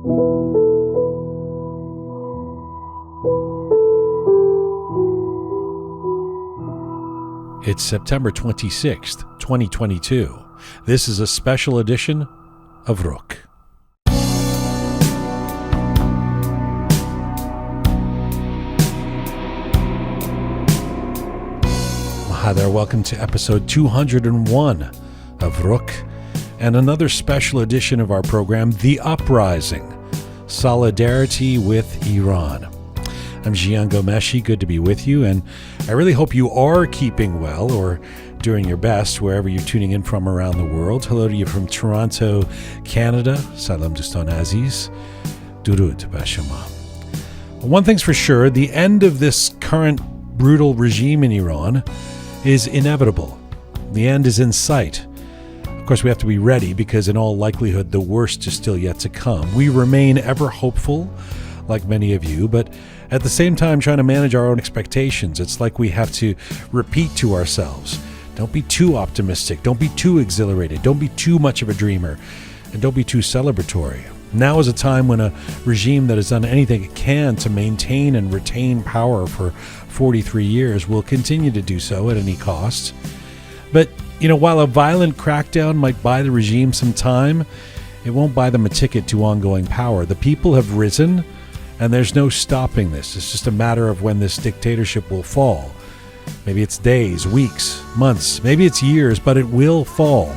It's September 26th, 2022. This is a special edition of Roqe. Hi there, welcome to episode 201 of Roqe and another special edition of our program, The Uprising, Solidarity with Iran. I'm Jian Gomeshi, good to be with you, and I really hope you are keeping well or doing your best wherever you're tuning in from around the world. Hello to you from Toronto, Canada. Salam Dustan Aziz. Durud Bashama. One thing's for sure, the end of this current brutal regime in Iran is inevitable. The end is in sight. Of course, we have to be ready because in all likelihood, the worst is still yet to come. We remain ever hopeful, like many of you, but at the same time trying to manage our own expectations. It's like we have to repeat to ourselves, don't be too optimistic, don't be too exhilarated, don't be too much of a dreamer, and don't be too celebratory. Now is a time when a regime that has done anything it can to maintain and retain power for 43 years will continue to do so at any cost. But, while a violent crackdown might buy the regime some time, it won't buy them a ticket to ongoing power. The people have risen, and there's no stopping this. It's just a matter of when this dictatorship will fall. Maybe it's days, weeks, months, maybe it's years, but it will fall,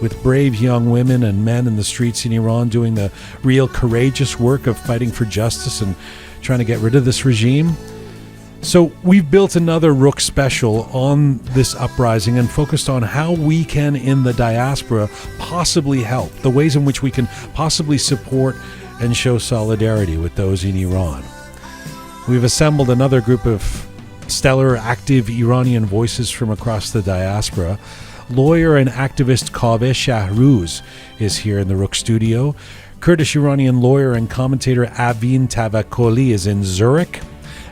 with brave young women and men in the streets in Iran doing the real courageous work of fighting for justice and trying to get rid of this regime. So we've built another Roqe special on this uprising and focused on how we can, in the diaspora, possibly help, the ways in which we can possibly support and show solidarity with those in Iran. We've assembled another group of stellar, active Iranian voices from across the diaspora. Lawyer and activist Kaveh Shahrooz is here in the Roqe Studio. Kurdish-Iranian lawyer and commentator Awin Tavakoli is in Zurich.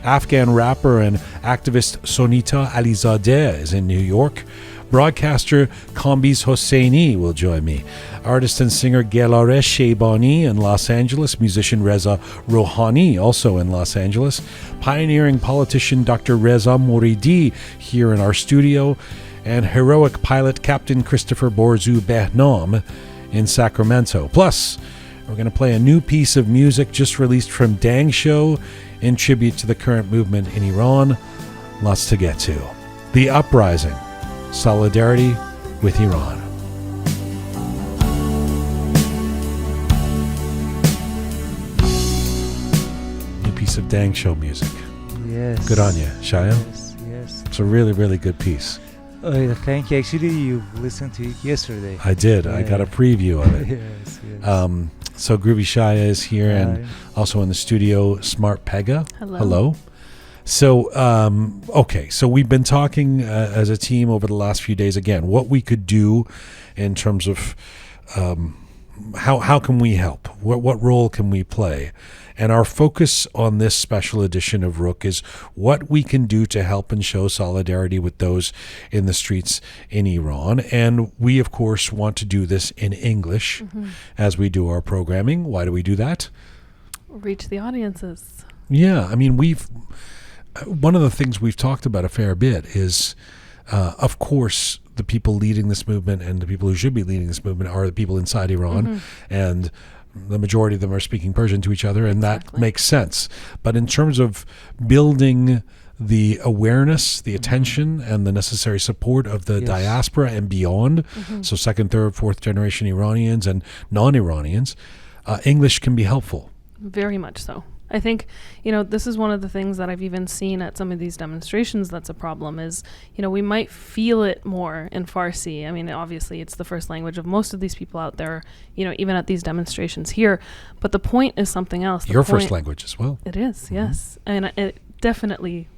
Afghan rapper and activist Sonita Alizadeh is in New York. Broadcaster Kambiz Hosseini will join me. Artist and singer Gelareh Sheibani in Los Angeles. Musician Reza Rohani, also in Los Angeles. Pioneering politician Dr. Reza Moridi here in our studio. And heroic pilot Captain Christopher Behnam in Sacramento. Plus, we're going to play a new piece of music just released from Dang Show in tribute to the current movement in Iran. Lots to get to. The Uprising. Solidarity with Iran. New piece of Dang Show music. Yes. Good on you, Shaya. Yes. It's a really, really good piece. Thank you. Actually, you listened to it yesterday. I did. I got a preview of it. Yes. So Groovy Shaya is here and also in the studio, Smart Pega. Hello. So, okay, so we've been talking as a team over the last few days, again, what we could do in terms of how can we help? What role can we play? And our focus on this special edition of Roqe is what we can do to help and show solidarity with those in the streets in Iran. And we, of course, want to do this in English as we do our programming. Why do we do that? Reach the audiences. Yeah, I mean, one of the things we've talked about a fair bit is, of course, the people leading this movement and the people who should be leading this movement are the people inside Iran, and the majority of them are speaking Persian to each other, and that makes sense. But in terms of building the awareness, the attention, and the necessary support of the diaspora and beyond, so second, third, fourth generation Iranians and non-Iranians, English can be helpful. Very much so. I think, this is one of the things that I've even seen at some of these demonstrations that's a problem is, we might feel it more in Farsi. I mean, obviously it's the first language of most of these people out there, even at these demonstrations here. But the point is something else. Your first language as well. It is, yes. And it definitely,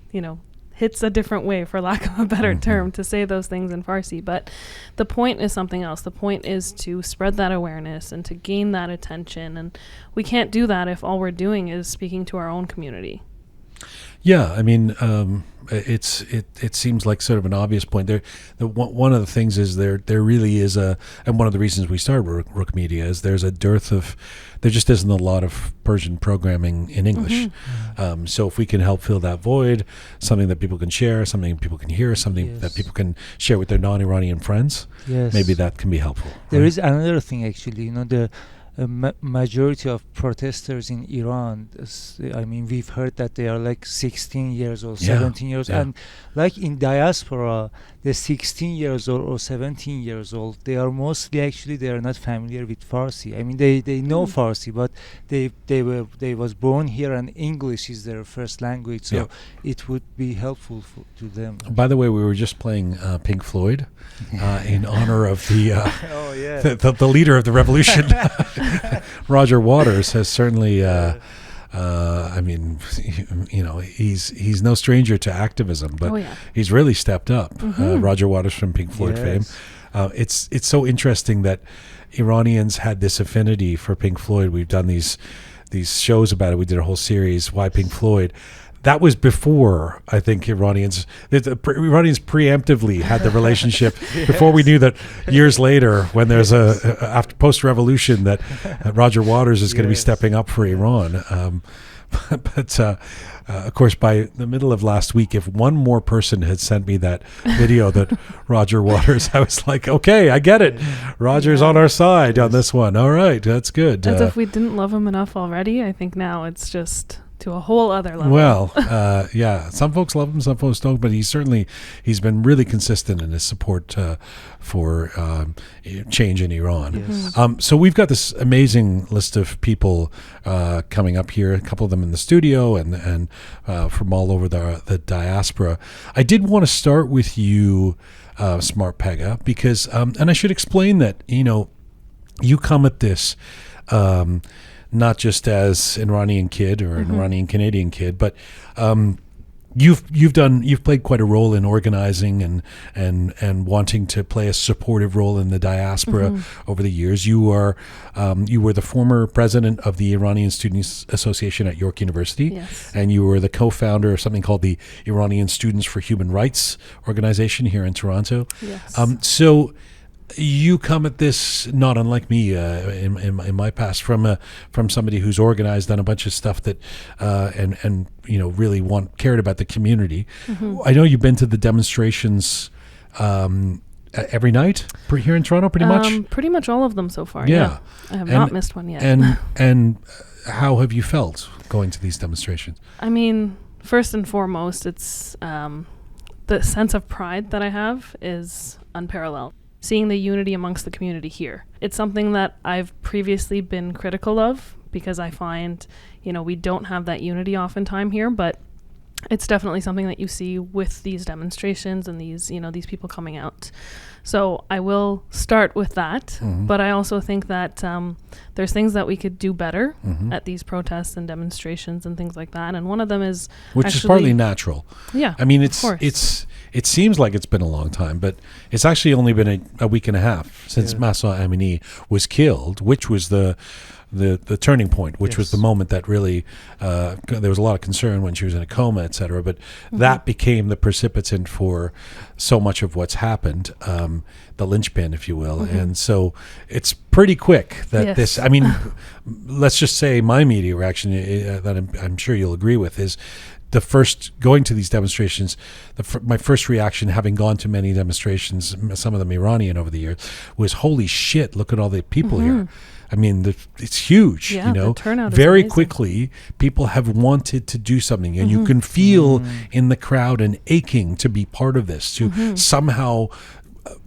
hits a different way, for lack of a better term, to say those things in Farsi. But the point is something else. The point is to spread that awareness and to gain that attention. And we can't do that if all we're doing is speaking to our own community. Yeah, I mean, it seems like sort of an obvious point. One of the things is there really is and one of the reasons we started Roqe Media is there just isn't a lot of Persian programming in English. So if we can help fill that void, something that people can share, something people can hear, something that people can share with their non-Iranian friends, maybe that can be helpful. There is another thing, actually. The majority of protesters in Iran, I mean, we've heard that they are like 16 years old, 17 years old. And like in diaspora, the 16 years old or 17 years old, they are mostly, actually, they are not familiar with Farsi. I mean, they know Farsi, but they was born here and English is their first language, so it would be helpful to them. By the way, we were just playing Pink Floyd in honor of the the leader of the revolution. Roger Waters has certainly, I mean, he's no stranger to activism, but he's really stepped up. Roger Waters from Pink Floyd fame. It's so interesting that Iranians had this affinity for Pink Floyd. We've done these shows about it. We did a whole series, Why Pink Floyd? That was before, I think, Iranians preemptively had the relationship before we knew that years later, when there's after post-revolution, that Roger Waters is going to be stepping up for Iran. But of course, by the middle of last week, if one more person had sent me that video that Roger Waters, I was like, okay, I get it. Roger's on our side on this one. All right, that's good. As if we didn't love him enough already. I think now it's just to a whole other level. Well, some folks love him, some folks don't, but he's been really consistent in his support for change in Iran. Yes. So we've got this amazing list of people coming up here, a couple of them in the studio and from all over the diaspora. I did want to start with you, Smart Pega, because, and I should explain that, you come at this not just as an Iranian kid or an Iranian Canadian kid, but you've played quite a role in organizing and wanting to play a supportive role in the diaspora over the years. You were the former president of the Iranian Students Association at York University, and you were the co-founder of something called the Iranian Students for Human Rights organization here in Toronto. So you come at this not unlike me in my past from somebody who's organized, done a bunch of stuff that and really cared about the community. I know you've been to the demonstrations every night here in Toronto, pretty much. Pretty much all of them so far. Yeah, I have not missed one yet. And how have you felt going to these demonstrations? I mean, first and foremost, it's the sense of pride that I have is unparalleled. Seeing the unity amongst the community here. It's something that I've previously been critical of because I find, we don't have that unity oftentimes here, but it's definitely something that you see with these demonstrations and these people coming out. So I will start with that, but I also think that there's things that we could do better at these protests and demonstrations and things like that. And one of them is which is partly natural. Yeah, I mean, it seems like it's been a long time, but it's actually only been a week and a half since Mahsa Amini was killed, which was the turning point, which was the moment that really there was a lot of concern when she was in a coma, etc. But that became the precipitant for so much of what's happened, the linchpin, if you will. And so it's pretty quick that this. I mean, let's just say my immediate reaction that I'm sure you'll agree with is the first going to these demonstrations. My first reaction, having gone to many demonstrations, some of them Iranian over the years, was holy shit! Look at all the people here. I mean, it's huge, the turnout is very amazing. Quickly, people have wanted to do something, and you can feel in the crowd an aching to be part of this, to somehow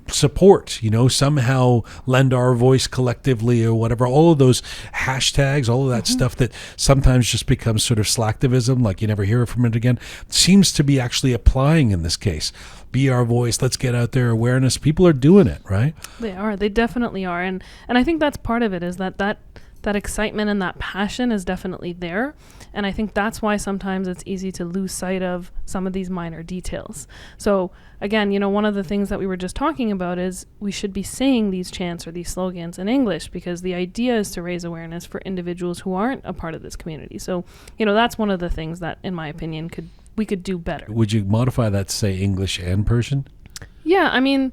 support, somehow lend our voice collectively or whatever. All of those hashtags, all of that stuff that sometimes just becomes sort of slacktivism, like you never hear from it again, seems to be actually applying in this case. Be our voice. Let's get out there. Awareness. People are doing it, right? They are. They definitely are. And I think that's part of it is that excitement and that passion is definitely there. And I think that's why sometimes it's easy to lose sight of some of these minor details. So again, one of the things that we were just talking about is we should be saying these chants or these slogans in English because the idea is to raise awareness for individuals who aren't a part of this community. So, that's one of the things that, in my opinion, could we could do better. Would you modify that to say English and Persian? Yeah, I mean,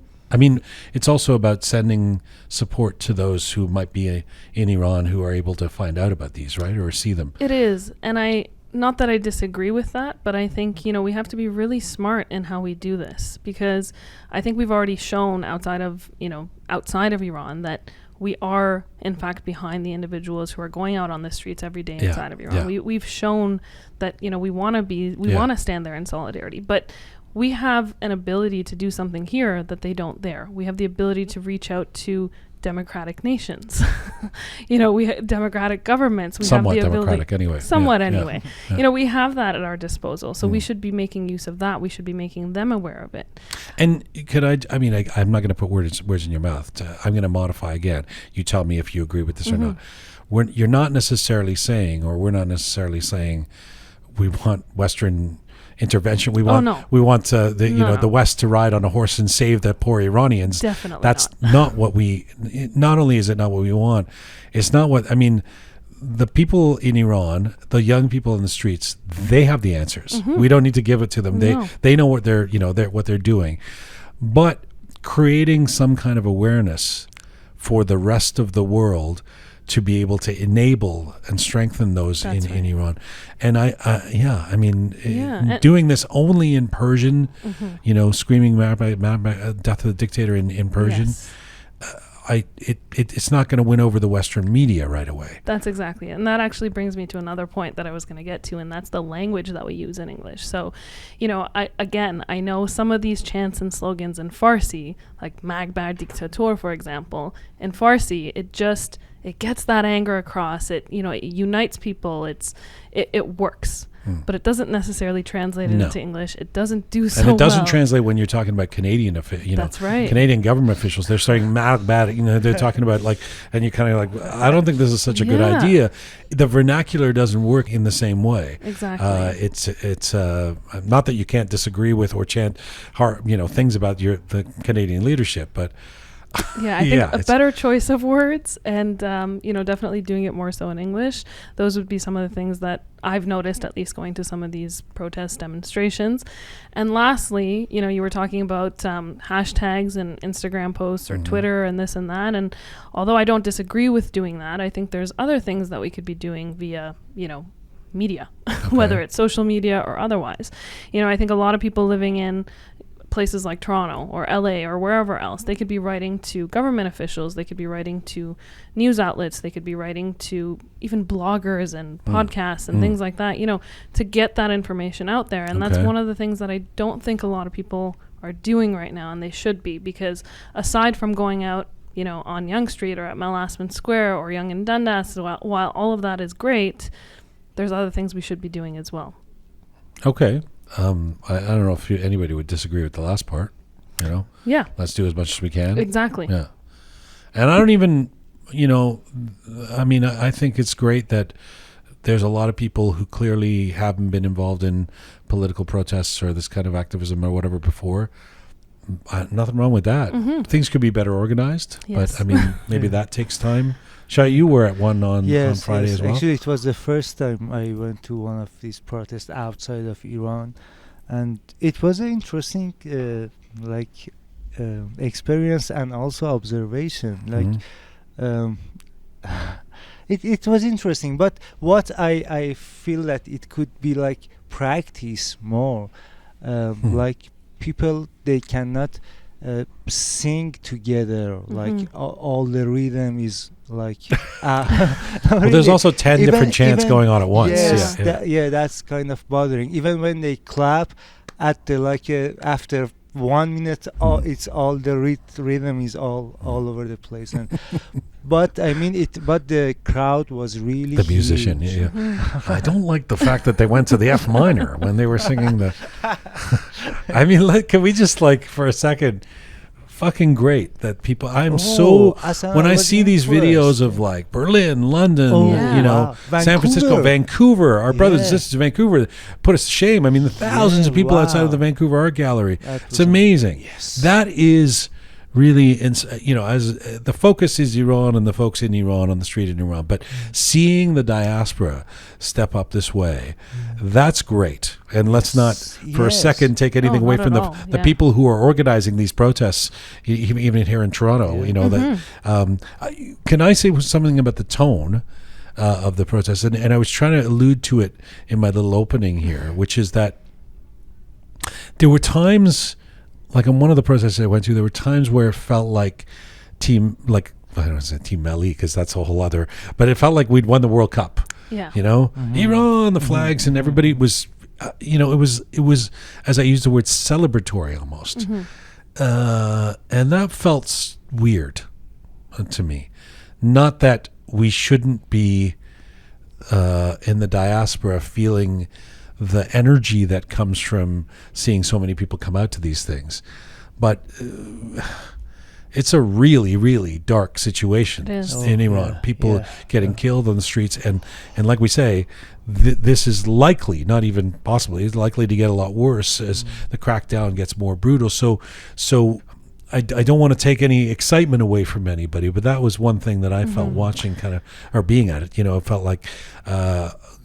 it's also about sending support to those who might be in Iran who are able to find out about these, right, or see them. It is, and not that I disagree with that, but I think, we have to be really smart in how we do this, because I think we've already shown outside of Iran that we are, in fact, behind the individuals who are going out on the streets every day inside of Iran. Yeah. We've shown that, we want to stand there in solidarity, but we have an ability to do something here that they don't there. We have the ability to reach out to democratic nations. We have democratic governments. We somewhat have the democratic ability, anyway. Somewhat anyway. Yeah. We have that at our disposal. So we should be making use of that. We should be making them aware of it. And I'm not going to put words in your mouth. I'm going to modify again. You tell me if you agree with this or not. You're not necessarily saying, or we're not necessarily saying, we want Western intervention. We want the West to ride on a horse and save the poor Iranians. Definitely That's not what we. Not only is it not what we want, it's not what the people in Iran, the young people in the streets, they have the answers. We don't need to give it to them. They know what they're doing, but creating some kind of awareness for the rest of the world to be able to enable and strengthen those in Iran. And doing this only in Persian, screaming death of the dictator in Persian, it's not going to win over the Western media right away. That's exactly it. And that actually brings me to another point that I was going to get to, and that's the language that we use in English. So, I know some of these chants and slogans in Farsi, like Magbar Dictator, for example, in Farsi, it gets that anger across. It unites people. It works. But it doesn't necessarily translate it into English. It doesn't do so well. And it doesn't translate when you're talking about Canadian, That's right. Canadian government officials. They're saying bad, they're talking about and you're kind of like, I don't think this is such a good idea. The vernacular doesn't work in the same way. Exactly. It's not that you can't disagree with or chant things about the Canadian leadership, but I think a better choice of words and, definitely doing it more so in English. Those would be some of the things that I've noticed, at least going to some of these protest demonstrations. And lastly, you were talking about hashtags and Instagram posts or Twitter and this and that. And although I don't disagree with doing that, I think there's other things that we could be doing via, media, whether it's social media or otherwise. I think a lot of people living in places like Toronto or LA or wherever else, they could be writing to government officials, they could be writing to news outlets, they could be writing to even bloggers and podcasts and things like that, to get that information out there. And that's one of the things that I don't think a lot of people are doing right now, and they should be, because aside from going out, on Yonge Street or at Mel Asman Square or Yonge and Dundas, while all of that is great, there's other things we should be doing as well. Okay. I don't know if anybody would disagree with the last part, Yeah. Let's do as much as we can. Exactly. Yeah. And I don't even, I think it's great that there's a lot of people who clearly haven't been involved in political protests or this kind of activism or whatever before. Nothing wrong with that. Things could be better organized, but maybe that takes time. Shai, you were at one on Friday as well? Actually, it was the first time I went to one of these protests outside of Iran, and it was an interesting experience and also observation. It was interesting, but what I feel that it could be practice more, people, they cannot sing together, all the rhythm is there's also 10 different chants going on at once. That's kind of bothering. Even when they clap at the after 1 minute, it's all the rhythm is all over the place. And but the crowd was really the musician. huge. I don't like the fact that they went to the F minor when they were singing the. Can we just for a second? Fucking great that people. When I see these videos of Berlin, London, San Francisco, Vancouver, our brothers and sisters in Vancouver put us to shame. The thousands of people outside of the Vancouver Art Gallery. It's amazing. Yes. That is really, as the focus is Iran and the folks in Iran on the street in Iran, but seeing the diaspora step up this way, that's great. And let's not for a second take anything away from the people who are organizing these protests, even here in Toronto. Can I say something about the tone of the protests? And I was trying to allude to it in my little opening here, which is that there were times, like on one of the protests I went to, there were times where it felt like I don't want to say Team Mali because that's a whole other, but it felt like we'd won the World Cup. Yeah. Iran, the flags, and everybody was, it was, as I used the word, celebratory almost. And that felt weird to me. Not that we shouldn't be in the diaspora feeling the energy that comes from seeing so many people come out to these things, but it's a really, really dark situation in Iran. People getting killed on the streets, and like we say, this is likely, not even possibly, it's likely to get a lot worse as the crackdown gets more brutal. So I don't want to take any excitement away from anybody, but that was one thing that I felt watching or being at it. It felt like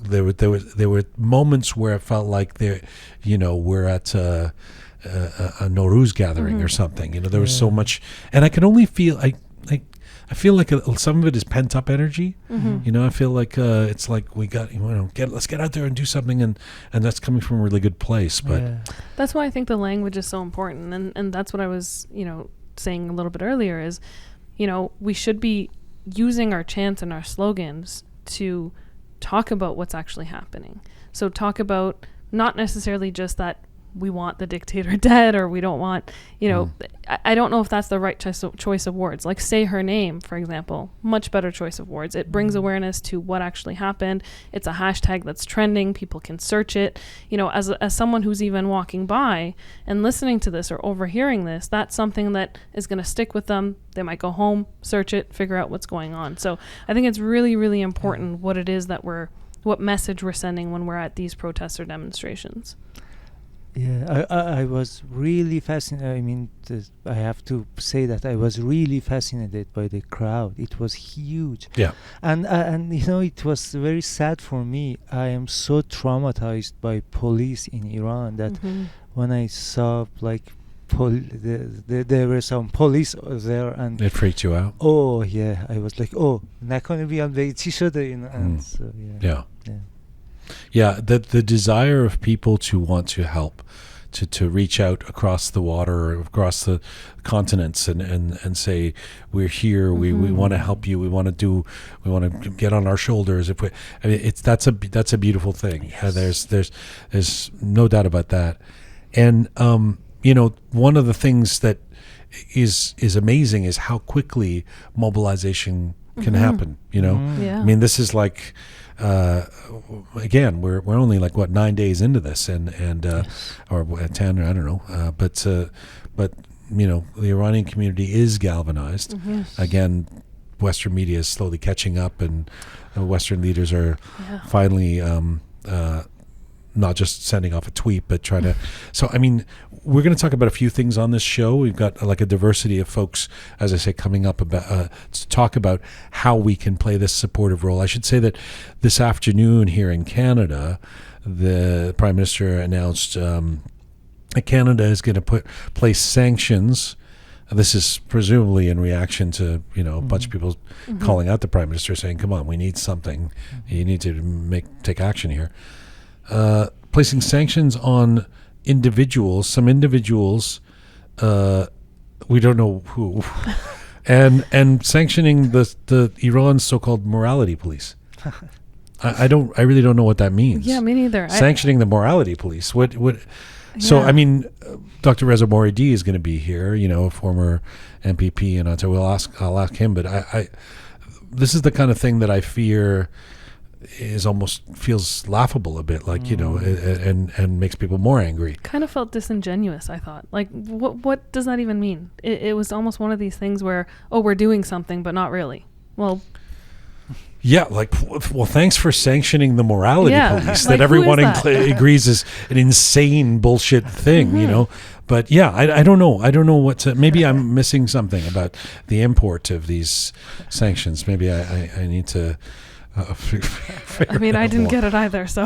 there were moments where it felt like we're at a Nowruz gathering or something. There was so much, and I could only feel I feel like some of it is pent up energy. I feel like it's like we got let's get out there and do something, and that's coming from a really good place. But that's why I think the language is so important, and that's what I was saying a little bit earlier is we should be using our chants and our slogans to talk about what's actually happening. So talk about not necessarily just that we want the dictator dead, or we don't want, I don't know if that's the right choice of words. Like say her name, for example, much better choice of words. It brings awareness to what actually happened. It's a hashtag that's trending. People can search it. As someone who's even walking by and listening to this or overhearing this, that's something that is going to stick with them. They might go home, search it, figure out what's going on. So I think it's really, really important what it is that what message we're sending when we're at these protests or demonstrations. Yeah, I was really fascinated. I have to say that I was really fascinated by the crowd. It was huge. Yeah. And it was very sad for me. I am so traumatized by police in Iran that when I saw there were some police there, and it freaked you out. Oh yeah, I was like, نکنه بیان به چی شده and so yeah. Yeah, the desire of people to want to help, to reach out across the water, across the continents, and say we're here, we want to help you, we want to get on our shoulders. That's a beautiful thing. Yes. There's no doubt about that. And one of the things that is amazing is how quickly mobilization can happen. Yeah. This is like. Again, we're only 9 days into this, and or 10, or I don't know, but the Iranian community is galvanized. Again, Western media is slowly catching up, and Western leaders are finally not just sending off a tweet, but trying to. So we're going to talk about a few things on this show. We've got a diversity of folks, as I say, coming up about to talk about how we can play this supportive role. I should say that this afternoon here in Canada, the Prime Minister announced that Canada is going to place sanctions. This is presumably in reaction to a bunch of people calling out the Prime Minister, saying, "Come on, we need something. You need to take action here." Placing sanctions on some individuals, we don't know who, and sanctioning the Iran's so-called morality police. I really don't know what that means. Yeah, me neither. Sanctioning the morality police. What? So Dr. Reza Moridi is going to be here. A former MPP in Ontario. I'll ask him, but this is the kind of thing that I fear feels laughable a bit, and makes people more angry. Kind of felt disingenuous, I thought. What does that even mean? It was almost one of these things where, we're doing something, but not really. Well, Yeah, like, well, thanks for sanctioning the morality police like, that everyone that? agrees is an insane bullshit thing, you know. But yeah, I don't know. I don't know what to. Maybe I'm missing something about the import of these sanctions. Maybe I need to. I mean, I didn't get it either, so.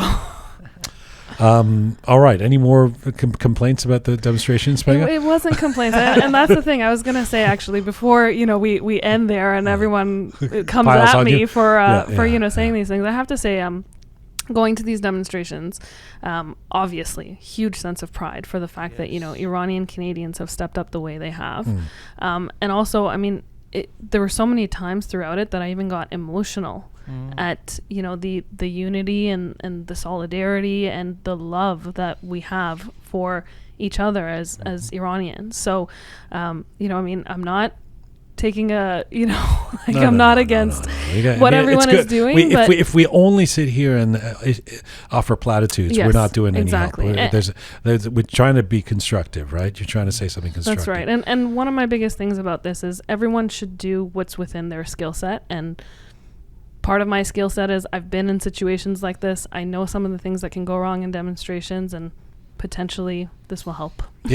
All right. Any more complaints about the demonstrations, Pega? It wasn't complaints, and that's the thing. I was gonna say actually before we end there and everyone comes at me for saying these things. I have to say, going to these demonstrations, obviously, huge sense of pride for the fact that Iranian Canadians have stepped up the way they have, and also, I mean, there were so many times throughout it that I even got emotional. At the unity and the solidarity and the love that we have for each other as Iranians. So I mean, I'm not taking I'm not against what everyone is doing. If we only sit here and offer platitudes, we're not doing any help. We're trying to be constructive, right? You're trying to say something constructive. That's right. And one of my biggest things about this is everyone should do what's within their skill set. And part of my skill set is I've been in situations like this. I know some of the things that can go wrong in demonstrations, and potentially this will help. We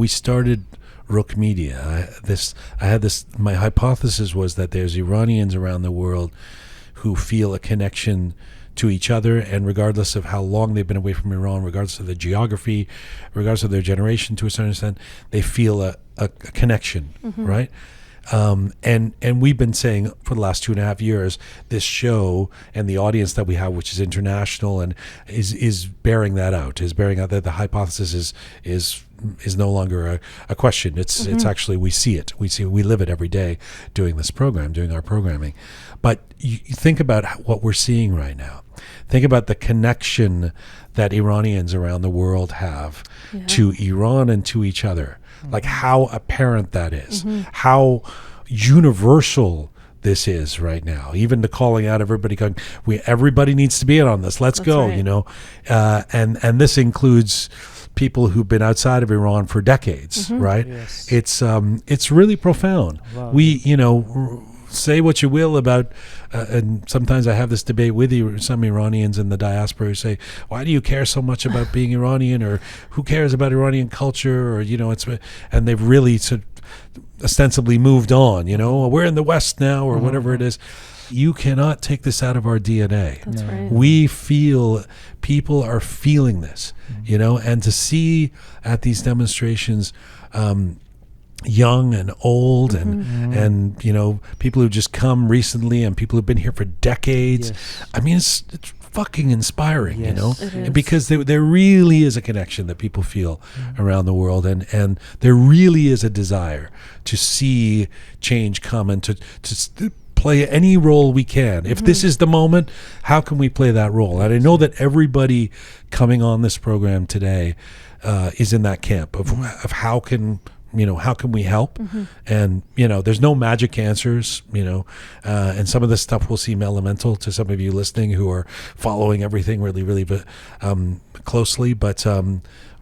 started Roqe Media. My hypothesis was that there's Iranians around the world who feel a connection to each other, and regardless of how long they've been away from Iran, regardless of their geography, regardless of their generation, to a certain extent, they feel a connection, right? And we've been saying for the last 2.5 years, this show and the audience that we have, which is international, and is bearing that out, that the hypothesis is no longer a question. It's actually, we see it. We live it every day doing this program, doing our programming. But you think about what we're seeing right now. Think about the connection that Iranians around the world have to Iran and to each other. Like how apparent that is, how universal this is right now. Even the calling out, everybody going, everybody needs to be in on this. Let's go, right. And this includes people who've been outside of Iran for decades, right? Yes. It's really profound. Wow. Say what you will about, and sometimes I have this debate with some Iranians in the diaspora who say, why do you care so much about being Iranian, or who cares about Iranian culture, or, and they've really ostensibly moved on, we're in the West now, or whatever it is. You cannot take this out of our DNA. That's right. We feel, people are feeling this, and to see at these demonstrations, young and old and people who just come recently and people who've been here for decades. Yes. I mean, it's fucking inspiring, because there really is a connection that people feel around the world, and there really is a desire to see change come and to play any role we can. If this is the moment, how can we play that role? And I know that everybody coming on this program today is in that camp of how can we help? And, there's no magic answers, and some of this stuff will seem elemental to some of you listening who are following everything really, really closely, but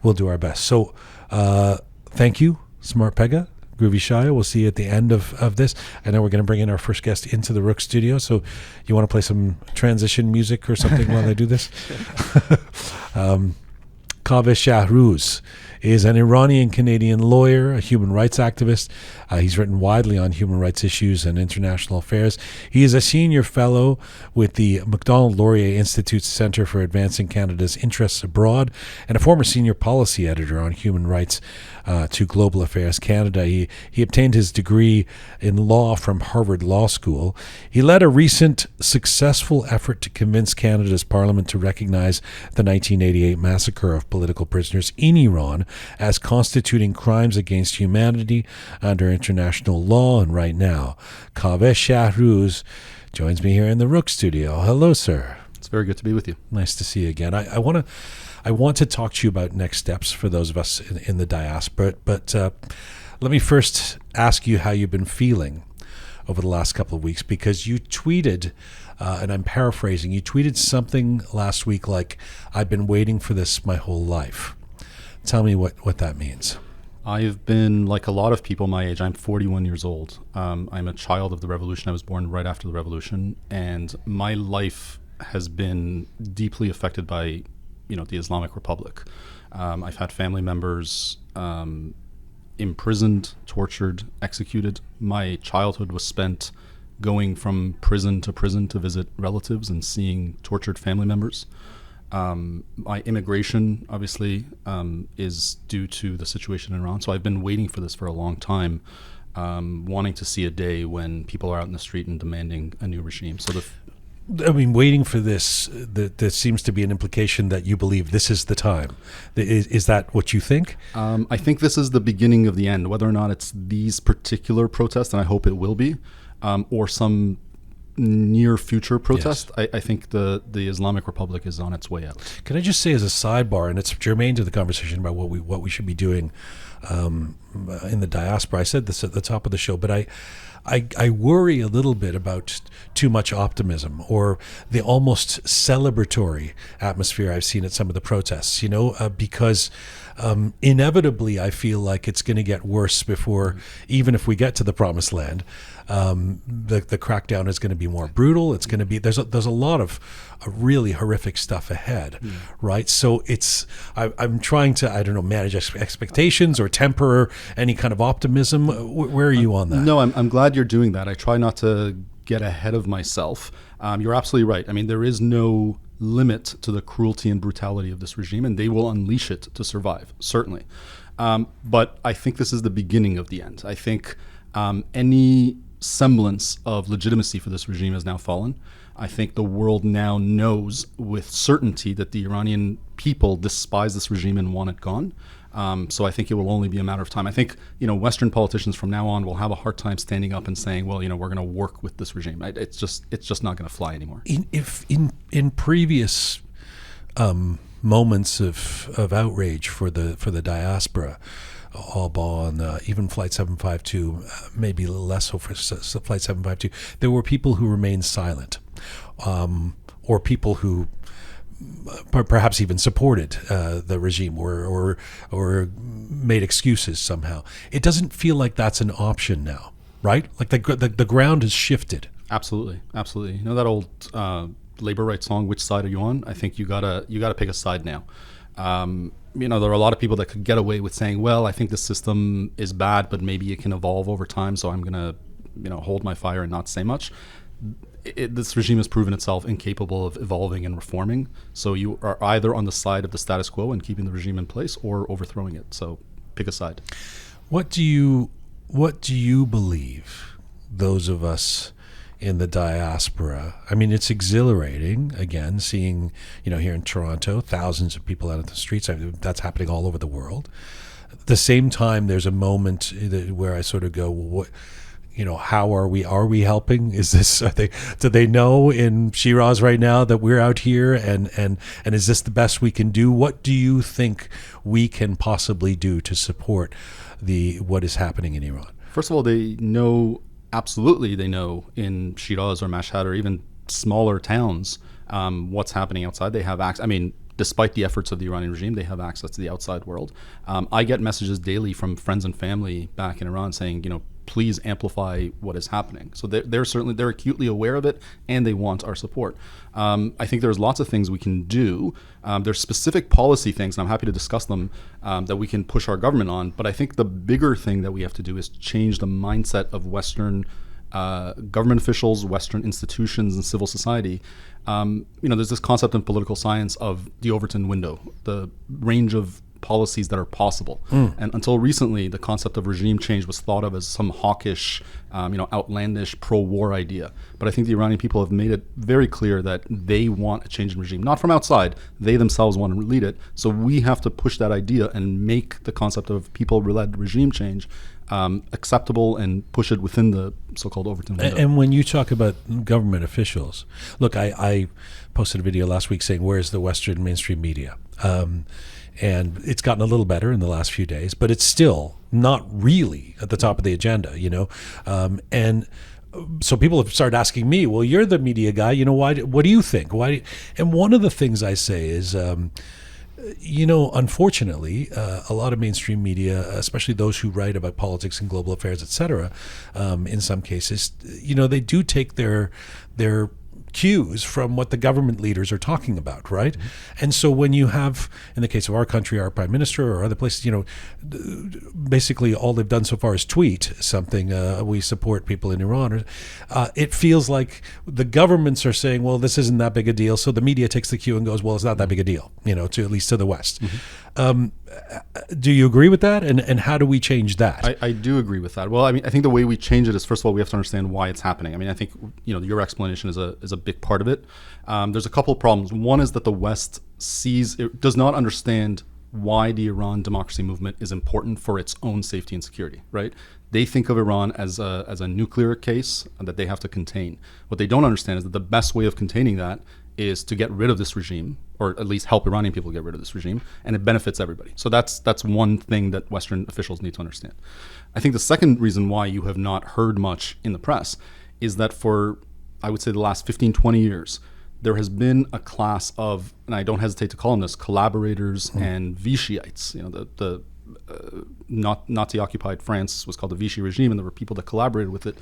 we'll do our best. So thank you, Smart Pega, Groovy Shia. We'll see you at the end of this. I know we're going to bring in our first guest into the Roqe Studio, so you want to play some transition music or something while I do this? Kaveh Shahrooz is an Iranian-Canadian lawyer, a human rights activist. He's written widely on human rights issues and international affairs. He is a senior fellow with the Macdonald-Laurier Institute's Centre for Advancing Canada's Interests Abroad, and a former senior policy editor on human rights to Global Affairs Canada. He obtained his degree in law from Harvard Law School. He led a recent successful effort to convince Canada's Parliament to recognize the 1988 massacre of political prisoners in Iran as constituting crimes against humanity under international law. And right now, Kaveh Shahrooz joins me here in the Roqe Studio. Hello, sir. It's very good to be with you. Nice to see you again. I want to talk to you about next steps for those of us in the diaspora, but let me first ask you how you've been feeling over the last couple of weeks, because you tweeted, and I'm paraphrasing, you tweeted something last week like, I've been waiting for this my whole life. Tell me what that means. I've been, like a lot of people my age, I'm 41 years old. I'm a child of the revolution. I was born right after the revolution, and my life has been deeply affected by, the Islamic Republic. I've had family members imprisoned, tortured, executed. My childhood was spent going from prison to visit relatives and seeing tortured family members. My immigration, obviously, is due to the situation in Iran. So I've been waiting for this for a long time, wanting to see a day when people are out in the street and demanding a new regime. So waiting for this, there seems to be an implication that you believe this is the time. Is that what you think? I think this is the beginning of the end, whether or not it's these particular protests, and I hope it will be, or some near future protest. Yes. I think the Islamic Republic is on its way out. Can I just say as a sidebar, and it's germane to the conversation about what we should be doing in the diaspora. I said this at the top of the show, but I worry a little bit about too much optimism or the almost celebratory atmosphere I've seen at some of the protests, because inevitably I feel like it's going to get worse before, even if we get to the promised land. The crackdown is going to be more brutal. It's going to be there's a lot of really horrific stuff ahead, right? So I'm trying to manage expectations or temper any kind of optimism. Where are you on that? No, I'm glad you're doing that. I try not to get ahead of myself. You're absolutely right. I mean, there is no limit to the cruelty and brutality of this regime, and they will unleash it to survive, certainly. But I think this is the beginning of the end. I think any semblance of legitimacy for this regime has now fallen. I think the world now knows with certainty that the Iranian people despise this regime and want it gone. So I think it will only be a matter of time. I think, Western politicians from now on will have a hard time standing up and saying, well, we're going to work with this regime. It's just not going to fly anymore. In previous moments of outrage for the diaspora, Alban, even Flight 752, maybe a little less so for Flight 752, there were people who remained silent, or people who perhaps even supported the regime or made excuses somehow. It doesn't feel like that's an option now, right? Like the ground has shifted. Absolutely. That old labor rights song, "Which Side Are You On?" I think you gotta pick a side now. There are a lot of people that could get away with saying, well, I think the system is bad, but maybe it can evolve over time, so I'm going to hold my fire and not say much. This regime has proven itself incapable of evolving and reforming, so you are either on the side of the status quo and keeping the regime in place or overthrowing it, so pick a side. What do you believe, those of us in the diaspora? I mean, it's exhilarating, again, seeing, here in Toronto, thousands of people out on the streets. That's happening all over the world. At the same time, there's a moment where I sort of go, well, how are we helping? Do they know in Shiraz right now that we're out here, and is this the best we can do? What do you think we can possibly do to support what is happening in Iran? First of all, they know. Absolutely, they know in Shiraz or Mashhad or even smaller towns what's happening outside. They have access. I mean, despite the efforts of the Iranian regime, they have access to the outside world. I get messages daily from friends and family back in Iran saying, please amplify what is happening. So they're acutely aware of it, and they want our support. I think there's lots of things we can do. There's specific policy things, and I'm happy to discuss them, that we can push our government on. But I think the bigger thing that we have to do is change the mindset of Western government officials, Western institutions, and civil society. There's this concept in political science of the Overton window, the range of policies that are possible. And until recently, the concept of regime change was thought of as some hawkish, outlandish pro-war idea. But I think the Iranian people have made it very clear that they want a change in regime, not from outside. They themselves want to lead it. So we have to push that idea and make the concept of people-led regime change acceptable and push it within the so-called Overton window. And when you talk about government officials, look, I posted a video last week saying, where's the Western mainstream media? And it's gotten a little better in the last few days, but it's still not really at the top of the agenda, and so people have started asking me, well, you're the media guy, why? What do you think? Why? And one of the things I say is, Unfortunately, a lot of mainstream media, especially those who write about politics and global affairs, etc., in some cases, they do take their cues from what the government leaders are talking about, right? Mm-hmm. And so when you have, in the case of our country, our prime minister or other places, basically all they've done so far is tweet something, we support people in Iran. It feels like the governments are saying, well, this isn't that big a deal. So the media takes the cue and goes, well, it's not that big a deal, to at least to the West. Mm-hmm. Do you agree with that? And how do we change that? I do agree with that. Well, I think the way we change it is, first of all, we have to understand why it's happening. I think, your explanation is a big part of it. There's a couple of problems. One is that the West does not understand why the Iran democracy movement is important for its own safety and security, right? They think of Iran as a nuclear case that they have to contain. What they don't understand is that the best way of containing that is to get rid of this regime, or at least help Iranian people get rid of this regime, and it benefits everybody. So that's one thing that Western officials need to understand. I think the second reason why you have not heard much in the press is that for, I would say, the last 15, 20 years, there has been a class of, and I don't hesitate to call them this, collaborators and Vichyites. The Nazi-occupied France was called the Vichy regime, and there were people that collaborated with it.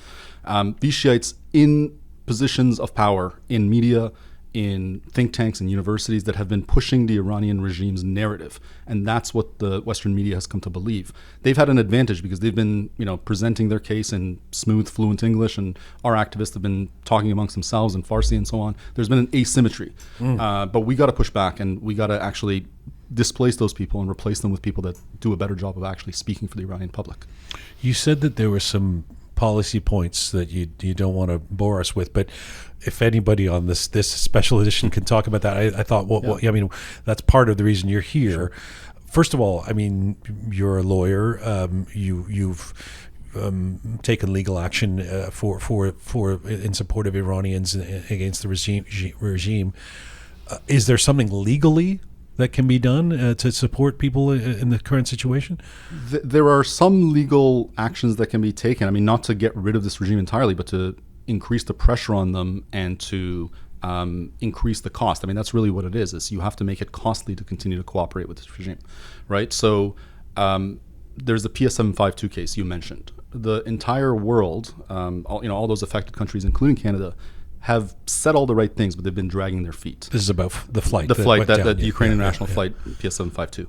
Vichyites in positions of power in media, in think tanks and universities that have been pushing the Iranian regime's narrative. And that's what the Western media has come to believe. They've had an advantage because they've been, presenting their case in smooth, fluent English, and our activists have been talking amongst themselves in Farsi and so on. There's been an asymmetry. But we got to push back, and we got to actually displace those people and replace them with people that do a better job of actually speaking for the Iranian public. You said that there were some policy points that you don't want to bore us with, but if anybody on this special edition can talk about that, I thought, that's part of the reason you're here. Sure. First of all, you're a lawyer. You've taken legal action in support of Iranians against the regime. Is there something legally that can be done to support people in the current situation? There are some legal actions that can be taken. Not to get rid of this regime entirely, but to increase the pressure on them and to increase the cost. That's really what it is you have to make it costly to continue to cooperate with this regime, right? So there's the PS 752 case you mentioned. The entire world, all those affected countries, including Canada, have said all the right things, but they've been dragging their feet. This is about the flight. The Ukrainian national flight, PS 752.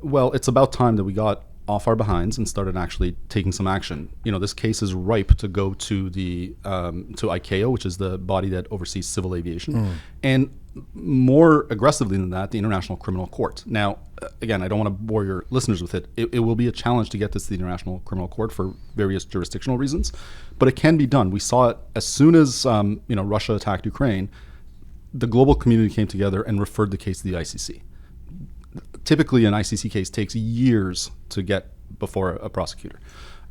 Well, it's about time that we got off our behinds and started actually taking some action. This case is ripe to go to the to ICAO, which is the body that oversees civil aviation, and more aggressively than that, the International Criminal Court. Now, again, I don't want to bore your listeners with it. It will be a challenge to get this to the International Criminal Court for various jurisdictional reasons, but it can be done. We saw it as soon as Russia attacked Ukraine. The global community came together and referred the case to the ICC. Typically, an ICC case takes years to get before a prosecutor.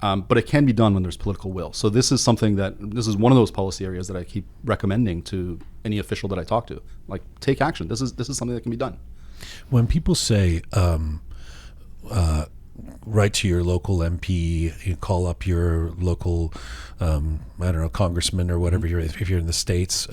But it can be done when there's political will. So this is one of those policy areas that I keep recommending to any official that I talk to. Like, take action. This is something that can be done. When people say, write to your local MP, you call up your local, congressman or whatever, if you're in the States,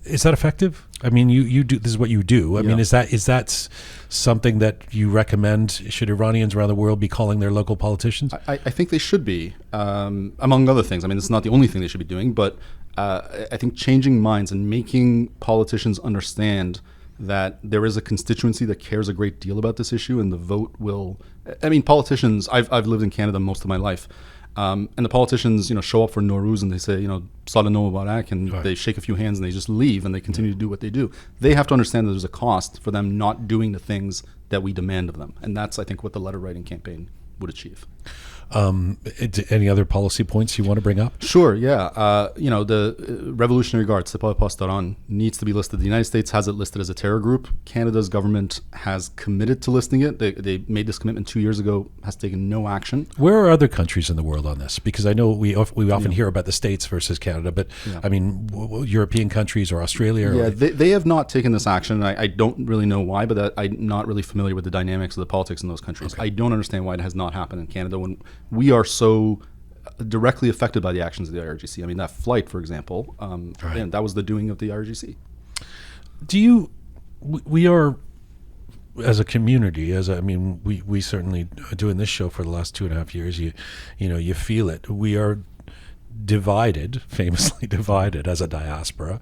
is that effective? You do. This is what you do. Is that something that you recommend? Should Iranians around the world be calling their local politicians? I think they should be, among other things. This is not the only thing they should be doing, but I think changing minds and making politicians understand that there is a constituency that cares a great deal about this issue, and the vote will. Politicians. I've lived in Canada most of my life. And the politicians, show up for Nowruz and they say, Salah Mubarak, and they shake a few hands and they just leave and they continue to do what they do. They have to understand that there's a cost for them not doing the things that we demand of them. And that's, I think, what the letter writing campaign would achieve. Any other policy points you want to bring up? Sure, yeah. The Revolutionary Guard, Sepah Pastaran, needs to be listed. The United States has it listed as a terror group. Canada's government has committed to listing it. They made this commitment 2 years ago, has taken no action. Where are other countries in the world on this? Because I know we often hear about the States versus Canada, but European countries or Australia? Yeah, they have not taken this action. I don't really know why, but I'm not really familiar with the dynamics of the politics in those countries. Okay. I don't understand why it has not happened in Canada when we are so directly affected by the actions of the IRGC. That flight, for example, that was the doing of the IRGC. We are as a community, we certainly doing this show for the last 2.5 years. You feel it. We are divided, famously divided as a diaspora,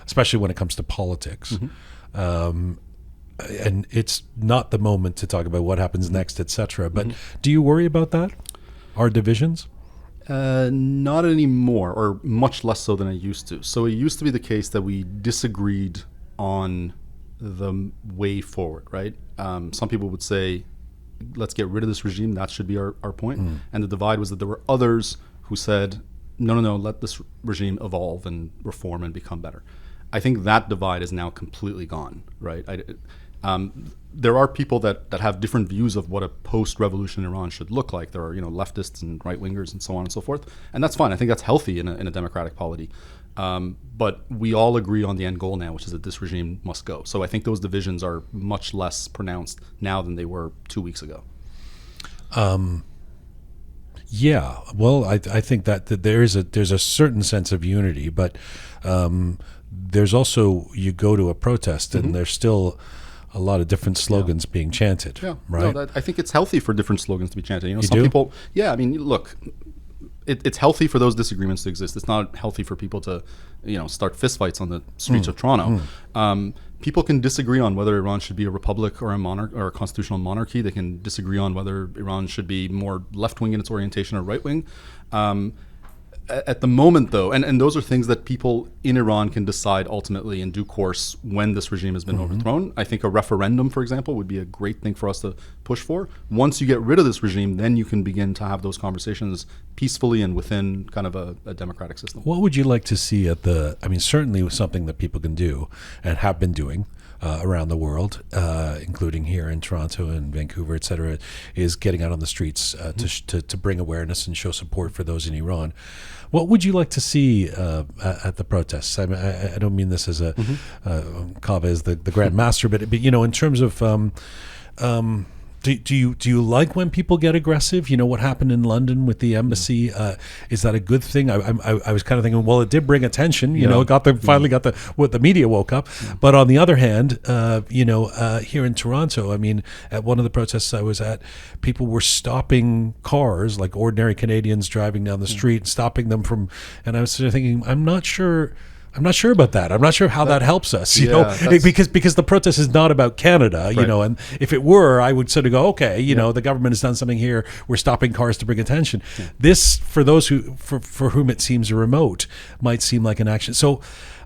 especially when it comes to politics. And it's not the moment to talk about what happens next, etc. But do you worry about that? Our divisions? Not anymore, or much less so than I used to. So it used to be the case that we disagreed on the way forward, right? Some people would say, let's get rid of this regime. That should be our point. And the divide was that there were others who said, no, let this regime evolve and reform and become better. I think that divide is now completely gone, right? There are people that have different views of what a post-revolution Iran should look like. There are leftists and right-wingers and so on and so forth, and that's fine. I think that's healthy in a democratic polity. But we all agree on the end goal now, which is that this regime must go. So I think those divisions are much less pronounced now than they were 2 weeks ago. Yeah, well, I think that there's a certain sense of unity, but there's also, you go to a protest and there's still a lot of different slogans being chanted. Yeah, right. No, I think it's healthy for different slogans to be chanted. You some do? People. Yeah, I mean, look, it's healthy for those disagreements to exist. It's not healthy for people to, start fistfights on the streets of Toronto. People can disagree on whether Iran should be a republic or a monarch or a constitutional monarchy. They can disagree on whether Iran should be more left-wing in its orientation or right-wing. At the moment, though, and those are things that people in Iran can decide ultimately in due course when this regime has been overthrown. I think a referendum, for example, would be a great thing for us to push for. Once you get rid of this regime, then you can begin to have those conversations peacefully and within kind of a democratic system. What would you like to see certainly something that people can do and have been doing around the world, including here in Toronto and Vancouver, et cetera, is getting out on the streets to bring awareness and show support for those in Iran. What would you like to see at the protests? I don't mean this as Kaveh is the Grand Master, but in terms of do you like when people get aggressive? What happened in London with the embassy? Is that a good thing? I was kind of thinking, well, it did bring attention. Finally got the media woke up. But on the other hand, here in Toronto, at one of the protests I was at, people were stopping cars, like ordinary Canadians driving down the street, stopping them from. And I was sort of thinking, I'm not sure about that. I'm not sure how that helps us, because the protest is not about Canada, right. And if it were, I would sort of go, okay, the government has done something here. We're stopping cars to bring attention. Yeah. This, for those for whom it seems remote, might seem like an action. So,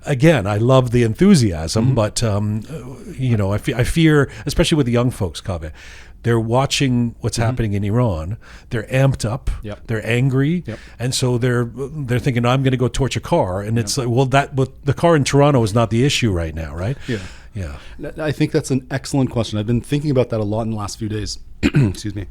again, I love the enthusiasm, but I fear, especially with the young folks, Kaveh, they're watching what's happening in Iran. They're amped up. Yep. They're angry, and so they're thinking, I'm going to go torch a car. And it's like, but the car in Toronto is not the issue right now, right? Yeah. I think that's an excellent question. I've been thinking about that a lot in the last few days. Excuse me,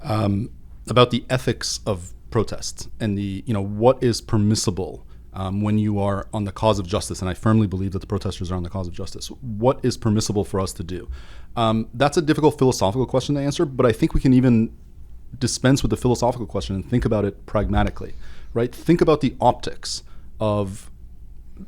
about the ethics of protests and the what is permissible. When you are on the cause of justice, and I firmly believe that the protesters are on the cause of justice, what is permissible for us to do? That's a difficult philosophical question to answer, but I think we can even dispense with the philosophical question and think about it pragmatically, right? Think about the optics of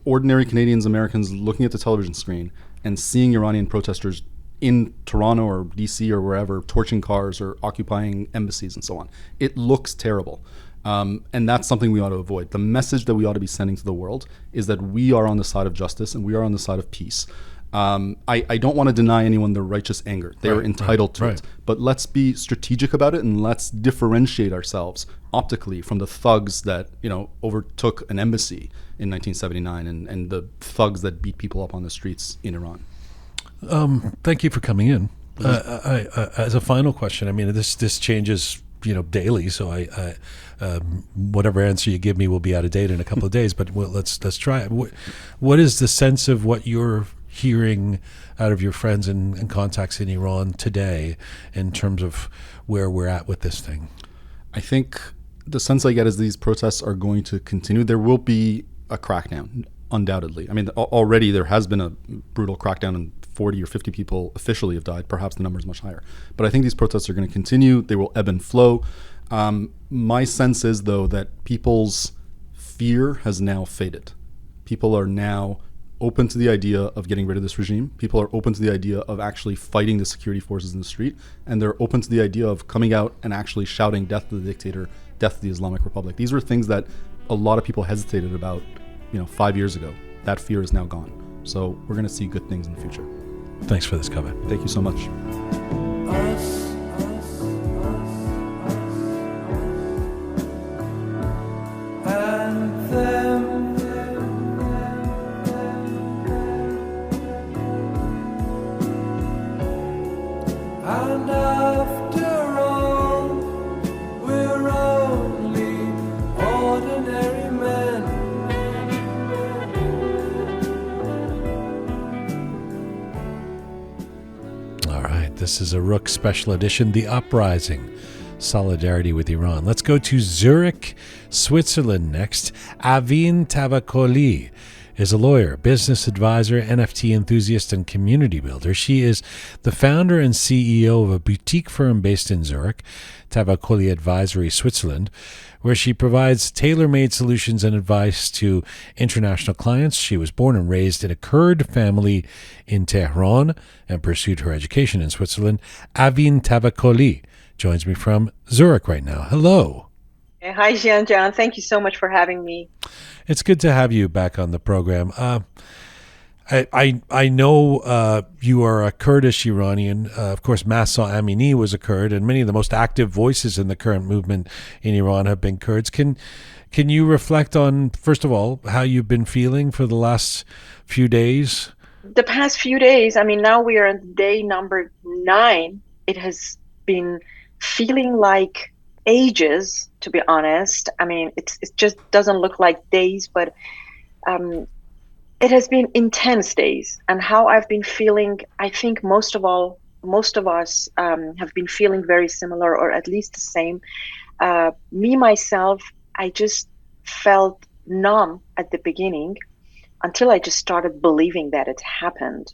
ordinary Canadians, Americans looking at the television screen and seeing Iranian protesters in Toronto or DC or wherever torching cars or occupying embassies and so on. It looks terrible. And that's something we ought to avoid. The message that we ought to be sending to the world is that we are on the side of justice and we are on the side of peace. I don't want to deny anyone their righteous anger. They are entitled to it. But let's be strategic about it, and let's differentiate ourselves optically from the thugs that overtook an embassy in 1979 and the thugs that beat people up on the streets in Iran. Thank you for coming in. As a final question, this changes daily, so I whatever answer you give me will be out of date in a couple of days, but let's try it. What is the sense of what you're hearing out of your friends and contacts in Iran today in terms of where we're at with this thing? I think the sense I get is these protests are going to continue. There will be a crackdown, undoubtedly. Already there has been a brutal crackdown and 40 or 50 people officially have died. Perhaps the number is much higher. But I think these protests are going to continue. They will ebb and flow. My sense is, though, that people's fear has now faded. People are now open to the idea of getting rid of this regime. People are open to the idea of actually fighting the security forces in the street. And they're open to the idea of coming out and actually shouting death to the dictator, death to the Islamic Republic. These were things that a lot of people hesitated about, 5 years ago. That fear is now gone. So we're going to see good things in the future. Thanks for this, Kaveh. Thank you so much. And after all, we're only ordinary men. All right, this is a Roqe special edition, The Uprising, Solidarity with Iran. Let's go to Zurich, Switzerland next. Awin Tavakoli is a lawyer, business advisor, NFT enthusiast, and community builder. She is the founder and CEO of a boutique firm based in Zurich, Tavakoli Advisory Switzerland, where she provides tailor-made solutions and advice to international clients. She was born and raised in a Kurd family in Tehran and pursued her education in Switzerland. Awin Tavakoli joins me from Zurich right now. Hello. Hi, Jian. Thank you so much for having me. It's good to have you back on the program. I know you are a Kurdish-Iranian. Of course, Mahsa Amini was a Kurd, and many of the most active voices in the current movement in Iran have been Kurds. Can you reflect on, first of all, how you've been feeling for the last few days? The past few days, now we are on day number 9. It has been feeling like ages, to be honest. It just doesn't look like days, but it has been intense days. And how I've been feeling, I think most of us have been feeling very similar, or at least the same. Me, myself, I just felt numb at the beginning until I just started believing that it happened.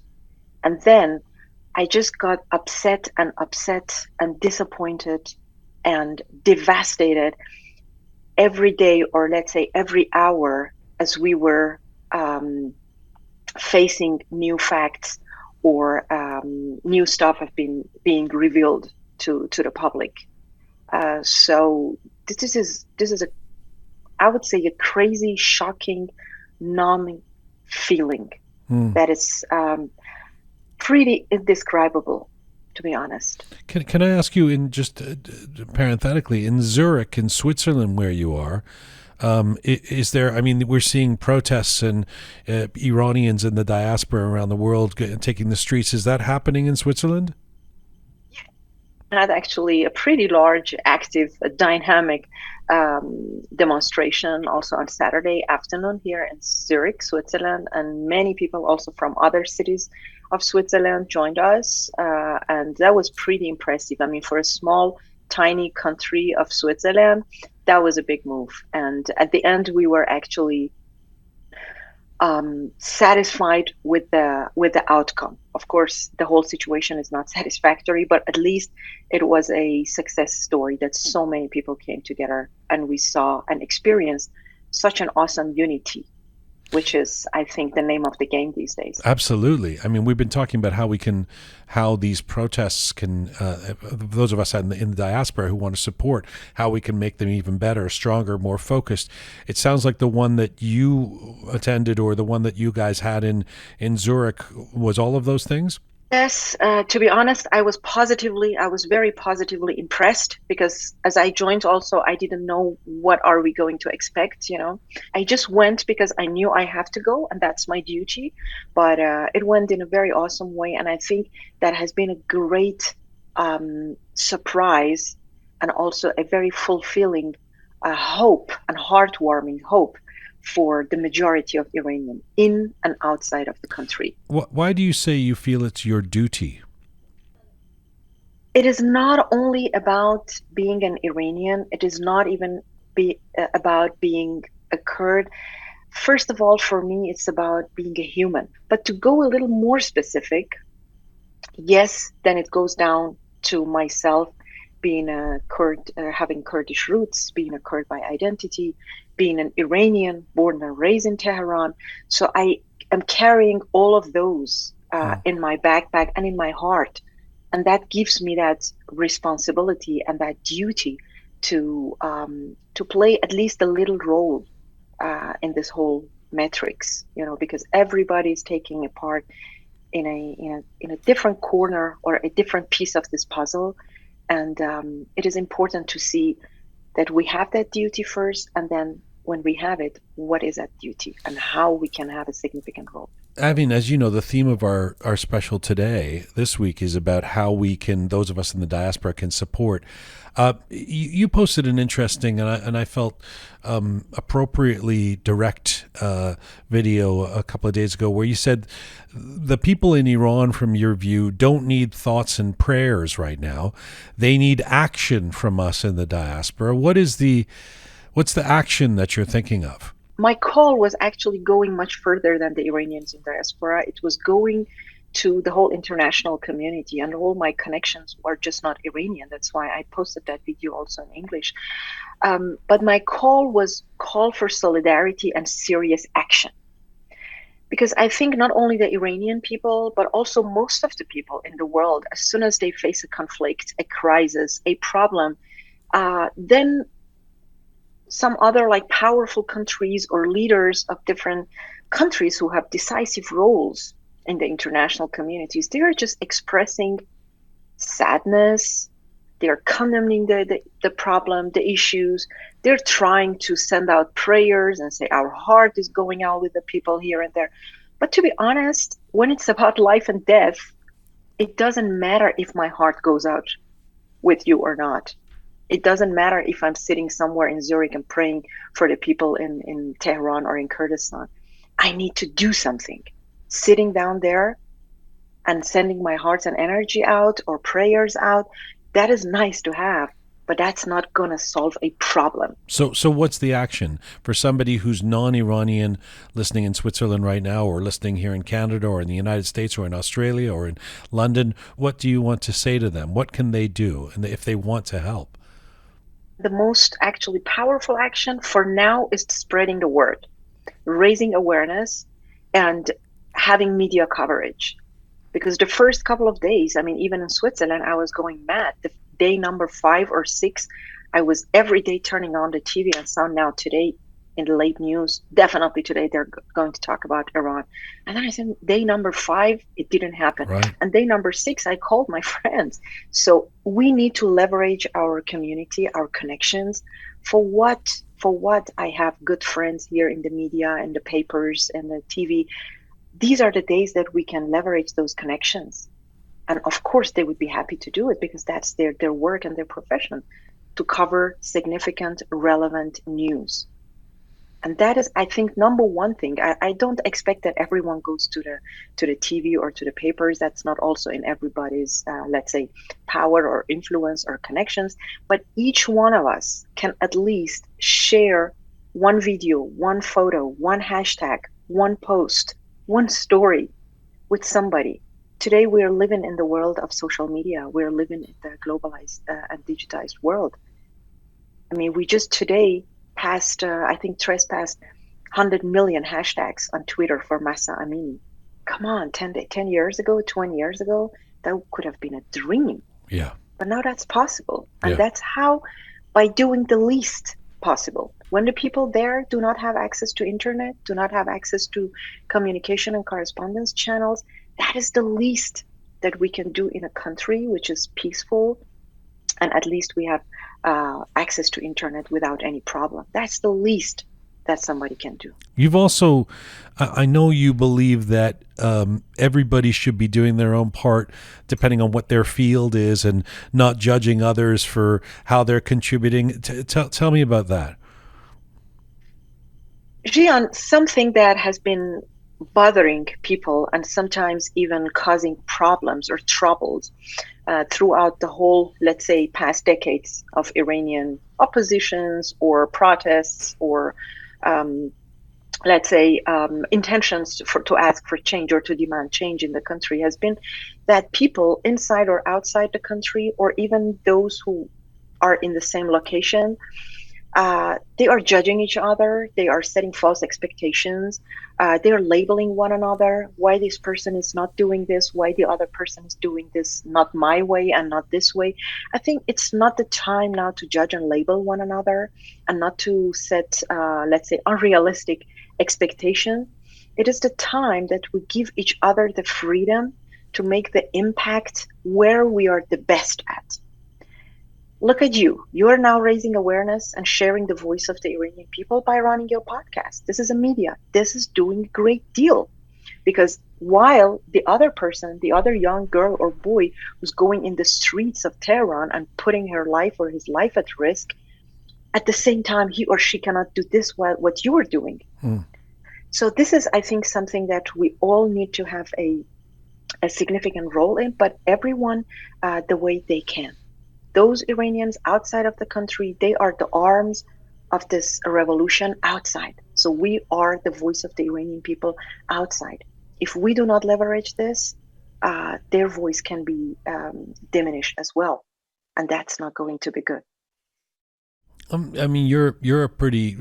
And then I just got upset and disappointed and devastated every day, or let's say every hour, as we were facing new facts or new stuff have been being revealed to the public. So this is I would say a crazy, shocking, numbing feeling that is pretty indescribable, to be honest. Can I ask you, in just parenthetically, in Zurich, in Switzerland, where you are, is there? We're seeing protests and Iranians in the diaspora around the world taking the streets. Is that happening in Switzerland? Had actually a pretty large, active, dynamic demonstration also on Saturday afternoon here in Zurich, Switzerland, and many people also from other cities of Switzerland joined us, and that was pretty impressive. For a small, tiny country of Switzerland, that was a big move. And at the end, we were actually satisfied with the outcome. Of course, the whole situation is not satisfactory, but at least it was a success story that so many people came together and we saw and experienced such an awesome unity, which is, I think, the name of the game these days. Absolutely. We've been talking about how these protests can, those of us in the diaspora who want to support, how we can make them even better, stronger, more focused. It sounds like the one that you attended, or the one that you guys had in Zurich, was all of those things? Yes, to be honest, I was very positively impressed, because as I joined also, I didn't know what are we going to expect, I just went because I knew I have to go and that's my duty, but it went in a very awesome way. And I think that has been a great surprise, and also a very fulfilling hope and heartwarming hope for the majority of Iranians in and outside of the country. Why do you say you feel it's your duty? It is not only about being an Iranian. It is not even about being a Kurd. First of all, for me, it's about being a human. But to go a little more specific, yes, then it goes down to myself being a Kurd, having Kurdish roots, being a Kurd by identity, being an Iranian born and raised in Tehran. So I am carrying all of those in my backpack and in my heart. And that gives me that responsibility and that duty to play at least a little role in this whole metrics, because everybody's taking a part in a different corner or a different piece of this puzzle. And it is important to see that we have that duty first, and then when we have it, what is that duty and how we can have a significant role. Awin, as you know, the theme of our special today, this week, is about how we can, those of us in the diaspora, can support. You posted an interesting and I felt appropriately direct video a couple of days ago where you said the people in Iran, from your view, don't need thoughts and prayers right now. They need action from us in the diaspora. What's the action that you're thinking of? My call was actually going much further than the Iranians in diaspora. It was going to the whole international community, and all my connections were just not Iranian. That's why I posted that video also in English. But my call was call for solidarity and serious action. Because I think not only the Iranian people, but also most of the people in the world, as soon as they face a conflict, a crisis, a problem, then some other powerful countries or leaders of different countries who have decisive roles in the international communities, they are just expressing sadness. They're condemning the problem, the issues. They're trying to send out prayers and say our heart is going out with the people here and there. But to be honest, when it's about life and death, it doesn't matter if my heart goes out with you or not. It doesn't matter if I'm sitting somewhere in Zurich and praying for the people in Tehran or in Kurdistan. I need to do something. Sitting down there and sending my heart and energy out or prayers out, that is nice to have, but that's not going to solve a problem. So what's the action for somebody who's non-Iranian listening in Switzerland right now, or listening here in Canada or in the United States or in Australia or in London? What do you want to say to them? What can they do, and if they want to help? The most actually powerful action for now is spreading the word, raising awareness, and having media coverage. Because the first couple of days, even in Switzerland, I was going mad. The day number 5 or 6, I was every day turning on the TV and saw now today in the late news, definitely today they're going to talk about Iran. And then I said, day number 5, it didn't happen. Right. And day number 6, I called my friends. So we need to leverage our community, our connections. For what I have good friends here in the media and the papers and the TV. These are the days that we can leverage those connections. And of course, they would be happy to do it because that's their work and their profession, to cover significant, relevant news. And that is, I think, number one thing. I don't expect that everyone goes to the TV or to the papers. That's not also in everybody's, let's say, power or influence or connections. But each one of us can at least share one video, one photo, one hashtag, one post, one story with somebody. Today, we are living in the world of social media. We're living in the globalized and digitized world. We just today trespassed 100 million hashtags on Twitter for Mahsa Amini. Come on, 10 years ago, 20 years ago, that could have been a dream. Yeah. But now that's possible. And that's how, by doing the least possible. When the people there do not have access to internet, do not have access to communication and correspondence channels, that is the least that we can do in a country which is peaceful, and at least we have access to internet without any problem. That's the least that somebody can do. You've also, I know you believe that everybody should be doing their own part depending on what their field is and not judging others for how they're contributing. Tell me about that. Jian, something that has been bothering people and sometimes even causing problems or troubles throughout the whole, let's say, past decades of Iranian oppositions or protests or, let's say, intentions to ask for change or to demand change in the country has been that people inside or outside the country, or even those who are in the same location, They are judging each other. They are setting false expectations. They are labeling one another. Why this person is not doing this? Why the other person is doing this not my way and not this way? I think it's not the time now to judge and label one another and not to set, let's say, unrealistic expectation. It is the time that we give each other the freedom to make the impact where we are the best at. Look at you. You are now raising awareness and sharing the voice of the Iranian people by running your podcast. This is a media. This is doing a great deal. Because while the other person, the other young girl or boy who's going in the streets of Tehran and putting her life or his life at risk, at the same time, he or she cannot do this while what you are doing. So this is, I think, something that we all need to have a significant role in, but everyone the way they can. Those Iranians outside of the country, they are the arms of this revolution outside. So we are the voice of the Iranian people outside. If we do not leverage this, their voice can be diminished as well. And that's not going to be good. I mean, you're a pretty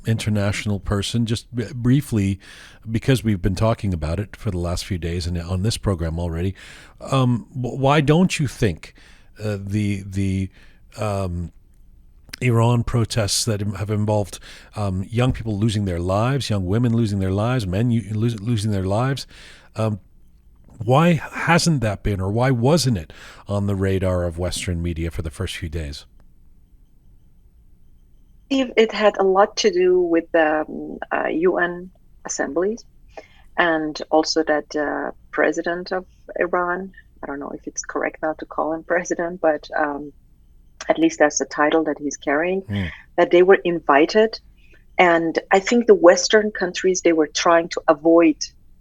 international person. Just briefly, because we've been talking about it for the last few days and on this program already, why don't you think the Iran protests that have involved young people losing their lives, young women losing their lives, men losing their lives, why hasn't that been, or why wasn't it on the radar of Western media for the first few days? It had a lot to do with the UN assemblies, and also that president of Iran, I don't know if it's correct now to call him president, but at least that's the title that he's carrying, that they were invited. And I think the Western countries, they were trying to avoid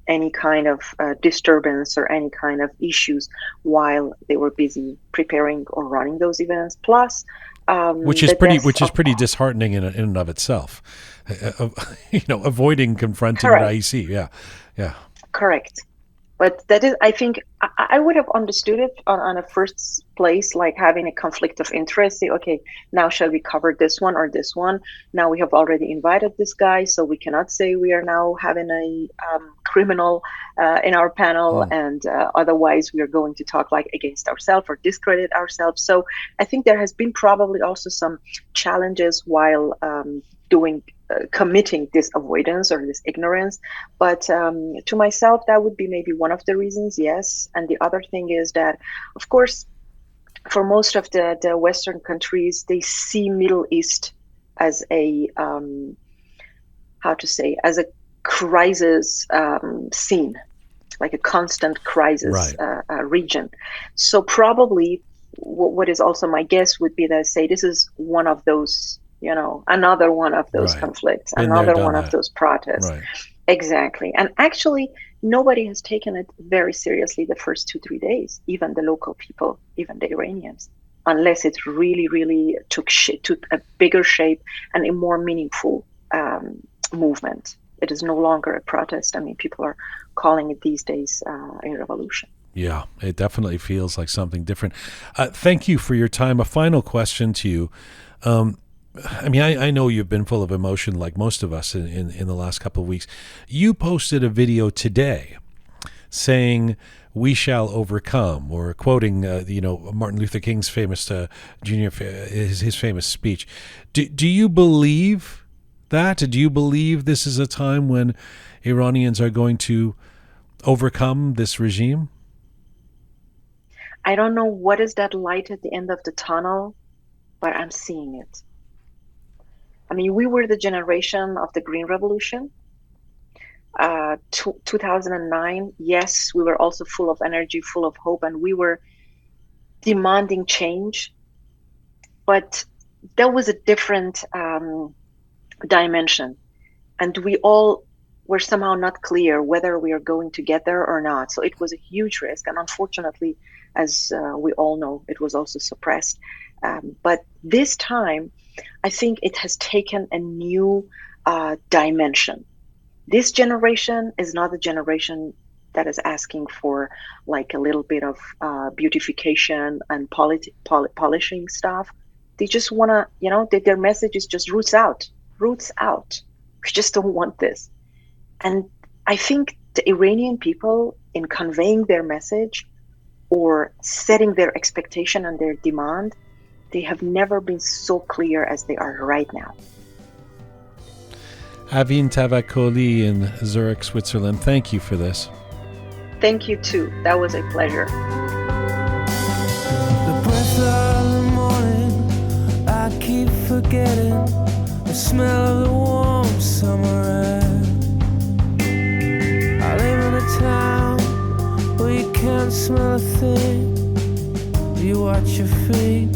any kind of disturbance or any kind of issues while they were busy preparing or running those events. Plus, which is pretty disheartening in and of itself. Avoiding confronting Raisi. Yeah. Correct. But that is, I think, I would have understood it on a first place, like having a conflict of interest. Say, okay, now shall we cover this one or this one? Now we have already invited this guy, so we cannot say we are now having a criminal in our panel, and otherwise we are going to talk like against ourselves or discredit ourselves. So I think there has been probably also some challenges while committing this avoidance or this ignorance. But to myself, that would be maybe one of the reasons, yes. And the other thing is that, of course, for most of the Western countries, they see Middle East as a, as a crisis scene, like a constant crisis region. So probably what is also my guess would be that, say, this is one of those, another one of those conflicts, another one of those protests. Right. Exactly. And actually, nobody has taken it very seriously the first 2-3 days, even the local people, even the Iranians, unless it really, really took a bigger shape and a more meaningful movement. It is no longer a protest. I mean, people are calling it these days a revolution. Yeah, it definitely feels like something different. Thank you for your time. A final question to you. I mean, I know you've been full of emotion like most of us in the last couple of weeks. You posted a video today saying, "We shall overcome," or quoting, Martin Luther King's famous his famous speech. Do you believe that? Do you believe this is a time when Iranians are going to overcome this regime? I don't know what is that light at the end of the tunnel, but I'm seeing it. I mean, we were the generation of the Green Revolution. 2009, yes, we were also full of energy, full of hope, and we were demanding change. But there was a different dimension, and we all were somehow not clear whether we are going to get there or not. So it was a huge risk, and unfortunately, as we all know, it was also suppressed. But this time, I think it has taken a new dimension. This generation is not a generation that is asking for like a little bit of beautification and polishing stuff. They just want to, their message is just roots out, roots out. We just don't want this. And I think the Iranian people, in conveying their message or setting their expectation and their demand, they have never been so clear as they are right now. Awin Tavakoli in Zurich, Switzerland, thank you for this. Thank you too. That was a pleasure. The breath of the morning, I keep forgetting the smell of the warm summer air. I live in a town where you can't smell a thing. You watch your feet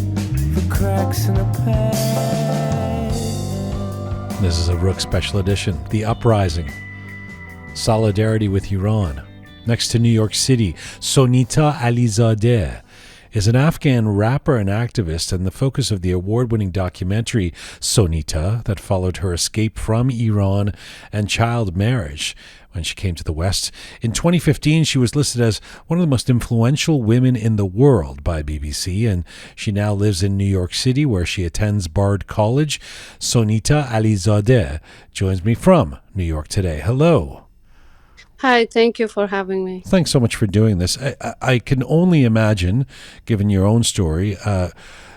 for cracks in the pavement. This is a Roqe special edition, The Uprising, Solidarity with Iran. Next to New York City, Sonita Alizadeh is an Afghan rapper and activist and the focus of the award-winning documentary Sonita that followed her escape from Iran and child marriage when she came to the West. In 2015, she was listed as one of the most influential women in the world by BBC, and she now lives in New York City, where she attends Bard College. Sonita Alizadeh joins me from New York today. Hello. Hi, thank you for having me. Thanks so much for doing this. I can only imagine, given your own story,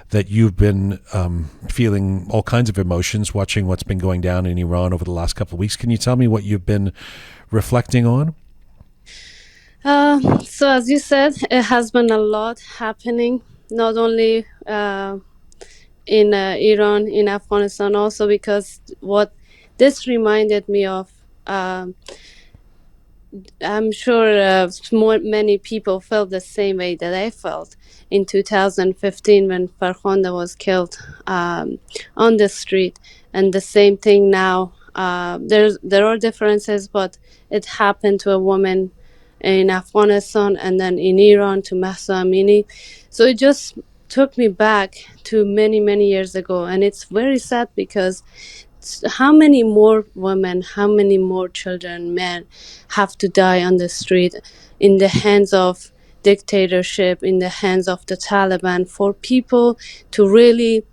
that you've been feeling all kinds of emotions watching what's been going down in Iran over the last couple of weeks. Can you tell me what you've been reflecting on? So as you said, it has been a lot happening, not only in Iran, in Afghanistan, also because what this reminded me of, I'm sure many people felt the same way that I felt in 2015 when Farkhanda was killed on the street, and the same thing now. There are differences, but it happened to a woman in Afghanistan and then in Iran to Mahsa Amini. So it just took me back to many, many years ago, and it's very sad because how many more women, how many more children, men have to die on the street in the hands of dictatorship, in the hands of the Taliban, for people to really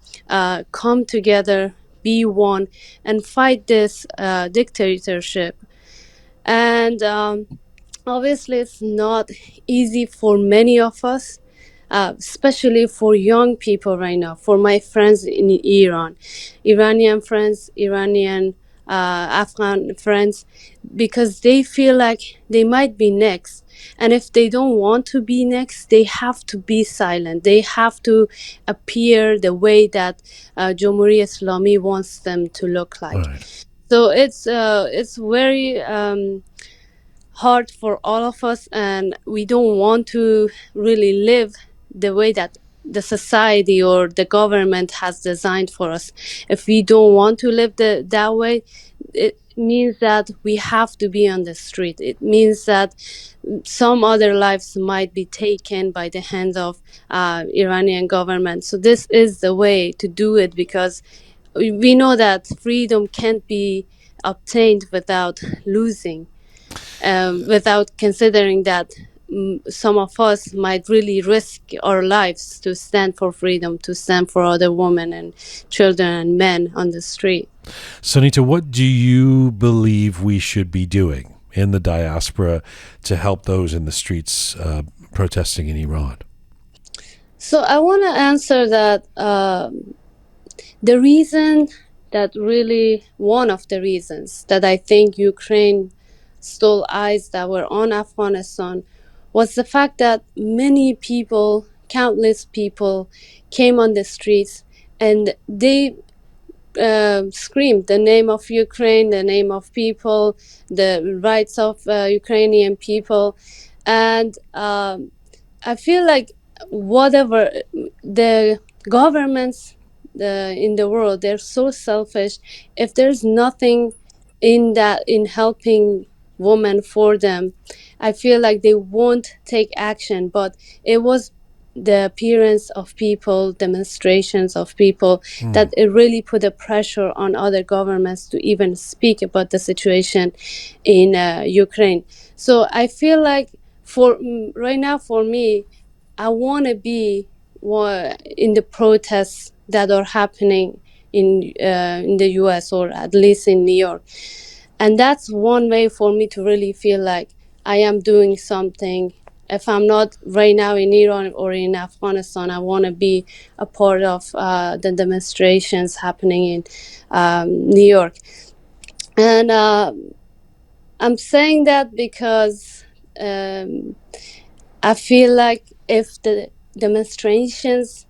come together, be one, and fight this dictatorship. And obviously it's not easy for many of us, especially for young people right now, for my friends in Iran, Iranian friends, Iranian Afghan friends, because they feel like they might be next. And if they don't want to be next, they have to be silent. They have to appear the way that Jamhuri Islami wants them to look like. Right. So it's very hard for all of us, and we don't want to really live the way that the society or the government has designed for us. If we don't want to live that way, it means that we have to be on the street. It means that some other lives might be taken by the hands of Iranian government. So this is the way to do it, because we know that freedom can't be obtained without losing, without considering that some of us might really risk our lives to stand for freedom, to stand for other women and children and men on the street. Sonita, what do you believe we should be doing in the diaspora to help those in the streets protesting in Iran? So I want to answer that the reason that really, one of the reasons that I think Ukraine stole eyes that were on Afghanistan was the fact that many people, countless people, came on the streets and they screamed the name of Ukraine, the name of people, the rights of Ukrainian people. And I feel like whatever the governments in the world, they're so selfish. If there's nothing in helping women for them, I feel like they won't take action. But it was the appearance of people, demonstrations of people, that it really put a pressure on other governments to even speak about the situation in Ukraine. So I feel like for right now, for me, I want to be in the protests that are happening in the US, or at least in New York. And that's one way for me to really feel like I am doing something. If I'm not right now in Iran or in Afghanistan, I want to be a part of the demonstrations happening in New York. And I'm saying that because I feel like if the demonstrations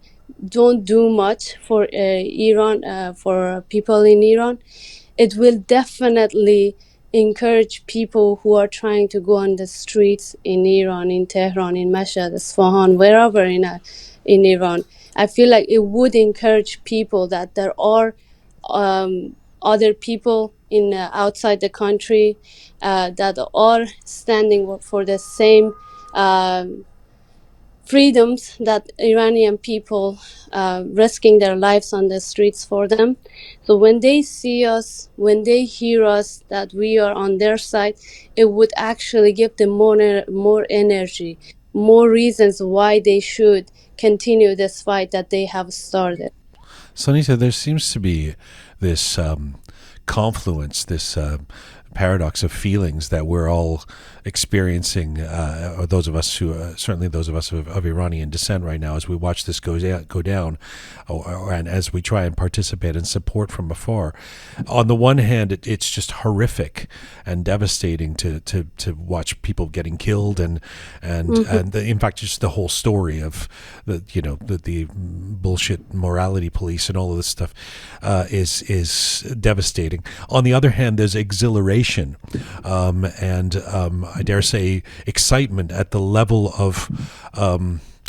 don't do much for Iran, for people in Iran, it will definitely encourage people who are trying to go on the streets in Iran, in Tehran, in Mashhad, Isfahan, wherever in Iran. I feel like it would encourage people that there are other people in outside the country that are standing for the same freedoms that Iranian people risking their lives on the streets for them. So when they see us, when they hear us that we are on their side, it would actually give them more energy, more reasons why they should continue this fight that they have started. Sonita, there seems to be this confluence, this paradox of feelings that we're all experiencing, or those of us who, certainly those of us of Iranian descent right now, as we watch this go down, and as we try and participate and support from afar. On the one hand, it's just horrific and devastating to watch people getting killed, and in fact, just the whole story of the bullshit morality police and all of this stuff is devastating. On the other hand, there's exhilaration and I dare say excitement at the level of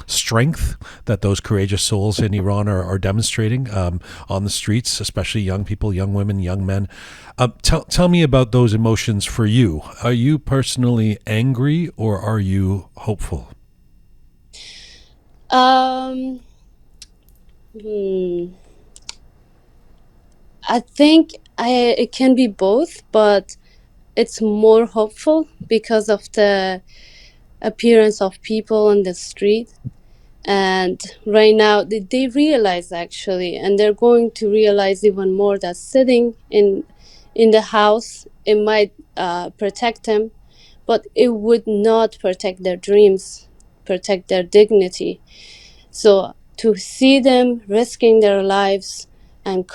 strength that those courageous souls in Iran are demonstrating on the streets, especially young people, young women, young men. Tell me about those emotions for you. Are you personally angry or are you hopeful? I think it can be both, but it's more hopeful because of the appearance of people on the street. And right now they realize, actually, and they're going to realize even more, that sitting in the house, it might protect them, but it would not protect their dreams, protect their dignity. So to see them risking their lives and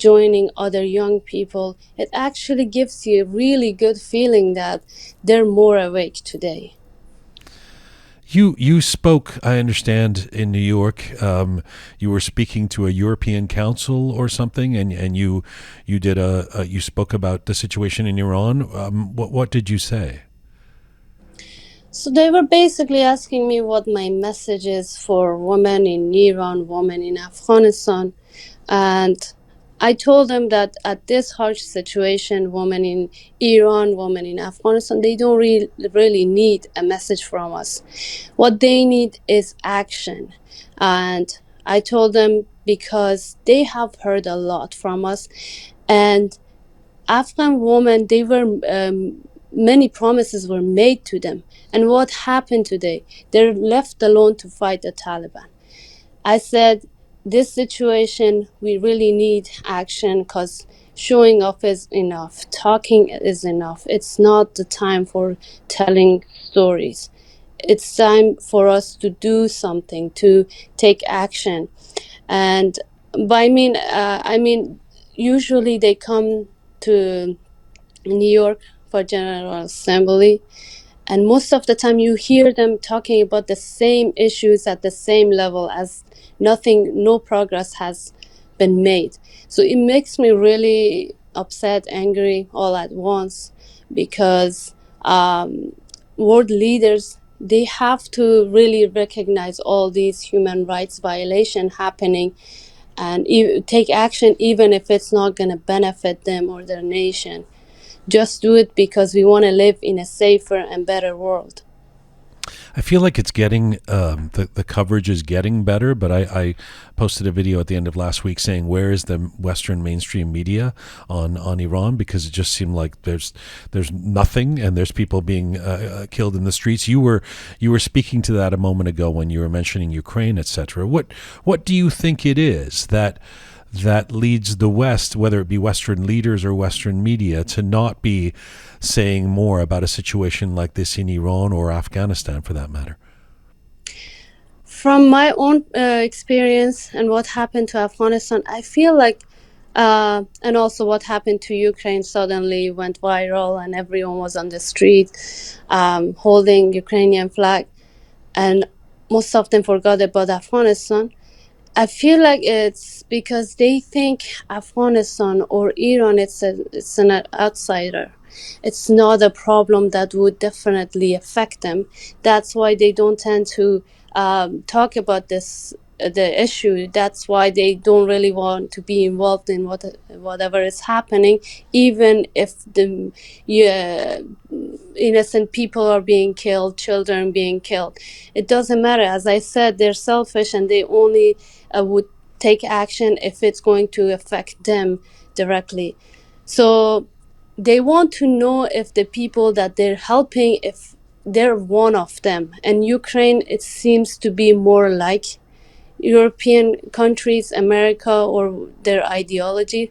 joining other young people, it actually gives you a really good feeling that they're more awake today. You spoke, I understand, in New York. You were speaking to a European council or something, and you did you spoke about the situation in Iran. What did you say? So they were basically asking me what my message is for women in Iran, women in Afghanistan. And I told them that at this harsh situation, women in Iran, women in Afghanistan, they don't really need a message from us. What they need is action. And I told them because they have heard a lot from us. And Afghan women, many promises were made to them. And what happened today? They're left alone to fight the Taliban. I said, this situation, we really need action, because showing off is enough. Talking is enough. It's not the time for telling stories. It's time for us to do something, to take action. And I mean, usually they come to New York for General Assembly, and most of the time you hear them talking about the same issues at the same level, as no progress has been made. So it makes me really upset, angry all at once, because world leaders, they have to really recognize all these human rights violations happening and take action, even if it's not going to benefit them or their nation. Just do it because we want to live in a safer and better world. I feel like it's getting the coverage is getting better, but I posted a video at the end of last week saying, where is the Western mainstream media on Iran, because it just seemed like there's nothing, and there's people being killed in the streets. You were speaking to that a moment ago when you were mentioning Ukraine, etc. What do you think it is that leads the West, whether it be Western leaders or Western media, to not be saying more about a situation like this in Iran or Afghanistan, for that matter? From my own experience and what happened to Afghanistan, I feel like, and also what happened to Ukraine suddenly went viral and everyone was on the street holding Ukrainian flag, and most of them forgot about Afghanistan. I feel like it's because they think Afghanistan or Iran, it's an outsider. It's not a problem that would definitely affect them. That's why they don't tend to talk about the issue. That's why they don't really want to be involved in whatever is happening, even if the innocent people are being killed, children being killed. It doesn't matter. As I said, they're selfish, and they only would take action if it's going to affect them directly. So they want to know if the people that they're helping, if they're one of them. And Ukraine, it seems to be more like European countries, America, or their ideology.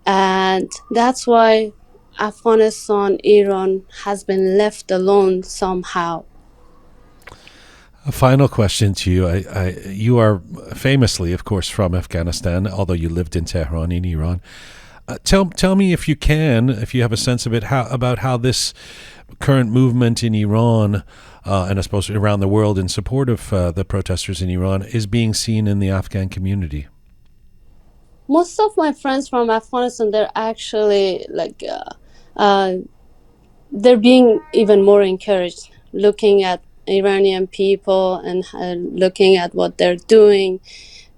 And that's why Afghanistan, Iran has been left alone somehow. A final question to you. You are famously, of course, from Afghanistan, although you lived in Tehran in Iran. Tell me, if you can, if you have a sense of it, about how this current movement in Iran, and I suppose around the world in support of the protesters in Iran, is being seen in the Afghan community. Most of my friends from Afghanistan, they're actually like, they're being even more encouraged, looking at Iranian people and looking at what they're doing,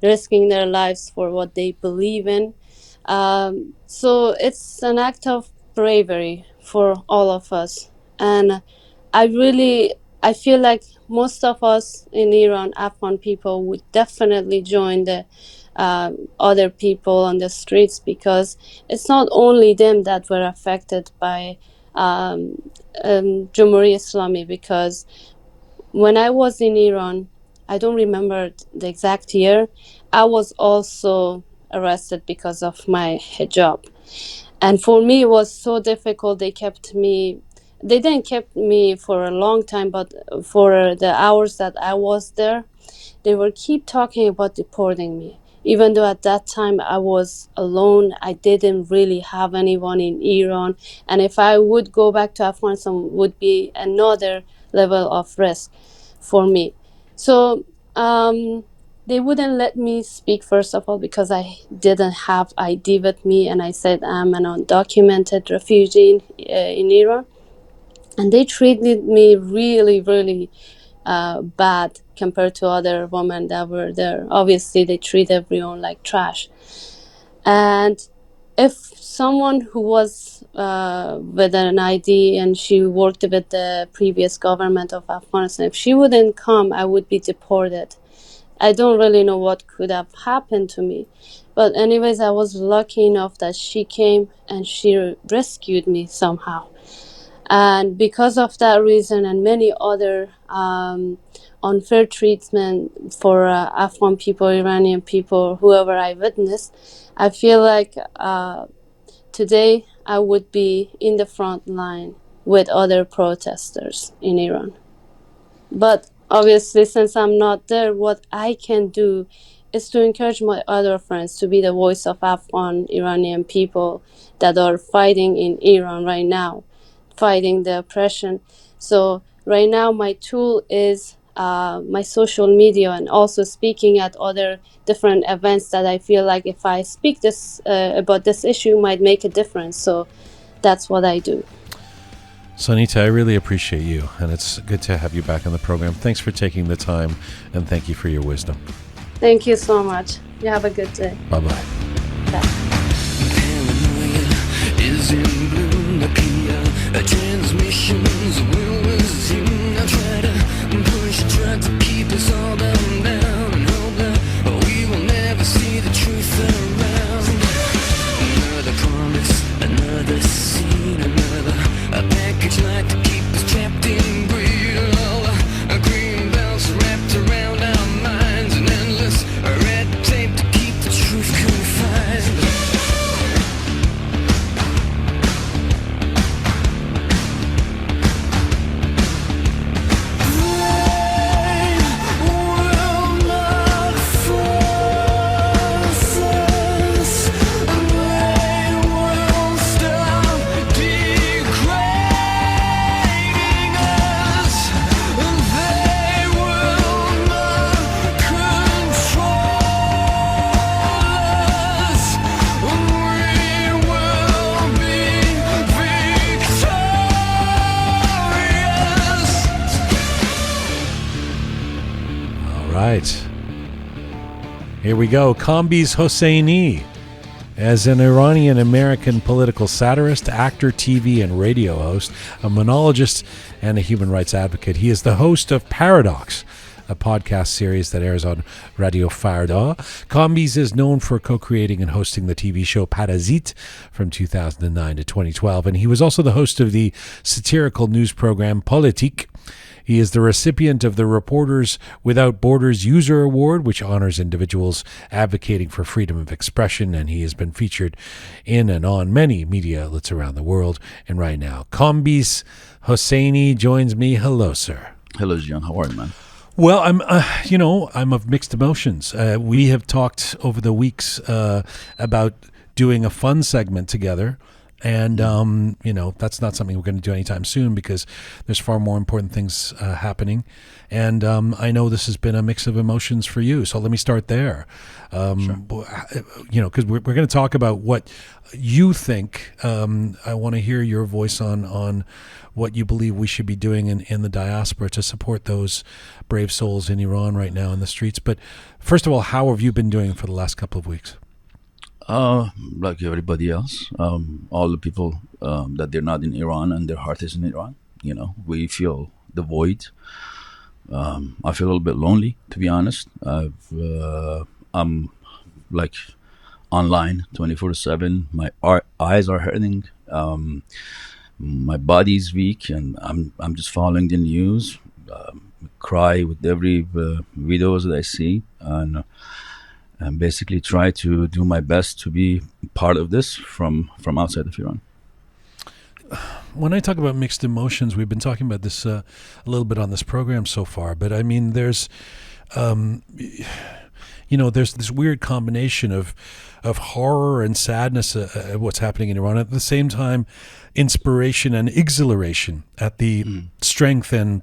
risking their lives for what they believe in. So it's an act of bravery for all of us. And I feel like most of us in Iran, Afghan people, would definitely join the other people on the streets, because it's not only them that were affected by Jamhuri Islami. Because when I was in Iran, I don't remember the exact year, I was also arrested because of my hijab. And for me, it was so difficult. They didn't keep me for a long time, but for the hours that I was there, they were keep talking about deporting me. Even though at that time I was alone, I didn't really have anyone in Iran. And if I would go back to Afghanistan, would be another level of risk for me. So they wouldn't let me speak, first of all, because I didn't have ID with me. And I said I'm an undocumented refugee in Iran. And they treated me really, really bad compared to other women that were there. Obviously, they treat everyone like trash. And if someone who was with an ID and she worked with the previous government of Afghanistan, if she wouldn't come, I would be deported. I don't really know what could have happened to me. But anyways, I was lucky enough that she came and she rescued me somehow. And because of that reason and many other unfair treatment for Afghan people, Iranian people, whoever I witnessed, I feel like today I would be in the front line with other protesters in Iran. But obviously, since I'm not there, what I can do is to encourage my other friends to be the voice of Afghan Iranian people that are fighting in Iran right now, fighting the oppression. So right now my tool is my social media, and also speaking at other different events that I feel like if I speak about this issue might make a difference. So that's what I do. Sonita, I really appreciate you, and it's good to have you back on the program. Thanks for taking the time, and thank you for your wisdom. Thank you so much. You have a good day. Bye-bye. Bye. Is in bloom, the clear transmissions will resume. I try to right. Here we go. Kambiz Hosseini. As an Iranian-American political satirist, actor, TV and radio host, a monologist, and a human rights advocate, he is the host of Paradox, a podcast series that airs on Radio Farda. Kambiz is known for co-creating and hosting the TV show Parazit from 2009 to 2012, and he was also the host of the satirical news program Politique. He is the recipient of the Reporters Without Borders User Award, which honors individuals advocating for freedom of expression, and he has been featured in and on many media outlets around the world. And right now, Kambiz Hosseini joins me. Hello, sir. Hello, Jian. How are you, man? Well, I'm of mixed emotions. We have talked over the weeks about doing a fun segment together. And, that's not something we're going to do anytime soon because there's far more important things happening. And I know this has been a mix of emotions for you. So let me start there. Sure. Because we're going to talk about what you think. I want to hear your voice on what you believe we should be doing in the diaspora to support those brave souls in Iran right now in the streets. But first of all, how have you been doing for the last couple of weeks? Like everybody else, all the people that they're not in Iran and their heart is in Iran, we feel the void. I feel a little bit lonely, to be honest. I'm like online 24/7. My eyes are hurting. My body's weak, and I'm just following the news. Cry with every videos that I see, and basically try to do my best to be part of this from outside of Iran. When I talk about mixed emotions, we've been talking about this a little bit on this program so far, but I mean, there's this weird combination of horror and sadness at what's happening in Iran. At the same time, inspiration and exhilaration at the strength and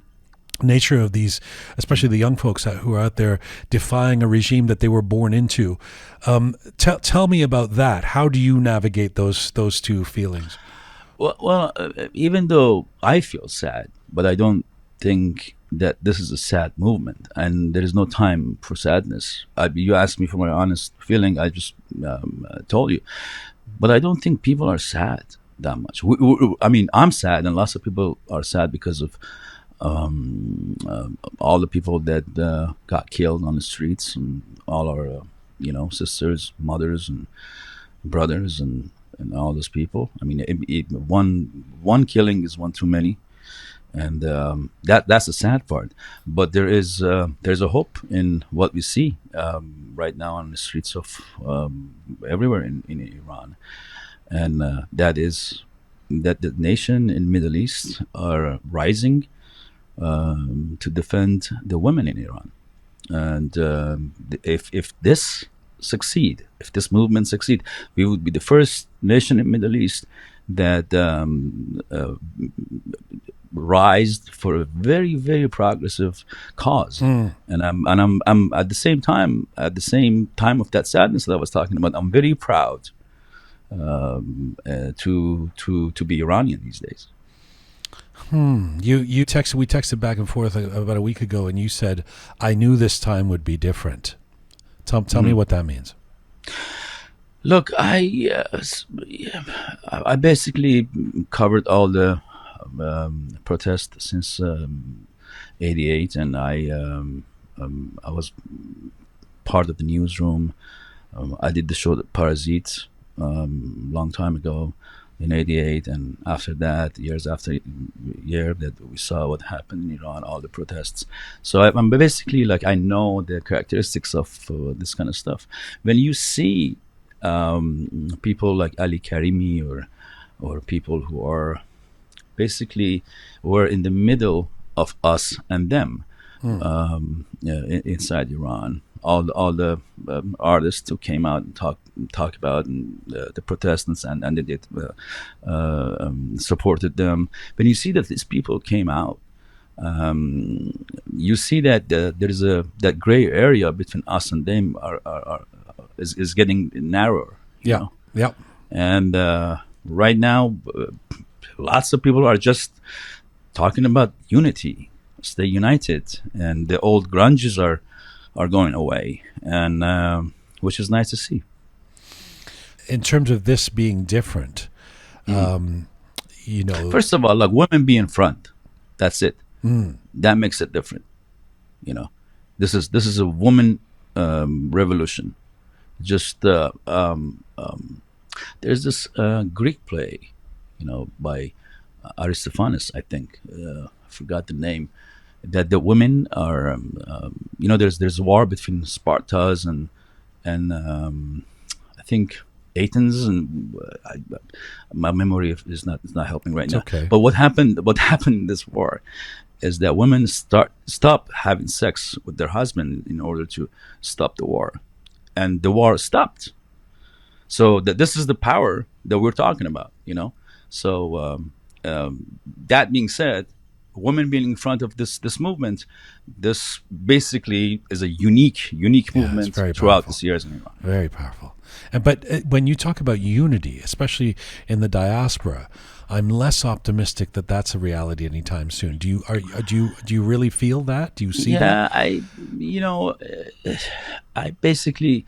nature of these, especially the young folks who are out there defying a regime that they were born into. Tell me about that. How do you navigate those two feelings? Well, even though I feel sad, but I don't think that this is a sad movement, and there is no time for sadness. You asked me for my honest feeling. I just told you, but I don't think people are sad that much. I'm sad, and lots of people are sad because of all the people that got killed on the streets, and all our sisters, mothers, and brothers, and all those people. I mean, one killing is one too many, and that's the sad part. But there's a hope in what we see right now on the streets of everywhere in Iran, and that is that the nation in Middle East are rising to defend the women in Iran. And if this succeed, if this movement succeed, we would be the first nation in Middle East that rise for a very, very progressive cause. And I'm at the same time of that sadness that I was talking about, I'm very proud to be Iranian these days. We texted back and forth about a week ago, and you said, I knew this time would be different. Tell me what that means. Look, I basically covered all the protests since '88, and I was part of the newsroom. I did the show Parazit long time ago in '88, and after that, years after year, that we saw what happened in Iran, all the protests. So I'm basically like, I know the characteristics of this kind of stuff. When you see people like Ali Karimi or people who are basically were in the middle of us and them inside Iran, all the artists who came out and talk about the protestants and they did supported them. When you see that these people came out, you see that there's that gray area between us and them is getting narrower. Yeah. And right now, lots of people are just talking about unity, stay united, and the old grunges are are going away, and which is nice to see. In terms of this being different, First of all, like, women be in front. That's it. That makes it different. This is a woman revolution. Just there's this Greek play, by Aristophanes, I think. I forgot the name. That the women are, there's a war between Spartans and I think Athens, and my memory is not helping right now. Okay. But what happened in this war is that women stop having sex with their husband in order to stop the war, and the war stopped. So this is the power that we're talking about, So that being said, women being in front of this movement, this basically is a unique movement throughout these years in Iran. Very powerful. But when you talk about unity, especially in the diaspora, I'm less optimistic that that's a reality anytime soon. Do you really feel that? Do you see that? Yeah, I basically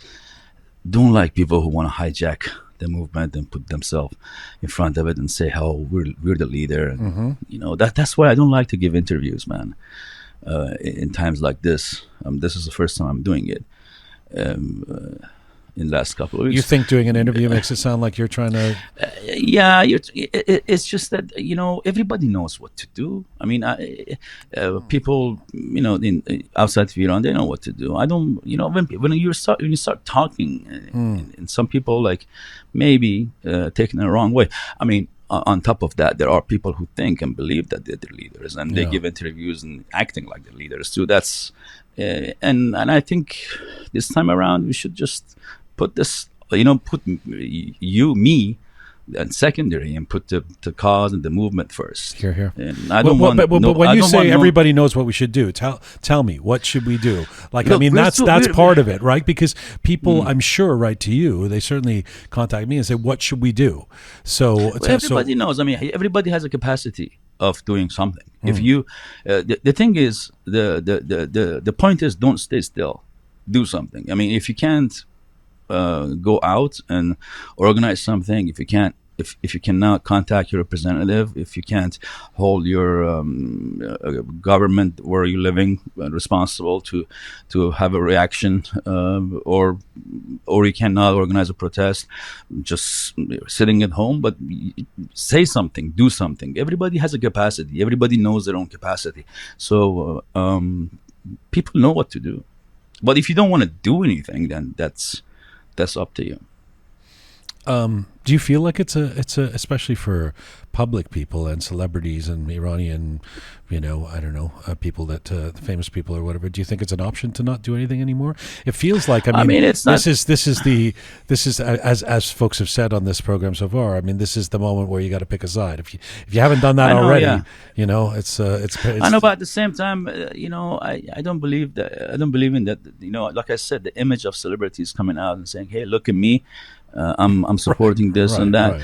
don't like people who want to hijack the movement and put themselves in front of it and say how we're the leader. And, that's why I don't like to give interviews, man. In times like this, this is the first time I'm doing it. In the last couple of weeks. You think doing an interview makes it sound like you're trying to... It's just that, everybody knows what to do. I mean, people, outside of Iran, they know what to do. I don't, when you start talking, and some people, like, maybe taking it the wrong way. I mean, on top of that, there are people who think and believe that they're the leaders, and they give interviews and acting like the leaders too. That's and I think this time around we should just put this, put me, and secondary, and put the cause and the movement first. Here. And I don't want. But when you say everybody knows what we should do, tell me, what should we do? Like, look, I mean, that's part of it, right? Because people, I'm sure, write to you. They certainly contact me and say, "What should we do?" So everybody knows. I mean, everybody has a capacity of doing something. If you, the thing is, the point is, don't stay still. Do something. I mean, if you can't go out and organize something, if you cannot contact your representative, if you can't hold your government where you're living responsible to have a reaction, or you cannot organize a protest, just sitting at home, but say something, do something. Everybody has a capacity. Everybody knows their own capacity. So people know what to do. But if you don't want to do anything, then that's up to you. Do you feel like it's a especially for public people and celebrities and Iranian, I don't know, people that famous people or whatever? Do you think it's an option to not do anything anymore? It feels like I mean it's this is as folks have said on this program so far. I mean, this is the moment where you got to pick a side. If you haven't done that already, it's I know, but at the same time, I don't believe that. I don't believe in that. Like I said, the image of celebrities coming out and saying, "Hey, look at me. I'm supporting this and that."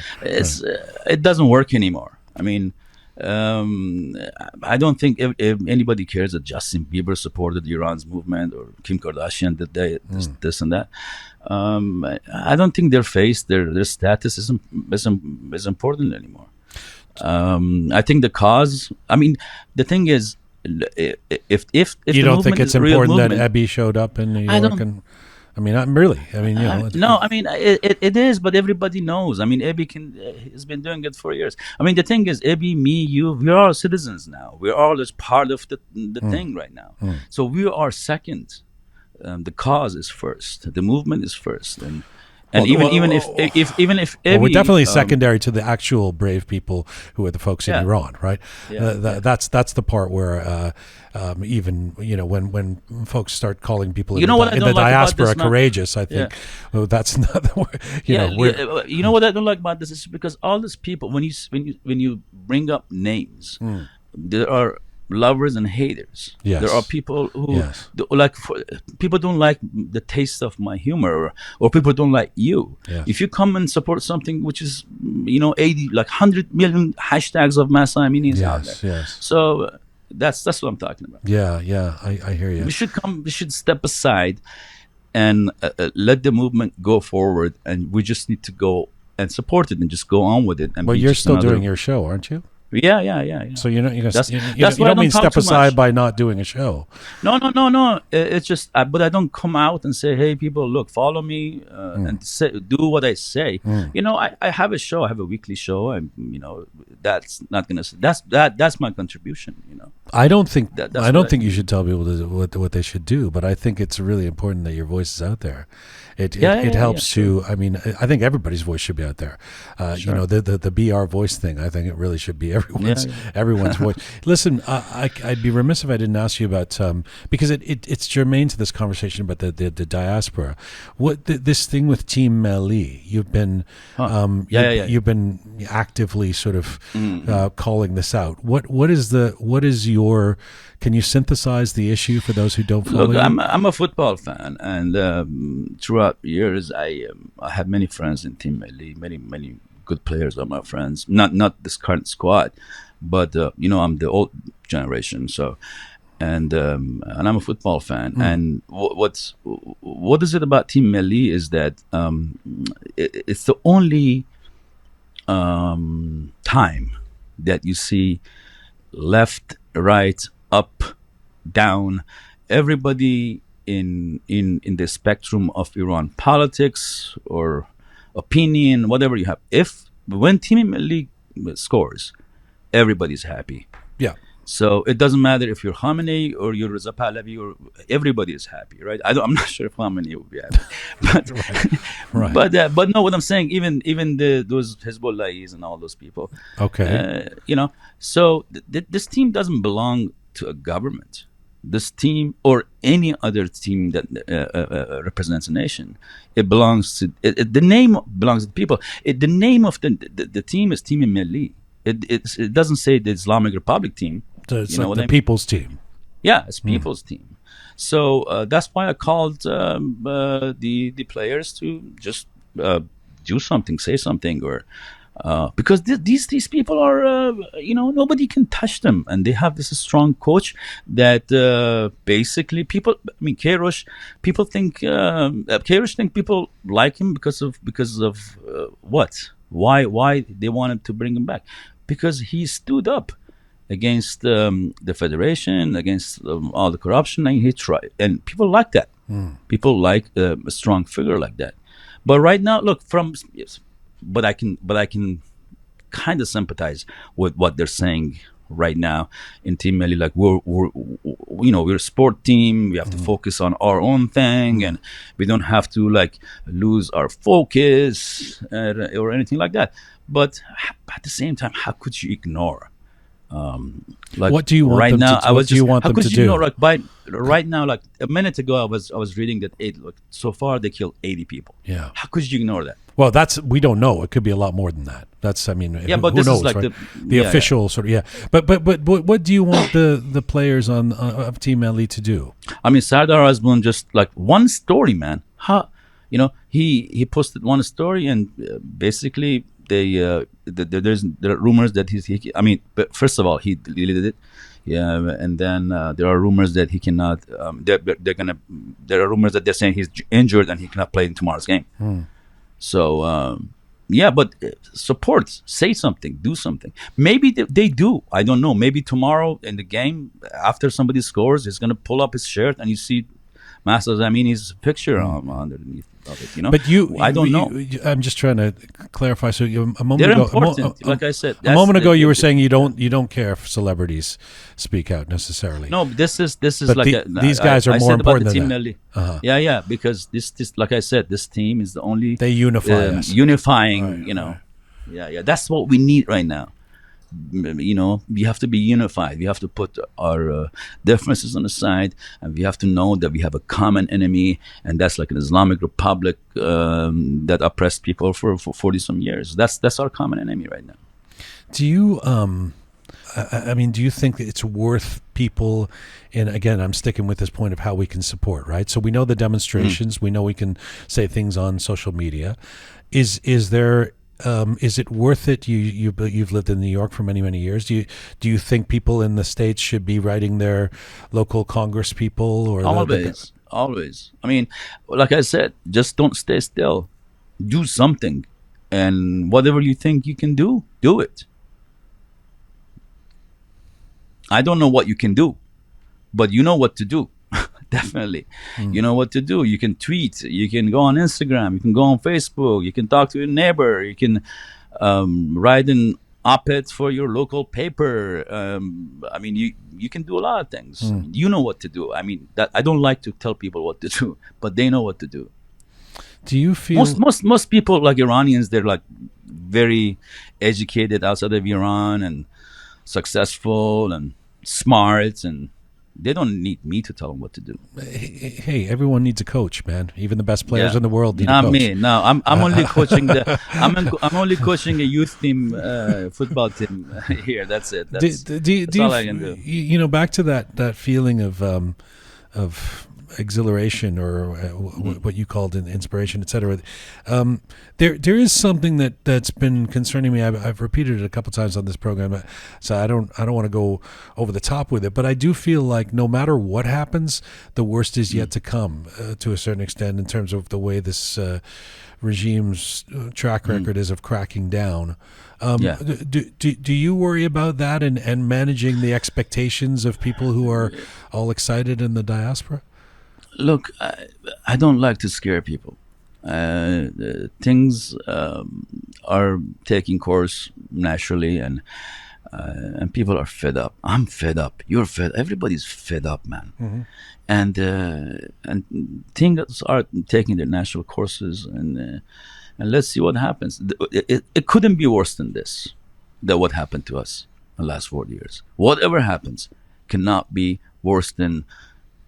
It doesn't work anymore. I mean, I don't think if anybody cares that Justin Bieber supported Iran's movement or Kim Kardashian did this and that. I don't think their face, their status is important anymore. I think the cause. I mean, the thing is, if you don't think it's important that Ebi showed up in New York and. I mean, not really. I mean, no. I mean, it is, but everybody knows. I mean, Ebi has been doing it for years. I mean, the thing is, Ebi, me, you, we are all citizens now. We're all just part of the thing right now. So we are second. The cause is first. The movement is first, and even if Ebi, we're definitely secondary to the actual brave people who are the folks in Iran, right? That's the part where even when folks start calling people in the diaspora courageous, I think that's not the word. You know what I don't like about this is because all these people, when you bring up names, there are lovers and haters. Yes. There are people who people don't like the taste of my humor, or people don't like you. Yes. If you come and support something which is 80 like 100 million hashtags of Massa Amini is out there. Yes. So That's what I'm talking about. Yeah, I hear you. We should step aside and let the movement go forward, and we just need to go and support it and just go on with it. And well, you're still doing your show, aren't you? Yeah. So you That's don't mean step aside by not doing a show. No. It's just, but I don't come out and say, "Hey, people, look, follow me," and do what I say. I have a show. I have a weekly show, and that's not gonna. That's my contribution. I don't think you should tell people what they should do, but I think it's really important that your voice is out there. It helps to. I mean, I think everybody's voice should be out there. Sure. The BR voice thing. I think it really should be everyone's voice. Listen, I'd be remiss if I didn't ask you about because it's germane to this conversation about the diaspora. What this thing with Team Melli? You've been you've been actively sort of calling this out. What is your? Can you synthesize the issue for those who don't follow? Look, you? I'm a football fan, and throughout years, I have many friends in Team Melli. Many good players are my friends. Not this current squad, but I'm the old generation. So, and I'm a football fan. And what is it about Team Melli is that it's the only time that you see left, right, up, down, everybody in the spectrum of Iran politics or opinion, whatever you have. When Team Melli scores, everybody's happy. Yeah. So it doesn't matter if you're Khamenei or you're Reza Pahlavi, or everybody is happy, right? I'm not sure if Khamenei would be happy, but right. But no, what I'm saying, even those Hezbollahis and all those people, okay, So this team doesn't belong to a government. This team or any other team that represents a nation, it belongs to the name belongs to the people. The name of the team is Team Melli. It doesn't say the Islamic Republic team. It's like the people's team. Yeah, it's people's team. So that's why I called the players to just do something, say something, or because these people are nobody can touch them, and they have this strong coach that basically people. I mean, Queiroz, people think Queiroz think people like him because of what? Why they wanted to bring him back? Because he stood up against the federation, against all the corruption, and he tried. And people like that. People like a strong figure like that. But right now, look, but I can kind of sympathize with what they're saying right now in Team Melli. Like we're a sport team. We have to focus on our own thing, and we don't have to like lose our focus or anything like that. But at the same time, how could you ignore? What do you want right them now? to, what do you want them to do? Right now, like a minute ago, I was reading that so far they killed 80 people. Yeah. How could you ignore that? Well, we don't know. It could be a lot more than that. But who this knows, is like right? the official sort of, yeah. But what do you want the players of Team Melli to do? I mean, Sardar Azmoun just like one story, man. He posted one story, and basically there are rumors that but first of all, he deleted it. Yeah, and then there are rumors that he cannot. There are rumors that they're saying he's injured and he cannot play in tomorrow's game. So but support, say something, do something. Maybe they do. I don't know. Maybe tomorrow in the game, after somebody scores, he's gonna pull up his shirt and you see Mahsa Amini's picture underneath of it. But I don't know. I'm just trying to clarify. So a moment They're ago, important. Like I said, a moment ago, you were saying you don't care if celebrities speak out necessarily. No, this is but like these guys are more important than that. Uh-huh. Yeah, because this like I said, this team is the only they unify us. Unifying. Right. Yeah. That's what we need right now. We have to be unified. We have to put our differences on the side, and we have to know that we have a common enemy, and that's like an Islamic Republic that oppressed people for 40-some years. That's our common enemy right now. Do you do you think that it's worth people, and again, I'm sticking with this point of how we can support, right? So we know the demonstrations, we know we can say things on social media. Is there is it worth it? You've lived in New York for many years. Do you think people in the States should be writing their local Congress people or always? I mean, like I said, just don't stay still. Do something, and whatever you think you can do it. I don't know what you can do, but you know what to do. Definitely. You know what to do. You can tweet, you can go on Instagram, you can go on Facebook, you can talk to your neighbor, you can write an op-ed for your local paper. I mean, you can do a lot of things. You know what to do. I mean, that I don't like to tell people what to do, but they know what to do. Do you feel most people, like Iranians, they're like very educated outside of Iran and successful and smart, and they don't need me to tell them what to do. Hey, everyone needs a coach, man. Even the best players in the world need a coach. Not me. No, I'm only coaching I'm only coaching a youth team, football team here. That's it. That's all I can do. You know, back to that feeling of exhilaration or what you called inspiration, etc. There is something that's been concerning me. I've repeated it a couple times on this program, so I don't want to go over the top with it. But I do feel like no matter what happens, the worst is yet to come to a certain extent in terms of the way this regime's track record is of cracking down. Do you worry about that and managing the expectations of people who are all excited in the diaspora? Look, I don't like to scare people. Things are taking course naturally, and people are fed up. I'm fed up. You're fed. Everybody's fed up, man. And things are taking their natural courses, and let's see what happens. It couldn't be worse than this. That what happened to us in the last 40 years. Whatever happens cannot be worse than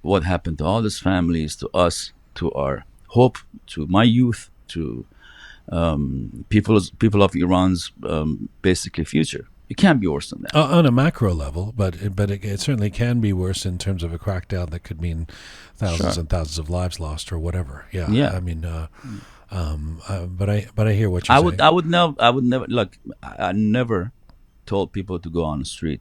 what happened to all these families, to us, to our hope, to my youth, to people of Iran's basically future. It can't be worse than that. On a macro level, but it certainly can be worse in terms of a crackdown that could mean thousands and thousands of lives lost or whatever. Yeah. I mean, but I hear what you're saying. I would never. Look, I never told people to go on the street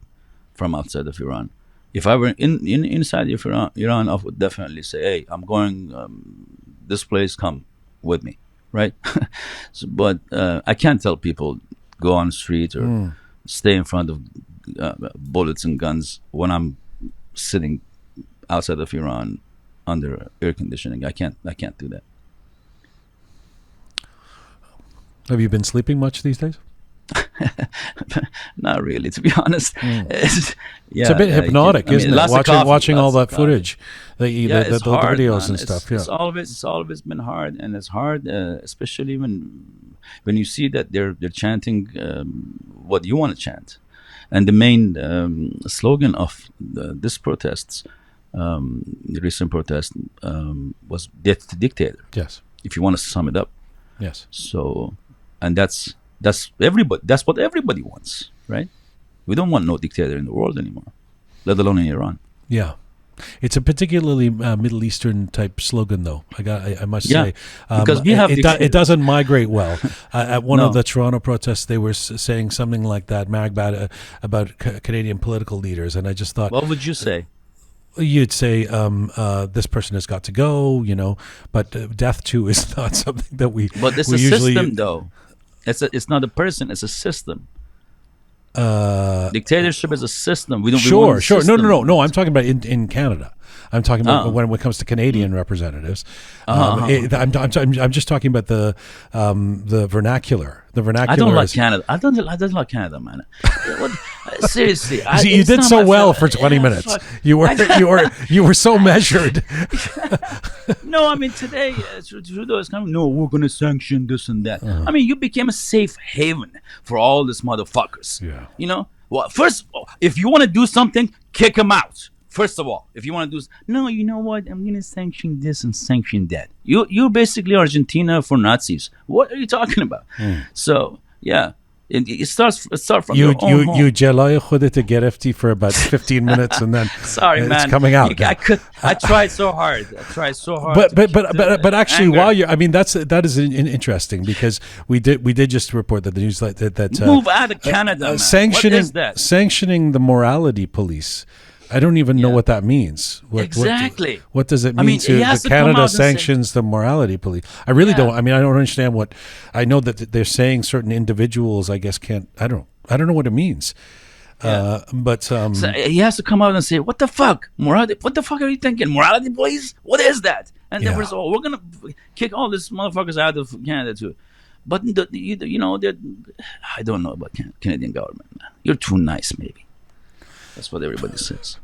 from outside of Iran. If I were inside of Iran, I would definitely say, "Hey, I'm going this place. Come with me." Right? But I can't tell people go on the street or stay in front of bullets and guns when I'm sitting outside of Iran under air conditioning. I can't do that. Have you been sleeping much these days? Not really, to be honest. It's a bit hypnotic, isn't it? Watching all that footage, the videos and stuff. It's always been hard, and it's hard, especially when you see that they're chanting what you want to chant, and the main slogan of this protests, the recent protest, was "Death to Dictator." Yes. If you want to sum it up. Yes. So, and that's everybody. That's what everybody wants, right? We don't want no dictator in the world anymore, let alone in Iran. Yeah, it's a particularly Middle Eastern type slogan, though. I must say, because we have it doesn't migrate well. At one of the Toronto protests, they were saying something like that, about Canadian political leaders, and I just thought, what would you say? You'd say this person has got to go, but death too is not something that we. But it's a system, though. It's not a person; it's a system. Dictatorship is a system. We don't. Sure. No. I'm talking about in Canada. I'm talking about when it comes to Canadian representatives. I'm just talking about the vernacular. The vernacular. I don't like Canada. I don't like Canada, man. Seriously, you did so well for 20 minutes. You were so measured. No, I mean today Trudeau is coming. No, we're going to sanction this and that. I mean, you became a safe haven for all these motherfuckers. Yeah. Well, first, if you want to do something, kick them out. First of all, if you want to do, no, you know what? I'm going to sanction this and sanction that. You're basically Argentina for Nazis. What are you talking about? So, yeah. It starts from You your own home. you جلای خودت گرفتی for about 15 minutes and then Sorry, it's man. coming out. I tried so hard. But actually, anger. while you're, I mean, that is interesting because we did just report that the news that Move out of Canada, man. sanctioning What is that? sanctioning the morality police. I don't even know what that means. Exactly. What does it mean I mean, he has to come Canada out and sanctions the morality police? I really don't. I mean, I don't understand what. I know that they're saying certain individuals, I guess, can't. I don't know what it means. But So he has to come out and say, "What the fuck, morality? What the fuck are you thinking, morality police? What is that?" And then we're gonna kick all these motherfuckers out of Canada too. But I don't know about Canadian government. Man. You're too nice, maybe. That's what everybody says.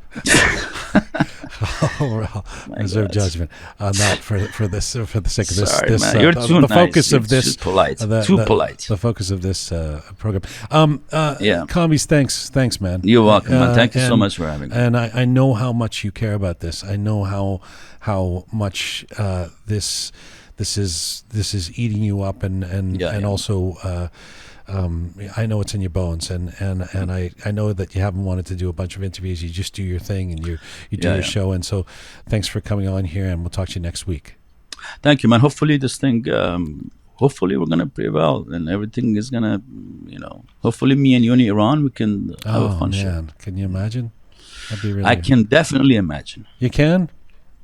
Reserve judgment on that for the sake of this. Sorry, this man. You're too the nice. focus of this. Too polite. Too polite. The focus of this program. Yeah. Combiz, thanks, man. You're welcome, man. Thank you so much for having me. And I know how much you care about this. I know how much this is eating you up and also. I know it's in your bones, and I know that you haven't wanted to do a bunch of interviews. You just do your thing, and you do your show. And so, thanks for coming on here, and we'll talk to you next week. Thank you, man. Hopefully, this thing. Hopefully, we're gonna prevail, and everything is gonna. Hopefully, me and you in Iran, we can have a fun show. Can you imagine? That'd be really. I can definitely imagine. You can?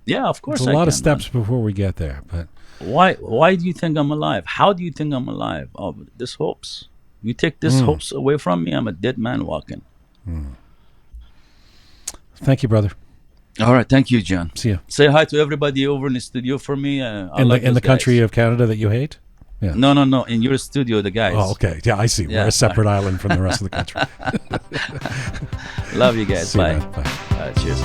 Yeah, of course. There's a lot of steps before we get there, but. Why do you think I'm alive? How do you think I'm alive? Oh, this hopes. You take this hopes away from me, I'm a dead man walking. Thank you, brother. All right, thank you, Jian. See you. Say hi to everybody over in the studio for me. In the country of Canada that you hate? Yeah. No. In your studio, the guys. Oh, okay. Yeah, I see. We're a separate island from the rest of the country. Love you guys. See Bye. You, Bye. Cheers.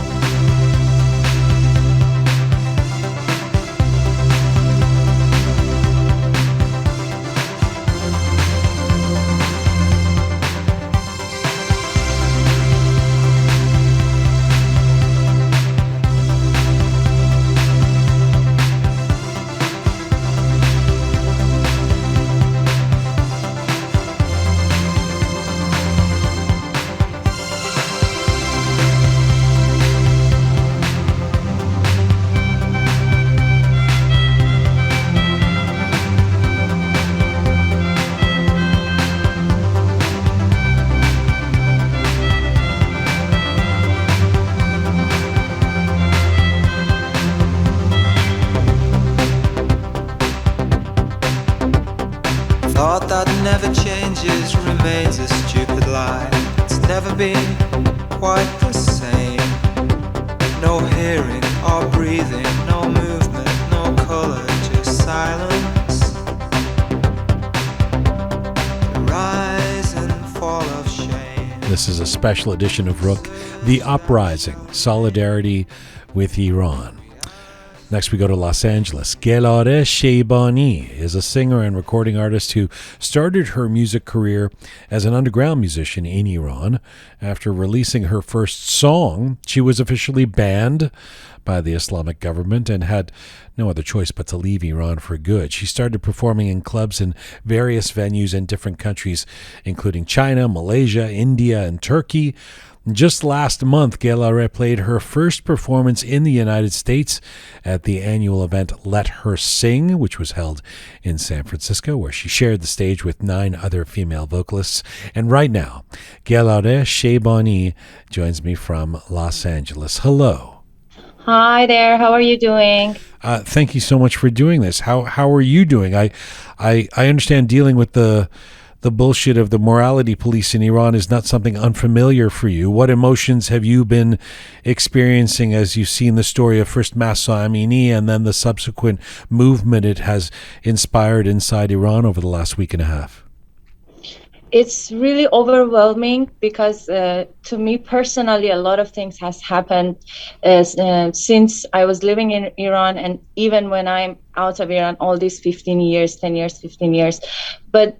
Thought that never changes remains a stupid lie. It's never been quite the same. No hearing or breathing, no movement, no color, just silence. The rise and fall of shame. This is a special edition of Roqe, The Uprising, Solidarity with Iran. Next, we go to Los Angeles. Gelareh Sheibani is a singer and recording artist who started her music career as an underground musician in Iran. After releasing her first song, she was officially banned by the Islamic government and had no other choice but to leave Iran for good. She started performing in clubs in various venues in different countries, including China, Malaysia, India, and Turkey. Just last month, Gelareh played her first performance in the United States at the annual event Let Her Sing, which was held in San Francisco, where she shared the stage with 9 other female vocalists. And right now, Gelareh Sheibani joins me from Los Angeles. Hello. Hi there. How are you doing? Thank you so much for doing this. How are you doing? I understand dealing with the bullshit of the morality police in Iran is not something unfamiliar for you. What emotions have you been experiencing as you've seen the story of first Mahsa Amini and then the subsequent movement it has inspired inside Iran over the last week and a half? It's really overwhelming because to me personally, a lot of things has happened since I was living in Iran and even when I'm out of Iran all these 15 years. But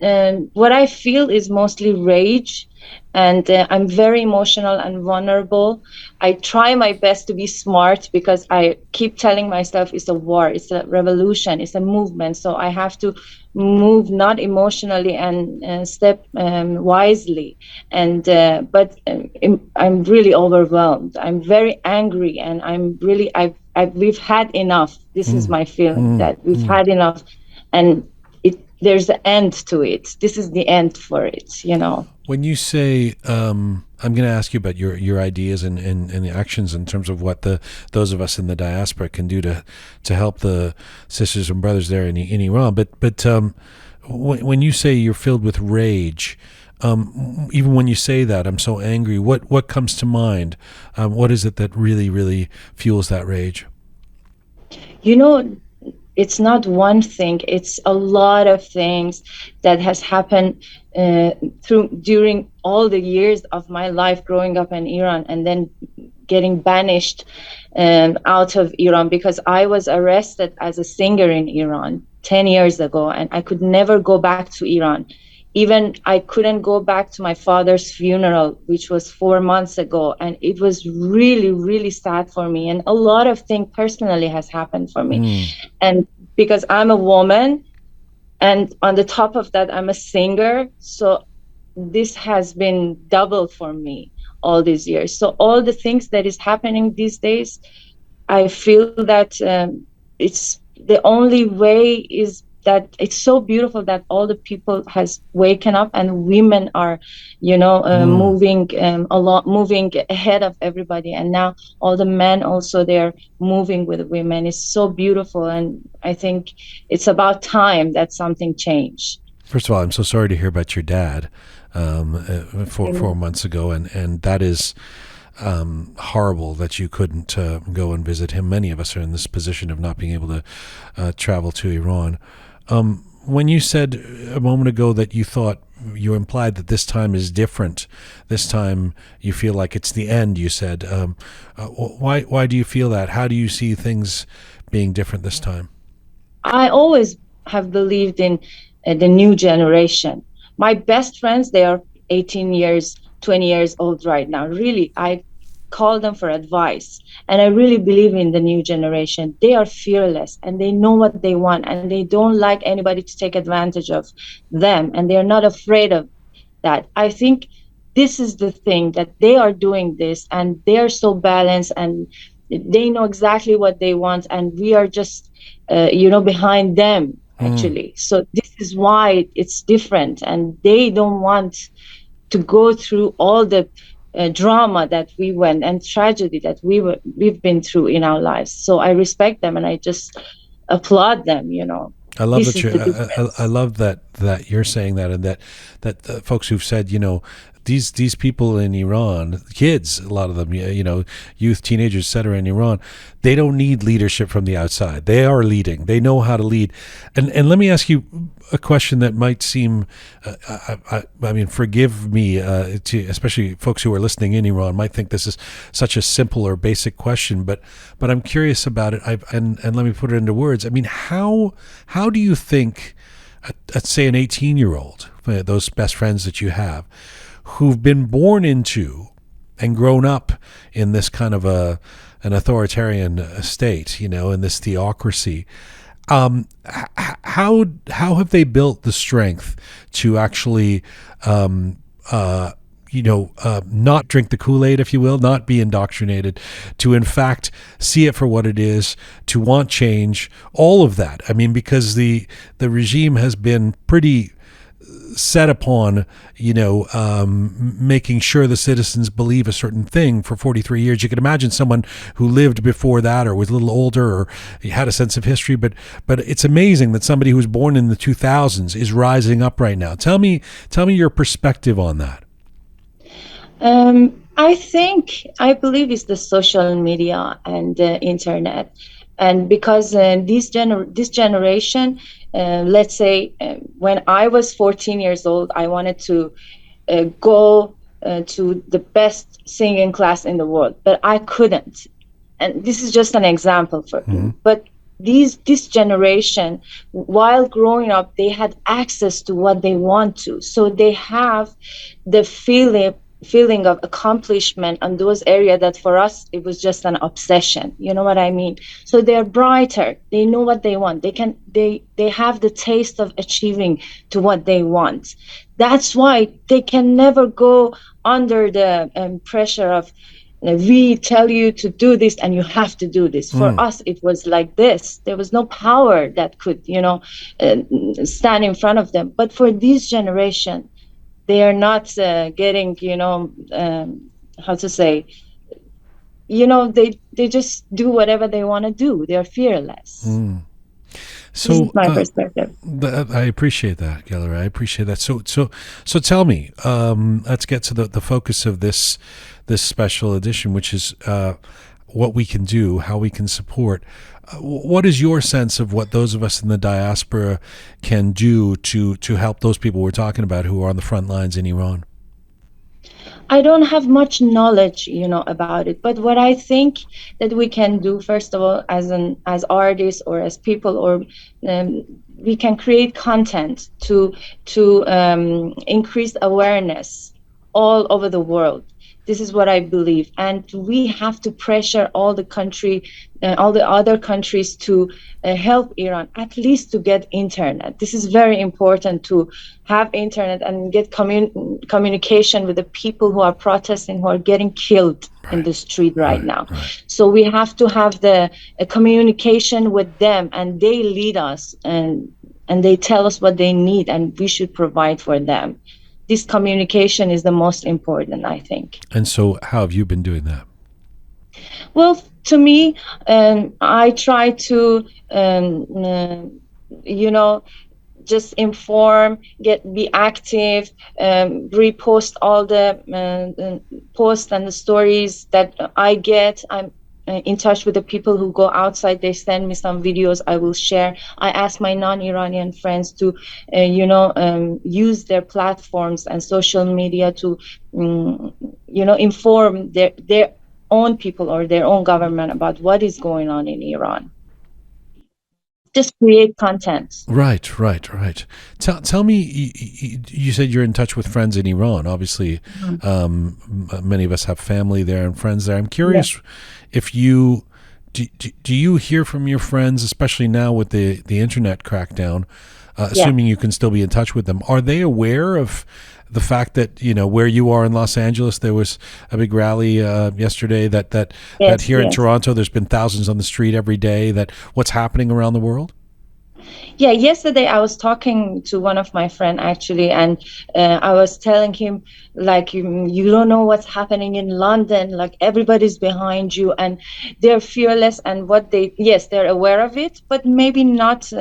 what I feel is mostly rage And I'm very emotional and vulnerable. I try my best to be smart because I keep telling myself it's a war, it's a revolution, it's a movement. So I have to move not emotionally and step wisely. And but I'm really overwhelmed. I'm very angry, and we've had enough. This is my feeling, that we've had enough, and there's an end to it. This is the end for it, you know. When you say, I'm going to ask you about your ideas and the actions in terms of what those of us in the diaspora can do to help the sisters and brothers there in Iran. But when you say you're filled with rage, even when you say that, I'm so angry, what comes to mind? What is it that really, really fuels that rage? You know, it's not one thing, it's a lot of things that has happened during all the years of my life growing up in Iran and then getting banished out of Iran, because I was arrested as a singer in Iran 10 years ago, and I could never go back to Iran. Even I couldn't go back to my father's funeral, which was 4 months ago. And it was really, really sad for me. And a lot of things personally has happened for me. And because I'm a woman, and on the top of that, I'm a singer. So this has been double for me all these years. So all the things that is happening these days, I feel that it's the only way is that it's so beautiful that all the people has waken up and women are, you know, moving ahead of everybody. And now all the men also, they're moving with women. It's so beautiful. And I think it's about time that something changed. First of all, I'm so sorry to hear about your dad 4 months ago. And that is horrible that you couldn't go and visit him. Many of us are in this position of not being able to travel to Iran. When you said a moment ago that you implied that this time is different, this time you feel like it's the end, you said, why do you feel that? How do you see things being different this time? I always have believed in the new generation. My best friends, they are 18 years, 20 years old right now. Really, I call them for advice. And I really believe in the new generation. They are fearless and they know what they want, and they don't like anybody to take advantage of them, and they're not afraid of that. I think this is the thing, that they are doing this and they're so balanced and they know exactly what they want, and we are just behind them actually. So this is why it's different, and they don't want to go through all the drama that we went and tragedy that we've been through in our lives. So I respect them and I just applaud them. You know, I love that I love that you're saying that, and that folks who've said, you know, these people in Iran, kids, a lot of them, you know, youth, teenagers, etc. in Iran, they don't need leadership from the outside. They are leading. They know how to lead. And let me ask you a question that might seem, I mean, forgive me, especially folks who are listening in Iran might think this is such a simple or basic question, but I'm curious about it. And let me put it into words. I mean, how do you think, let's say an 18-year-old, those best friends that you have, who've been born into and grown up in this kind of an authoritarian state, you know, in this theocracy, how have they built the strength to actually, not drink the Kool-Aid, if you will, not be indoctrinated, to in fact see it for what it is, to want change, all of that? I mean, because the regime has been pretty set upon, making sure the citizens believe a certain thing for 43 years. You can imagine someone who lived before that or was a little older or had a sense of history, but it's amazing that somebody who was born in the 2000s is rising up right now. Tell me your perspective on that. I believe it's the social media and the internet. And because this generation, let's say when I was 14 years old, I wanted to go to the best singing class in the world, but I couldn't. And this is just an example for me. But this generation, while growing up, they had access to what they want to, so they have the feeling of accomplishment on those areas that for us it was just an obsession. You know what I mean? So they're brighter, they know what they want, they have the taste of achieving to what they want. That's why they can never go under the pressure of we tell you to do this and you have to do this. For us, it was like this. There was no power that could, stand in front of them. But for this generation, they are not getting, how to say, they just do whatever they want to do. They're fearless. So this is my perspective. I appreciate that, Gelareh. I appreciate that. So tell me, let's get to the focus of this special edition, which is what we can do, how we can support. What is your sense of what those of us in the diaspora can do to help those people we're talking about who are on the front lines in Iran? I don't have much knowledge, about it. But what I think that we can do, first of all, as artists or as people, or we can create content to increase awareness all over the world. This is what I believe, and we have to pressure all the other countries to help Iran, at least to get internet. This is very important, to have internet and get communication with the people who are protesting, who are getting killed in the street right now. So we have to have the communication with them, and they lead us, and they tell us what they need, and we should provide for them. This communication is the most important, I think. And so how have you been doing that? Well, to me, I try to, just inform, be active, repost all the posts and the stories that I get. I'm in touch with the people who go outside. They send me some videos, I will share. I ask my non-Iranian friends to use their platforms and social media to inform their own people or their own government about what is going on in Iran. Just create content. Right. Tell me, you said you're in touch with friends in Iran. Obviously, many of us have family there and friends there. I'm curious if do you hear from your friends, especially now with the internet crackdown, assuming you can still be in touch with them, are they aware of the fact that, where you are in Los Angeles, there was a big rally yesterday, that here in Toronto, there's been thousands on the street every day, that what's happening around the world? Yeah, yesterday I was talking to one of my friends, actually, and I was telling him, like, you don't know what's happening in London, like everybody's behind you, and they're fearless, and they're aware of it, but maybe not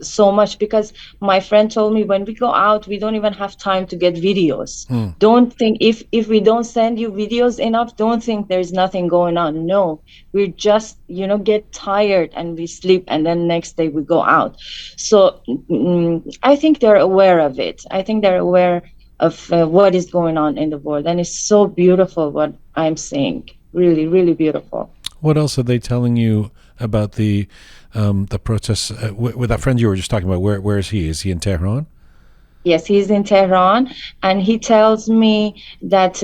so much, because my friend told me, when we go out, we don't even have time to get videos. Don't think, if we don't send you videos enough, don't think there's nothing going on. No, we just get tired and we sleep, and then next day we go out. So I think they're aware of it. I think they're aware of what is going on in the world, and it's so beautiful what I'm seeing. Really, really beautiful. What else are they telling you about the protests with that friend you were just talking about? Where is he? Is he in Tehran? Yes, he's in Tehran, and he tells me that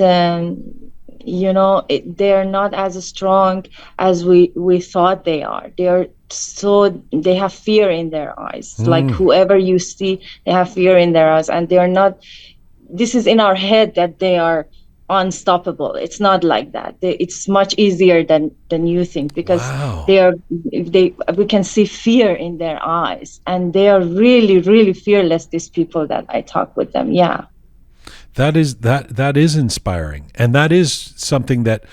they're not as strong as we thought they are. They have fear in their eyes. Like whoever you see, they have fear in their eyes, and they're not. This is in our head that they are unstoppable. It's not like that. It's much easier than you think, because we can see fear in their eyes, and they are really, really fearless, these people that I talk with them. Yeah, that is inspiring, and that is something that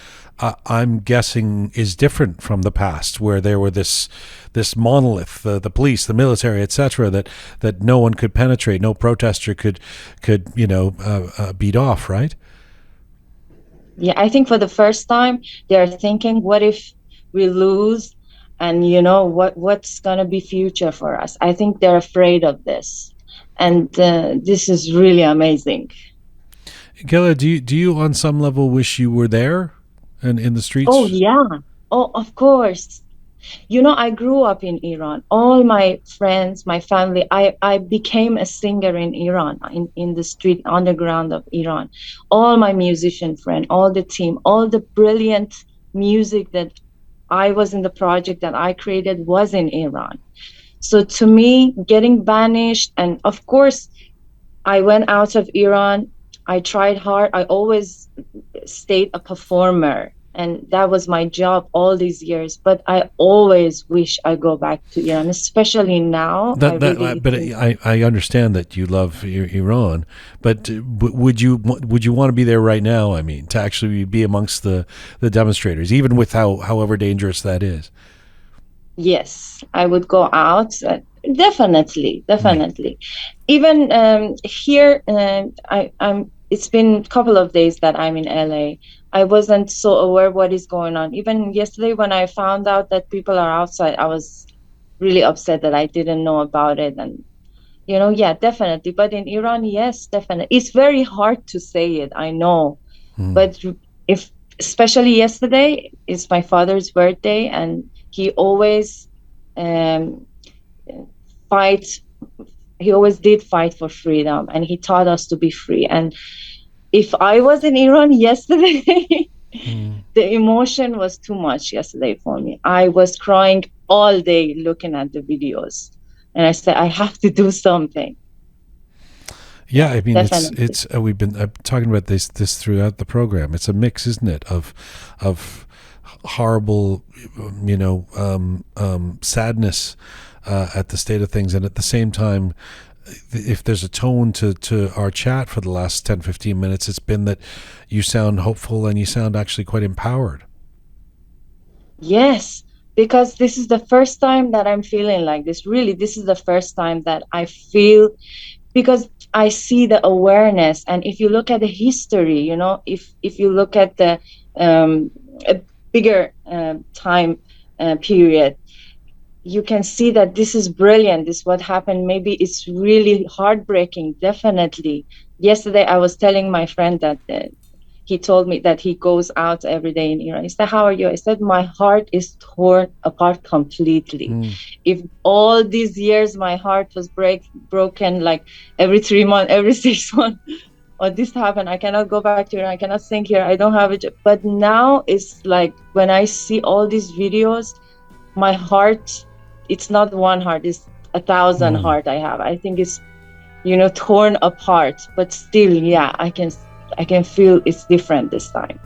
I'm guessing is different from the past, where there were this monolith, the police, the military, etc., that no one could penetrate, no protester could beat off, right? Yeah, I think for the first time they're thinking, what if we lose, and what's gonna be future for us? I think they're afraid of this, and this is really amazing. Gelareh, do you on some level wish you were there and in the streets? Oh yeah, of course. I grew up in Iran. All my friends, my family, I became a singer in Iran, in the street underground of Iran. All my musician friends, all the team, all the brilliant music that I was in the project that I created was in Iran. So to me, getting banished, and of course, I went out of Iran. I tried hard. I always stayed a performer, and that was my job all these years. But I always wish I go back to Iran, especially now. I understand that you love Iran, but would you want to be there right now? I mean, to actually be amongst the demonstrators, even with however dangerous that is. Yes, I would go out. Definitely. Even here, I'm. It's been a couple of days that I'm in LA. I wasn't so aware what is going on. Even yesterday, when I found out that people are outside, I was really upset that I didn't know about it. And yeah, definitely. But in Iran, yes, definitely. It's very hard to say it, I know. But especially yesterday, it's my father's birthday, and he always he always did fight for freedom, and he taught us to be free. And if I was in Iran yesterday, the emotion was too much yesterday for me. I was crying all day looking at the videos, and I said, I have to do something. Yeah, I mean, Definitely. it's we've been talking about this throughout the program. It's a mix, isn't it, of horrible, sadness at the state of things, and at the same time, if there's a tone to our chat for the last 10-15 minutes, it's been that you sound hopeful and you sound actually quite empowered. Yes, because this is the first time that I'm feeling like this. Really, this is the first time that I feel, because I see the awareness. And if you look at the history, if you look at the a bigger time period, you can see that this is brilliant. This is what happened. Maybe it's really heartbreaking. Definitely. Yesterday, I was telling my friend that he told me that he goes out every day in Iran. He said, how are you? I said, my heart is torn apart completely. If all these years my heart was broken, like every 3 months, every 6 months, or this happened, I cannot go back to Iran, I cannot sing here, I don't have a job. But now it's like, when I see all these videos, my heart, it's not one heart, it's 1,000 heart I have. I think it's, torn apart, but still, yeah, I can feel it's different this time.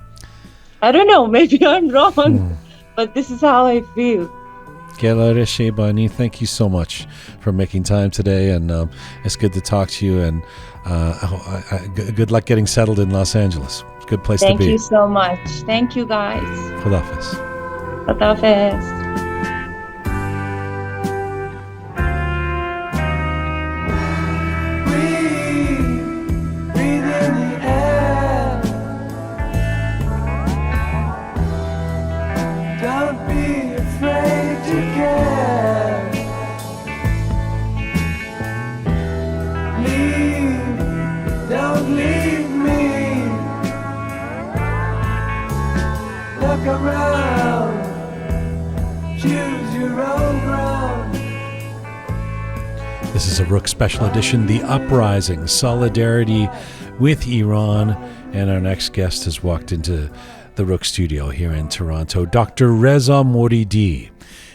I don't know, maybe I'm wrong, but this is how I feel. Gelareh Sheibani, thank you so much for making time today, and it's good to talk to you, and good luck getting settled in Los Angeles. It's a good place to be. Thank you so much. Thank you, guys. Khudafez. Khudafez. This is a Roqe Special Edition, The Uprising, Solidarity with Iran. And our next guest has walked into the Roqe Studio here in Toronto. Dr. Reza Moridi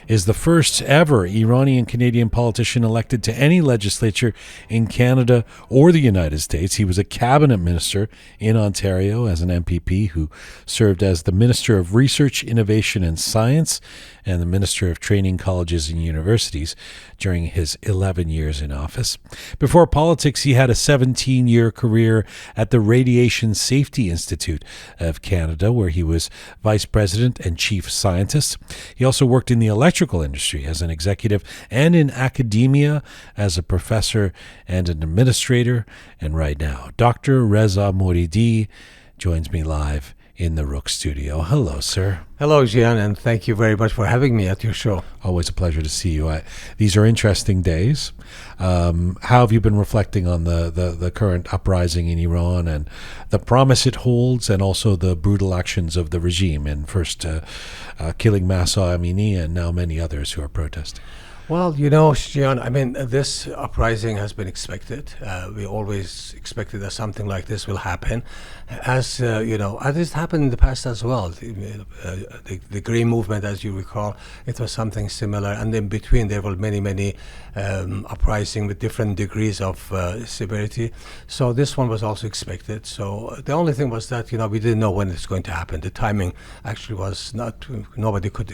is the first ever Iranian-Canadian politician elected to any legislature in Canada or the United States. He was a cabinet minister in Ontario as an MPP who served as the Minister of Research, Innovation and Science and the Minister of Training Colleges and Universities during his 11 years in office. Before politics, he had a 17-year career at the Radiation Safety Institute of Canada, where he was vice president and chief scientist. He also worked in the electrical industry as an executive and in academia as a professor and an administrator. And right now, Dr. Reza Moridi joins me live in the Roqe Studio. Hello, sir. Hello, Jian, and thank you very much for having me at your show. Always a pleasure to see you. These are interesting days. How have you been reflecting on the current uprising in Iran and the promise it holds, and also the brutal actions of the regime in first killing Mahsa Amini and now many others who are protesting? Well, you know, Jian, I mean, this uprising has been expected. We always expected that something like this will happen. As you know, as it happened in the past as well. The Green Movement, as you recall, it was something similar. And in between, there were many uprising with different degrees of severity. So this one was also expected. So the only thing was that, you know, we didn't know when it's going to happen. The timing actually was not, nobody could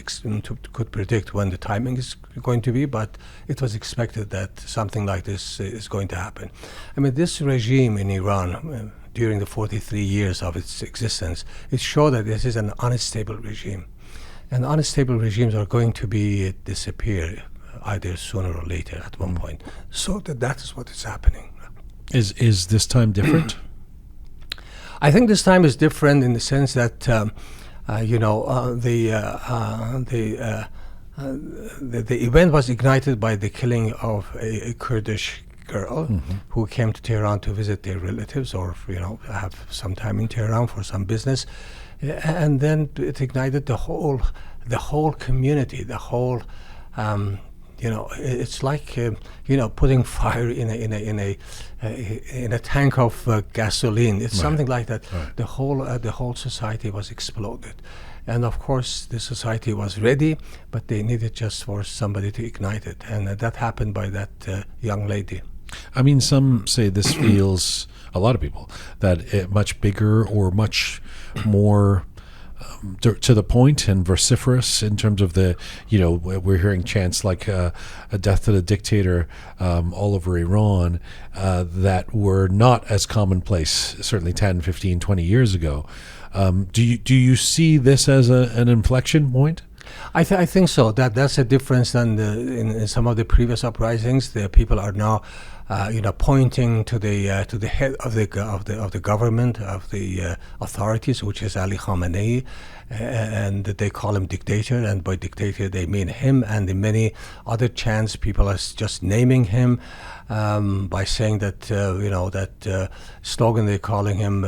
predict when the timing is going to be, but it was expected that something like this is going to happen. I mean, this regime in Iran, during the 43 years of its existence, it showed that this is an unstable regime. And unstable regimes are going to be disappear either sooner or later at one point. So that is what is happening. Is this time different? I think this time is different in the sense that, you know, the event was ignited by the killing of a Kurdish girl who came to Tehran to visit their relatives, or, you know, have some time in Tehran for some business, and then it ignited the whole community, the whole. You know, it's like you know, putting fire in a tank of gasoline. It's something like that. Right. The whole society was exploded. And of course, the society was ready, but they needed just for somebody to ignite it. And that happened by that young lady. I mean, some say this feels, a lot of people, that much bigger or much more to the point and vociferous in terms of the, you know, we're hearing chants like a death to the dictator all over Iran that were not as commonplace, certainly 10, 15, 20 years ago. Do you see this as an inflection point? I think so. That's a difference than in some of the previous uprisings. The people are now, you know, pointing to the head of the government, of the authorities, which is Ali Khamenei, and they call him dictator. And by dictator, they mean him. And in many other chants, people are just naming him by saying that, you know, that slogan they're calling him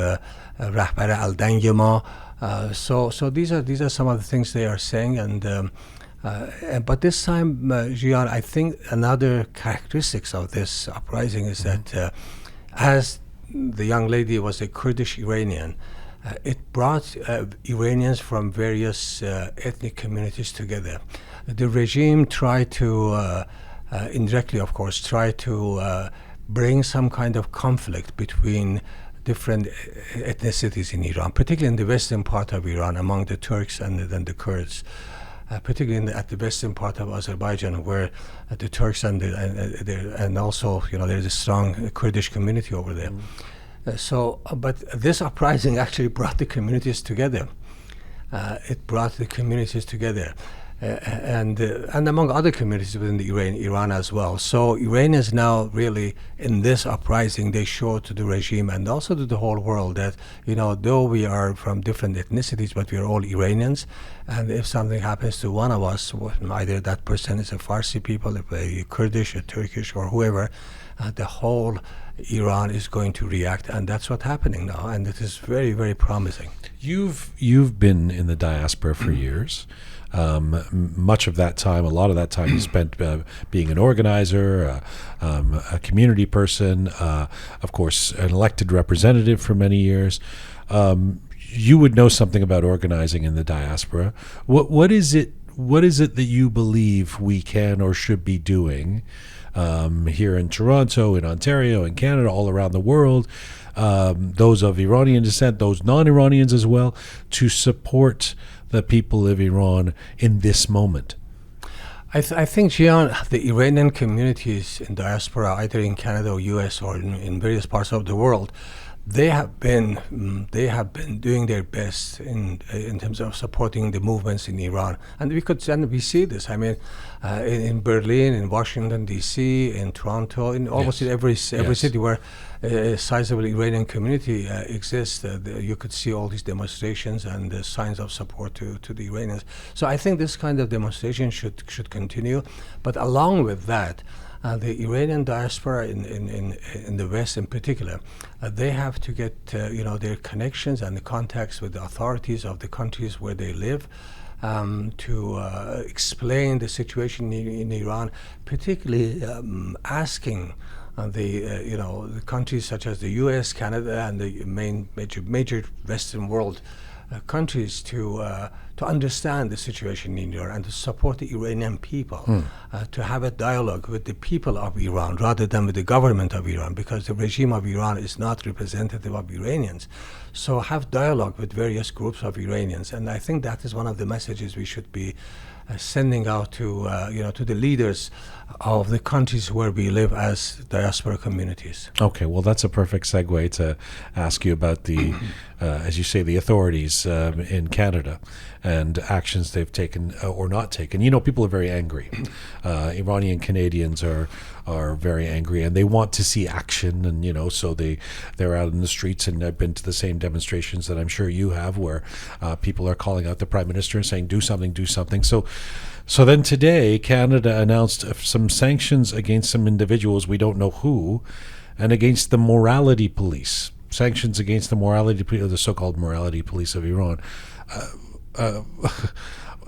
Rahbar al-Dang ma. So these are some of the things they are saying, and but this time, Jian, I think another characteristics of this uprising is that as the young lady was a Kurdish-Iranian, it brought Iranians from various ethnic communities together. The regime tried to, indirectly of course, try to bring some kind of conflict between different ethnicities in Iran, particularly in the western part of Iran, among the Turks and then the Kurds, particularly at the western part of Azerbaijan, where the Turks and also, you know, there's a strong Kurdish community over there. But this uprising actually brought the communities together. It brought the communities together. And among other communities within Iran as well. So Iranians now really, in this uprising, they show to the regime and also to the whole world that, you know, though we are from different ethnicities, but we are all Iranians. And if something happens to one of us, either that person is a Farsi people, a Kurdish, a Turkish, or whoever, the whole Iran is going to react, and that's what's happening now, and it is very, very promising. You've been in the diaspora for years. Much of that time, a lot of that time you spent being an organizer, a community person, of course, an elected representative for many years. You would know something about organizing in the diaspora. What is it that you believe we can or should be doing here in Toronto, in Ontario, in Canada, all around the world, those of Iranian descent, those non-Iranians as well, to support the people of Iran in this moment? I think, Jian, the Iranian communities in diaspora, either in Canada or US or in various parts of the world, they have been doing their best in terms of supporting the movements in Iran, and we see this. I mean, in Berlin, in Washington D.C., in Toronto, in almost every city where a sizable Iranian community exists, you could see all these demonstrations and signs of support to the Iranians. So I think this kind of demonstration should continue, but along with that, the Iranian diaspora in the West, in particular, they have to get their connections and the contacts with the authorities of the countries where they live to explain the situation in Iran, particularly asking the countries such as the U.S., Canada, and the major Western world countries to understand the situation in Iran and to support the Iranian people, to have a dialogue with the people of Iran rather than with the government of Iran, because the regime of Iran is not representative of Iranians. So have dialogue with various groups of Iranians, and I think that is one of the messages we should be sending out to the leaders of the countries where we live as diaspora communities. Okay, well, that's a perfect segue to ask you about the, as you say, the authorities in Canada and actions they've taken or not taken. You know, people are very angry. Iranian Canadians are very angry, and they want to see action, and so they're out in the streets, and I've been to the same demonstrations that I'm sure you have, where people are calling out the Prime Minister and saying, do something. So then today, Canada announced some sanctions against some individuals, we don't know who, and against the morality police. Sanctions against the so-called morality police of Iran. I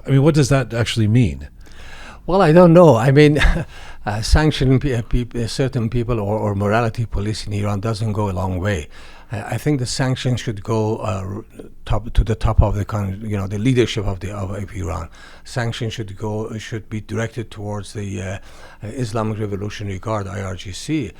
mean, what does that actually mean? Well, I don't know. I mean, sanctioning certain people or morality police in Iran doesn't go a long way. I think the sanctions should go to the top of the leadership of Iran. Sanctions should be directed towards the Islamic Revolutionary Guard, IRGC.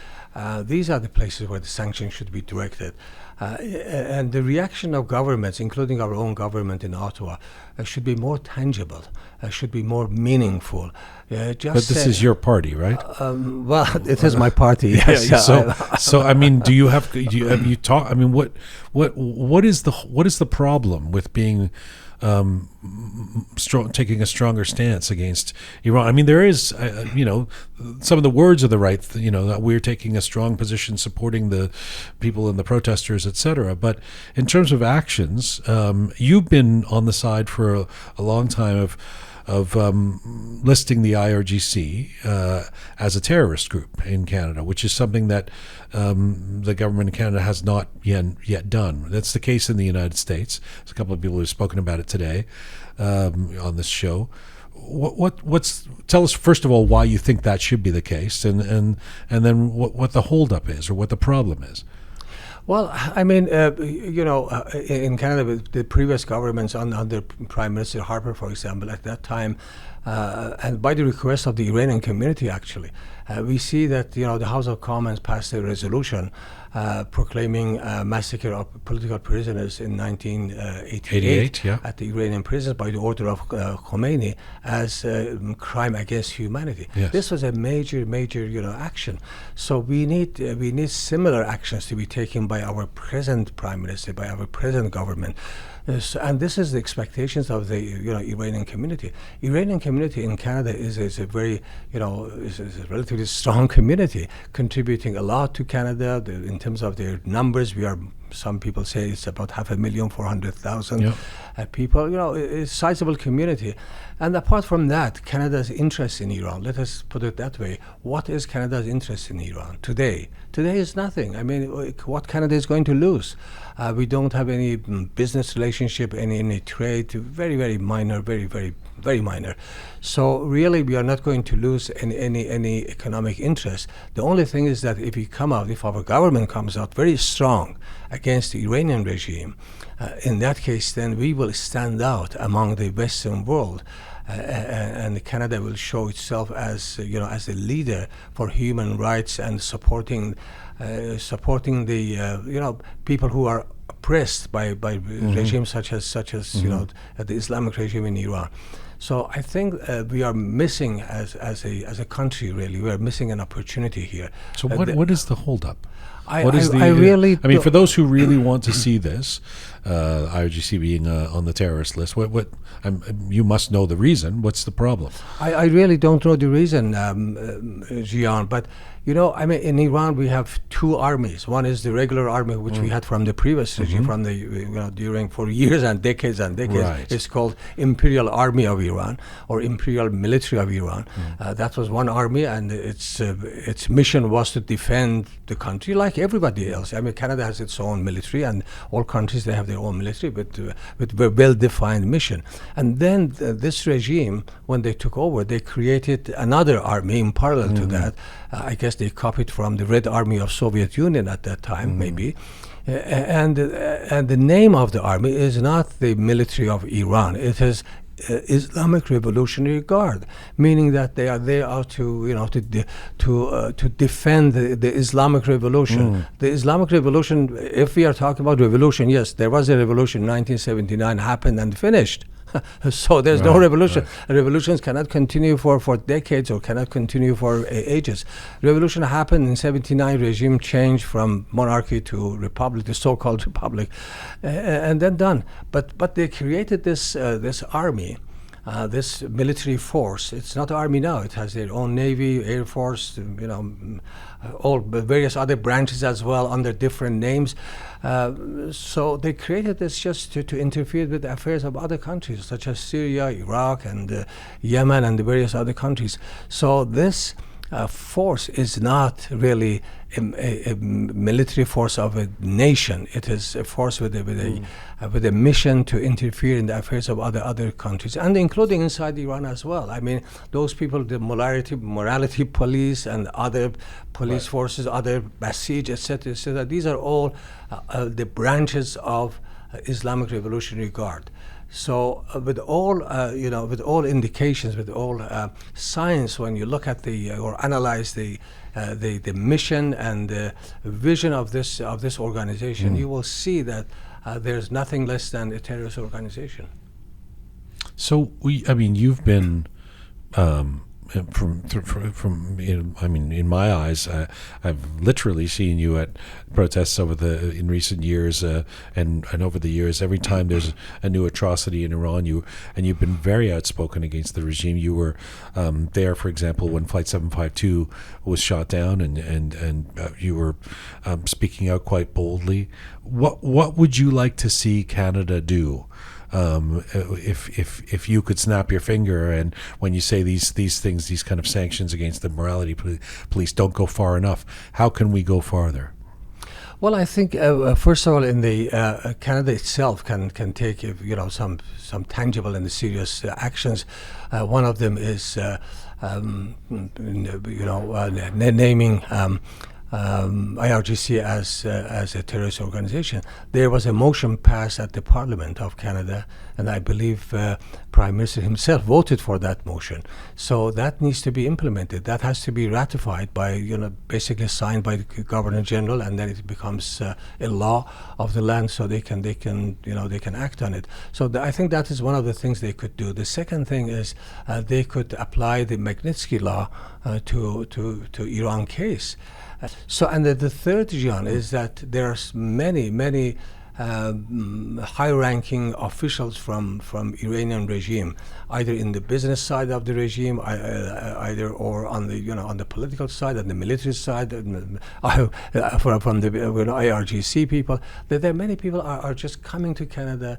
These are the places where the sanctions should be directed. And the reaction of governments, including our own government in Ottawa, should be more tangible, should be more meaningful. But this is your party, right? Well, it is my party. Yes. So I mean, have you talked? I mean, what is the problem with being taking a stronger stance against Iran? I mean, there is, some of the words are the right, that we're taking a strong position supporting the people and the protesters, etc. But in terms of actions, you've been on the side for a long time of listing the IRGC as a terrorist group in Canada, which is something that the government of Canada has not yet done. That's the case in the United States. There's a couple of people who've spoken about it today on this show. Tell us first of all why you think that should be the case, and then what the holdup is or what the problem is. Well, I mean, in Canada, the previous governments under Prime Minister Harper, for example, at that time, and by the request of the Iranian community, actually, we see that the House of Commons passed a resolution proclaiming a massacre of political prisoners in 1988 at the Iranian prisons by the order of Khomeini as a crime against humanity. Yes. This was a major action. So we need similar actions to be taken by our present Prime Minister, by our present government. And this is the expectations of the Iranian community. Iranian community in Canada is a very is a relatively strong community, contributing a lot to Canada in terms of their numbers. Some people say it's about 5,400,000 people. It's a sizable community. And apart from that, Canada's interest in Iran, let us put it that way, what is Canada's interest in Iran today? Today is nothing. I mean, what Canada is going to lose? We don't have any business relationship, any trade, very minor, very minor. So really, we are not going to lose any economic interest. The only thing is that if our government comes out very strong against the Iranian regime, in that case, then we will stand out among the Western world, and Canada will show itself as as a leader for human rights and supporting the people who are oppressed by regimes such as the Islamic regime in Iran. So I think we are missing as a country. Really, we are missing an opportunity here. So what is the holdup? I mean, for those who really want to see this, IRGC being on the terrorist list, you must know the reason. What's the problem? I really don't know the reason, Jian, but I mean, in Iran we have two armies. One is the regular army, which we had from the previous regime, from the during for years and decades and decades. Right. It's called Imperial Army of Iran or Imperial Military of Iran. That was one army, and its mission was to defend the country like everybody else. I mean, Canada has its own military, and all countries, they have their own military, but with a well-defined mission. And then this regime, when they took over, they created another army in parallel to that. I guess they copied from the Red Army of Soviet Union at that time, maybe. And the name of the army is not the military of Iran. It is Islamic Revolutionary Guard, meaning that they are there to defend the Islamic Revolution. The Islamic Revolution, if we are talking about revolution, yes, there was a revolution in 1979, happened and finished. So there's no revolution. Right. Revolutions cannot continue for decades or cannot continue for ages. Revolution happened in 79, regime changed from monarchy to republic, the so-called republic, and then done. But they created this army, this military force. It's not army now. It has their own navy, air force, all various other branches as well under different names. So they created this just to interfere with the affairs of other countries such as Syria, Iraq, and Yemen, and the various other countries. So this force is not really a military force of a nation. It is a force with a mission to interfere in the affairs of other countries, and including inside Iran as well. I mean, those people, the morality police and other police forces, other Basij, etc., these are all the branches of Islamic Revolutionary Guard. So with all indications, with all signs, when you look at or analyze the mission and the vision of this organization, you will see that there's nothing less than a terrorist organization. So you've been in my eyes, I've literally seen you at protests in recent years, and over the years. Every time there's a new atrocity in Iran, you've been very outspoken against the regime. You were there, for example, when Flight 752 was shot down, and you were speaking out quite boldly. What would you like to see Canada do? If you could snap your finger, and when you say these things, these kind of sanctions against the morality police don't go far enough, how can we go farther? Well, I think first of all, in the Canada itself can take some tangible and serious actions. One of them is naming IRGC as a terrorist organization. There was a motion passed at the Parliament of Canada, and I believe Prime Minister himself voted for that motion. So that needs to be implemented. That has to be ratified by, basically signed by the Governor General, and then it becomes a law of the land. So they can act on it. So I think that is one of the things they could do. The second thing is they could apply the Magnitsky law to Iran case. So, and the third, Jian, is that there are many high-ranking officials from Iranian regime, either in the business side of the regime, either or on the political side and the military side, from the IRGC people. There are many people are just coming to Canada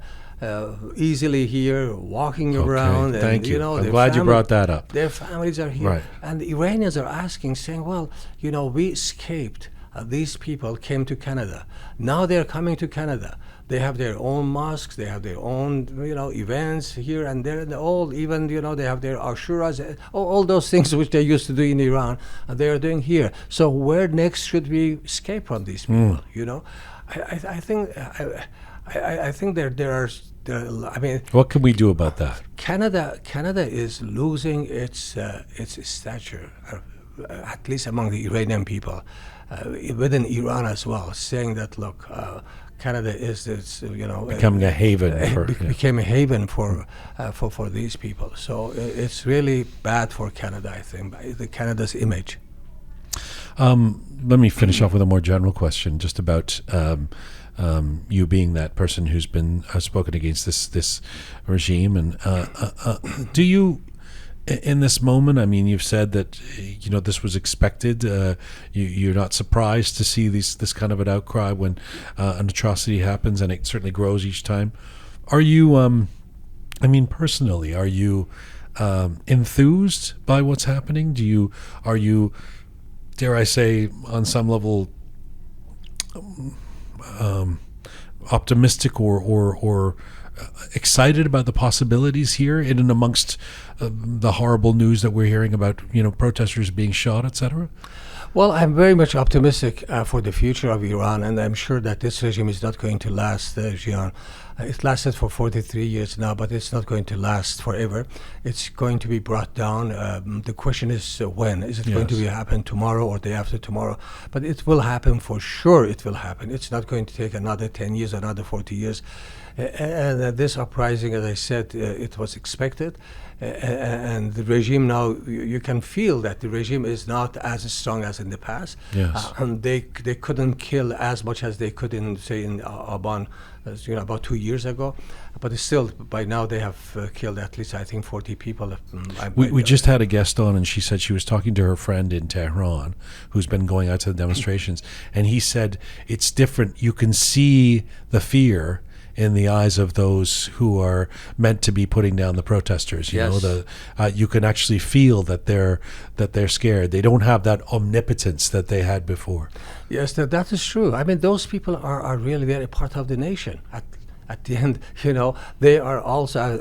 easily here, walking around. Thank you. I'm glad you brought that up. Their families are here. Right. And the Iranians are asking, saying, well, we escaped. These people came to Canada. Now they're coming to Canada. They have their own mosques. They have their own, events here and there. And all, even, they have their ashuras, all those things which they used to do in Iran, they are doing here. So where next should we escape from these people? I think there are. I mean, what can we do about that? Canada is losing its stature, at least among the Iranian people, within Iran as well, saying that, look, Canada is this, becoming a haven became a haven for these people. So it's really bad for Canada, I think, Canada's image. Let me finish off with a more general question, just about you being that person who's been spoken against this regime, and do you, in this moment, I mean, you've said that this was expected. You're not surprised to see this kind of an outcry when an atrocity happens, and it certainly grows each time. Are you, I mean, personally, are you enthused by what's happening? Are you, dare I say, on some level, optimistic or excited about the possibilities here, in and amongst the horrible news that we're hearing about, protesters being shot, etc.? Well, I'm very much optimistic for the future of Iran, and I'm sure that this regime is not going to last, Jian. It lasted for 43 years now, but it's not going to last forever. It's going to be brought down. The question is when. Is it going to happen tomorrow or the day after tomorrow? But it will happen for sure. It will happen. It's not going to take another 10 years, another 40 years. And this uprising, as I said, it was expected. And the regime now, you can feel that the regime is not as strong as in the past. Yes. And they couldn't kill as much as they could in Aban, about 2 years ago. But still, by now they have killed at least, I think, 40 people. We just had a guest on, and she said she was talking to her friend in Tehran who's been going out to the demonstrations, and he said it's different. You can see the fear in the eyes of those who are meant to be putting down the protesters. You can actually feel that they're scared. They don't have that omnipotence that they had before. Yes, that is true. I mean, those people are really very part of the nation. At the end, they are also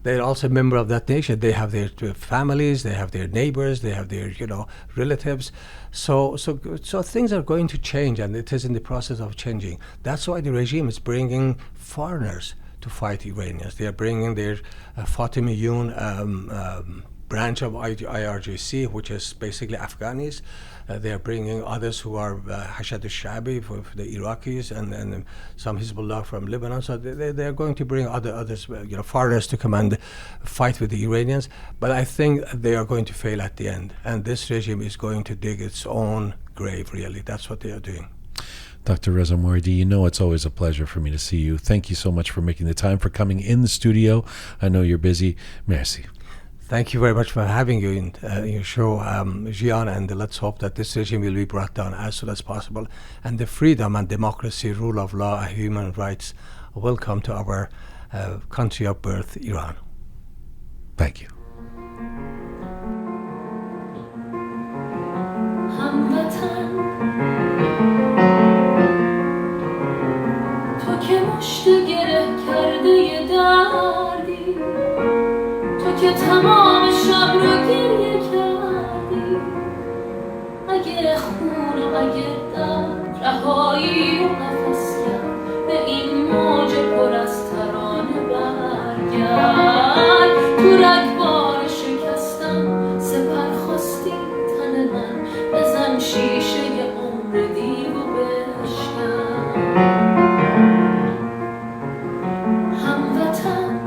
they're also a member of that nation. They have their families, they have their neighbors, they have their relatives. So things are going to change, and it is in the process of changing. That's why the regime is bringing foreigners to fight Iranians. They are bringing their Fatimi Yun branch of IRGC, which is basically Afghanis. They are bringing others who are Hashad al-Shabi for the Iraqis, and some Hezbollah from Lebanon. So they are going to bring others, foreigners to come and fight with the Iranians. But I think they are going to fail at the end, and this regime is going to dig its own grave. Really, that's what they are doing. Dr. Reza Moridi, it's always a pleasure for me to see you. Thank you so much for making the time, for coming in the studio. I know you're busy. Merci. Thank you very much for having you in your show, Jian, and let's hope that this regime will be brought down as soon as possible, and the freedom and democracy, rule of law, and human rights will come to our country of birth, Iran. Thank you. که تمام شب رو گریه کردی اگه خون و اگه درد رهایی رو نفس کرد به این موج پر از ترانه برگرد تو رگبار شکستم سپر خواستی تن من بزن شیشه عمر دیو و بشکن هموطن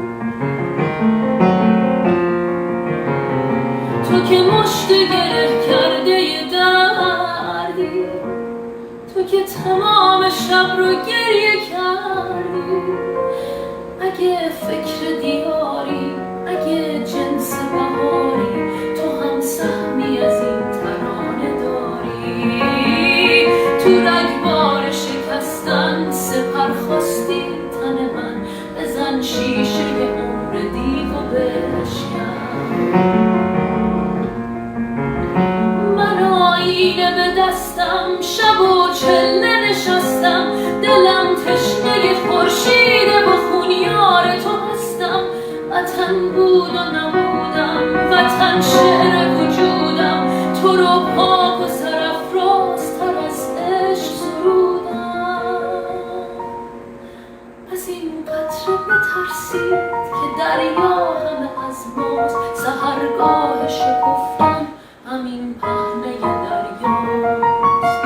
که مشت گره کرده ی دردی تو که تمام شب رو گریه کردی اگه فکر دیاری اگه جنس بهاری تو هم سهمی از این ترانه داری تو رگبار شکستن سپر خواستی تن من بزن شیشه عمر دیو و بشکن آینه به دستم شب و چله نشستم دلم تشنه خورشید و خونیار تو هستم وطن بود و نبودم وطن شعر وجودم تو رو پاک و سرافرازتر از عشق سرودم از این قطره بترسید که دریا همه از ماست سحرگاه شکفتن همین پهنه دریاست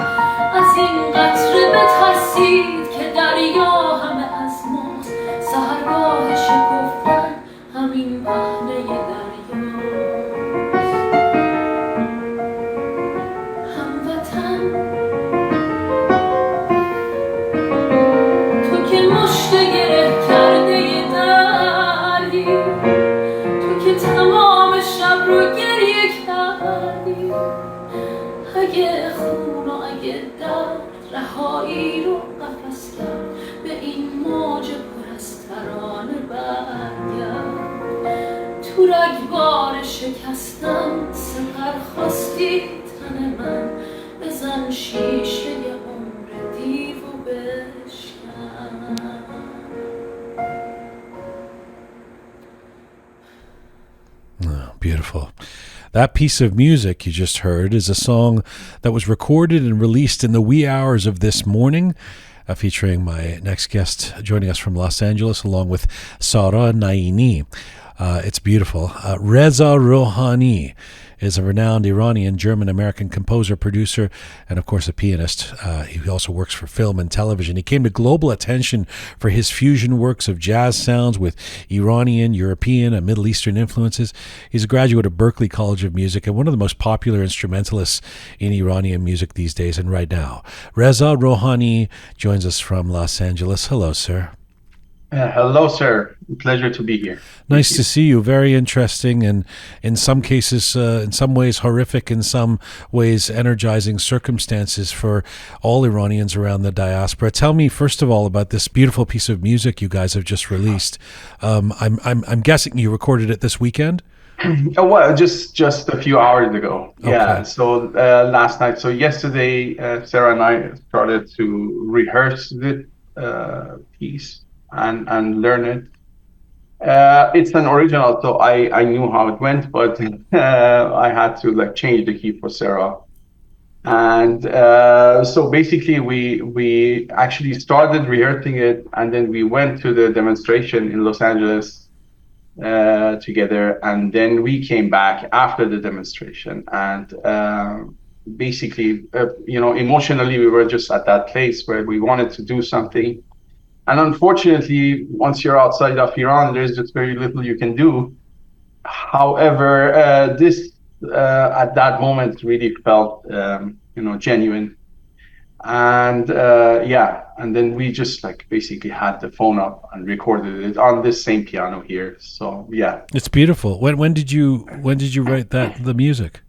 از این قطره بترسید که دریا همین پهنه دریاست هموطن تو که مشت گره کرده دردی تو که تمام شب رو گریه کردی اگه خون و اگه درد رهایی رو قفس کرد به این موج پر از ترانه برگرد تو رگبار شکستن سپر خواستی تن من بزن شیشه عمر دیو و بشکن. Oh, beautiful. That piece of music you just heard is a song that was recorded and released in the wee hours of this morning, featuring my next guest joining us from Los Angeles, along with Sara Naini. It's beautiful. Reza Rohani is a renowned Iranian German-American composer, producer, and of course a pianist. He also works for film and television. He came to global attention for his fusion works of jazz sounds with Iranian, European, and Middle Eastern influences. He's a graduate of Berklee College of Music and one of the most popular instrumentalists in Iranian music these days and right now. Reza Rohani joins us from Los Angeles. Hello, sir. Hello, sir. Pleasure to be here. Nice to see you. Very interesting, and in some cases, in some ways horrific, in some ways energizing circumstances for all Iranians around the diaspora. Tell me first of all about this beautiful piece of music you guys have just released. I'm guessing you recorded it this weekend. Oh, well, just a few hours ago. Okay. Yeah. So last night. So yesterday, Sarah and I started to rehearse the piece and learn it. It's an original, so I knew how it went, but I had to change the key for Sarah. And so basically we actually started rehearsing it, and then we went to the demonstration in Los Angeles together, and then we came back after the demonstration. And basically, emotionally, we were just at that place where we wanted to do something. And unfortunately, once you're outside of Iran, there's just very little you can do. However, this at that moment really felt, genuine. And and then we just basically had the phone up and recorded it on this same piano here. So yeah, it's beautiful. When did you write the music?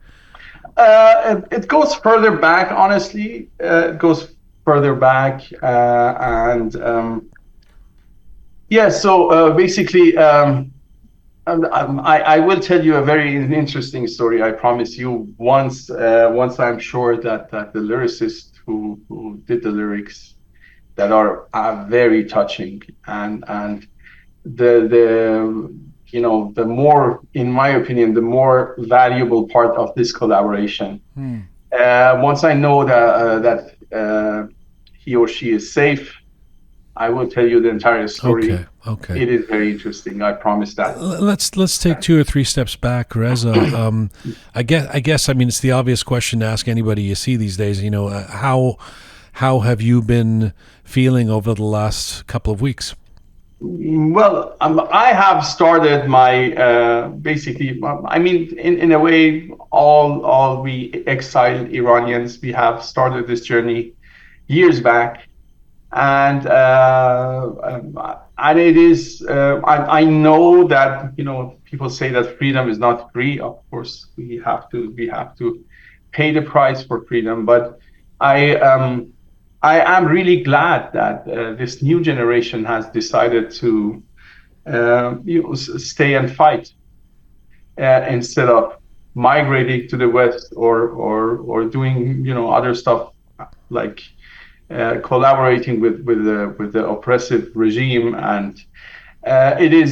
It goes further back, honestly. It goes further back, so basically I will tell you a very interesting story, I promise you, once I'm sure that the lyricist who did the lyrics that are very touching, and the more, in my opinion, the more valuable part of this collaboration. Once I know that he or she is safe, I will tell you the entire story. Okay. It is very interesting. I promise that. Let's take 2 or 3 steps back, Reza. I guess. I mean, it's the obvious question to ask anybody you see these days. How have you been feeling over the last couple of weeks? Well, I have started my basically. I mean, in a way, all we exiled Iranians, we have started this journey years back. And it is. I know that people say that freedom is not free. Of course, we have to pay the price for freedom. But I am really glad that this new generation has decided to stay and fight instead of migrating to the West or doing other stuff like. Collaborating with the oppressive regime, and it is.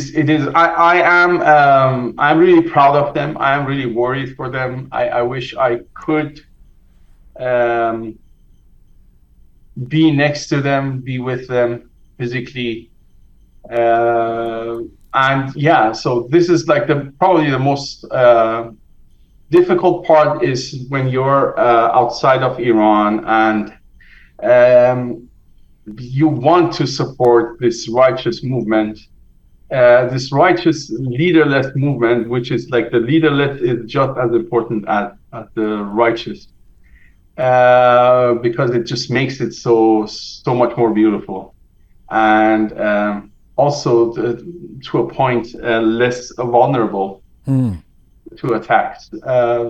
I'm really proud of them. I am really worried for them. I wish I could be next to them, be with them physically, so this is probably the most difficult part is when you're outside of Iran and you want to support this righteous movement, this righteous leaderless movement, which is like the leaderless is just as important as the righteous, because it just makes it so much more beautiful, and also to a point less vulnerable to attacks.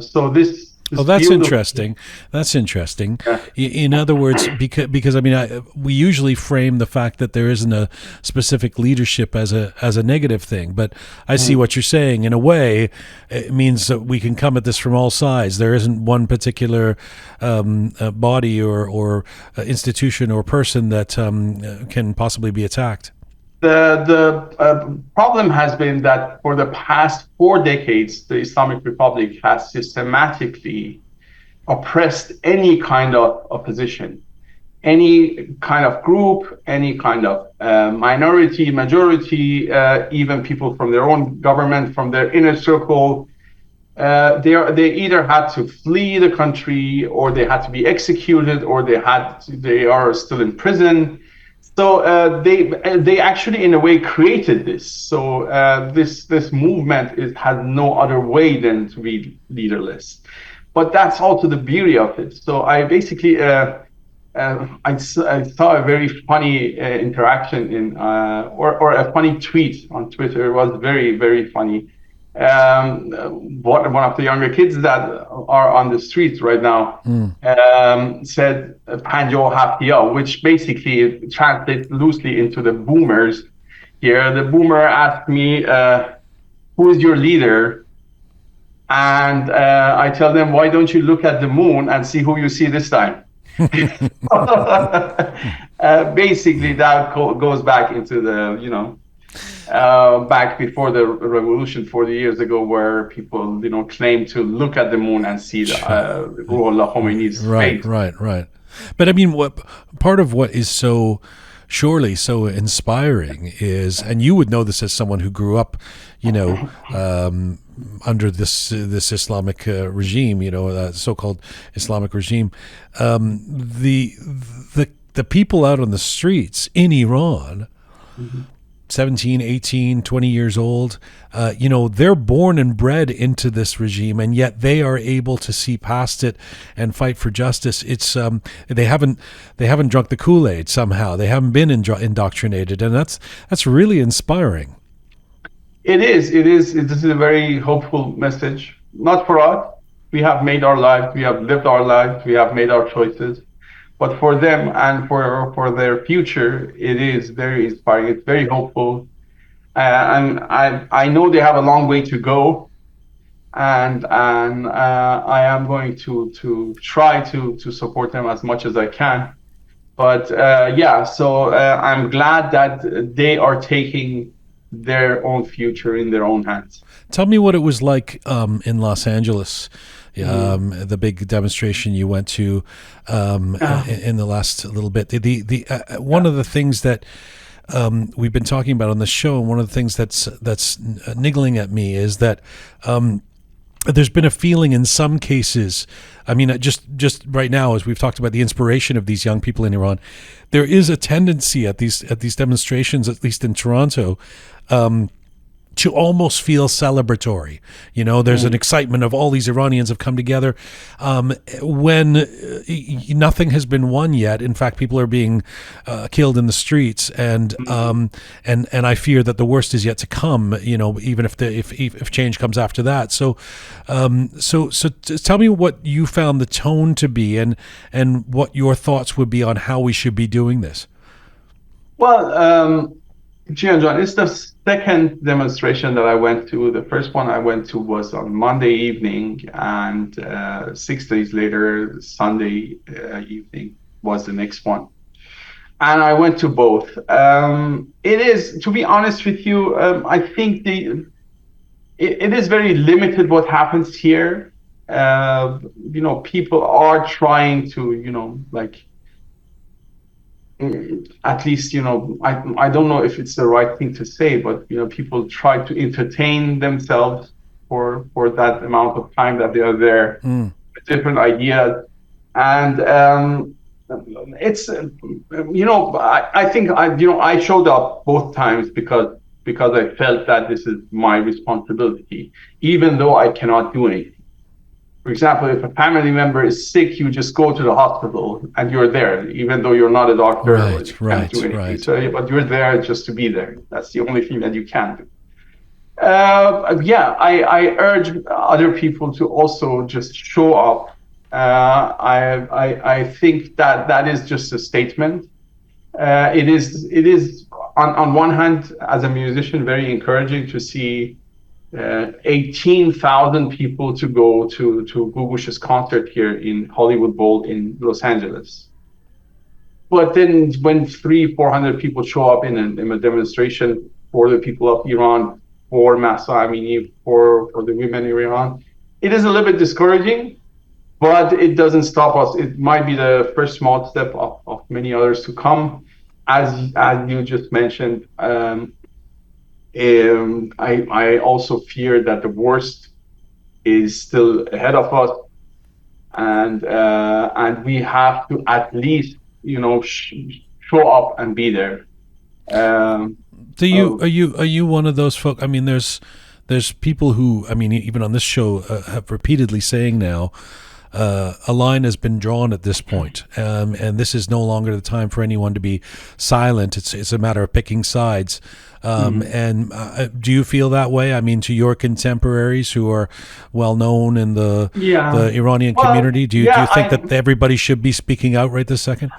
So this. Oh, that's interesting. That's interesting. Yeah. In other words, because I mean, we usually frame the fact that there isn't a specific leadership as a negative thing, but I see what you're saying. In a way, it means that we can come at this from all sides. There isn't one particular body or institution or person that can possibly be attacked. The problem has been that for the past 4 decades, the Islamic Republic has systematically oppressed any kind of opposition, any kind of group, any kind of minority, majority, even people from their own government, from their inner circle. They either had to flee the country, or they had to be executed, or they are still in prison. So they actually, in a way, created this. So this movement has no other way than to be leaderless. But that's also the beauty of it. So I basically I saw a very funny interaction or a funny tweet on Twitter. It was very, very funny. One of the younger kids that are on the streets right now said "Panjo Haftia," which basically translates loosely into the boomers. Here, the boomer asked me, "Who is your leader?" And I tell them, "Why don't you look at the moon and see who you see this time?" Basically, that goes back into the back before the revolution 40 years ago, where people claim to look at the moon and see the Ruhollah Khomeini's face. Right. But I mean, part of what is surely so inspiring is, and you would know this as someone who grew up under this Islamic regime, so-called Islamic regime, the people out on the streets in Iran, 17, 18, 20 years old, they're born and bred into this regime, and yet they are able to see past it and fight for justice. It's they haven't drunk the Kool-Aid somehow. They haven't been indoctrinated, and that's really inspiring. It is. This is a very hopeful message. Not for us. We have made our lives. We have lived our lives. We have made our choices. But for them and for their future, it is very inspiring. It's very hopeful, and I know they have a long way to go, and I am going to try to support them as much as I can. But so I'm glad that they are taking their own future in their own hands. Tell me what it was like in Los Angeles. The big demonstration you went to in the last little bit. One of the things that we've been talking about on the show, and one of the things that's niggling at me is that there's been a feeling in some cases. I mean, just right now, as we've talked about the inspiration of these young people in Iran, there is a tendency at these demonstrations, at least in Toronto, to almost feel celebratory. There's an excitement of all these Iranians have come together when nothing has been won yet. In fact, people are being killed in the streets, and I fear that the worst is yet to come. Even if change comes after that. So tell me what you found the tone to be, and what your thoughts would be on how we should be doing this. Well, Jian, it's the second demonstration that I went to. The first one I went to was on Monday evening, and 6 days later, Sunday evening was the next one. And I went to both. It is, to be honest with you, I think it is very limited what happens here. People are trying to, at least, I don't know if it's the right thing to say, but people try to entertain themselves for that amount of time that they are there with different ideas. And it's I think I showed up both times because because I felt that this is my responsibility, even though I cannot do anything. For example, if a family member is sick, you just go to the hospital and you're there, even though you're not a doctor. Right, you can't do anything. right. So, but you're there just to be there. That's the only thing that you can do. I urge other people to also just show up. I think that is just a statement. It is on one hand, as a musician, very encouraging to see 18,000 people to go to Gugush's concert here in Hollywood Bowl in Los Angeles. But then when 300-400 people show up in a demonstration for the people of Iran, for Mahsa Amini, for the women in Iran, it is a little bit discouraging, but it doesn't stop us. It might be the first small step of many others to come. As you just mentioned, I also fear that the worst is still ahead of us, and we have to at least show up and be there. Are you one of those folk? I mean, there's people who, I mean, even on this show have repeatedly saying now, a line has been drawn at this point, and this is no longer the time for anyone to be silent. It's a matter of picking sides. And do you feel that way? I mean, to your contemporaries who are well known in the Iranian community, do you think that everybody should be speaking out right this second?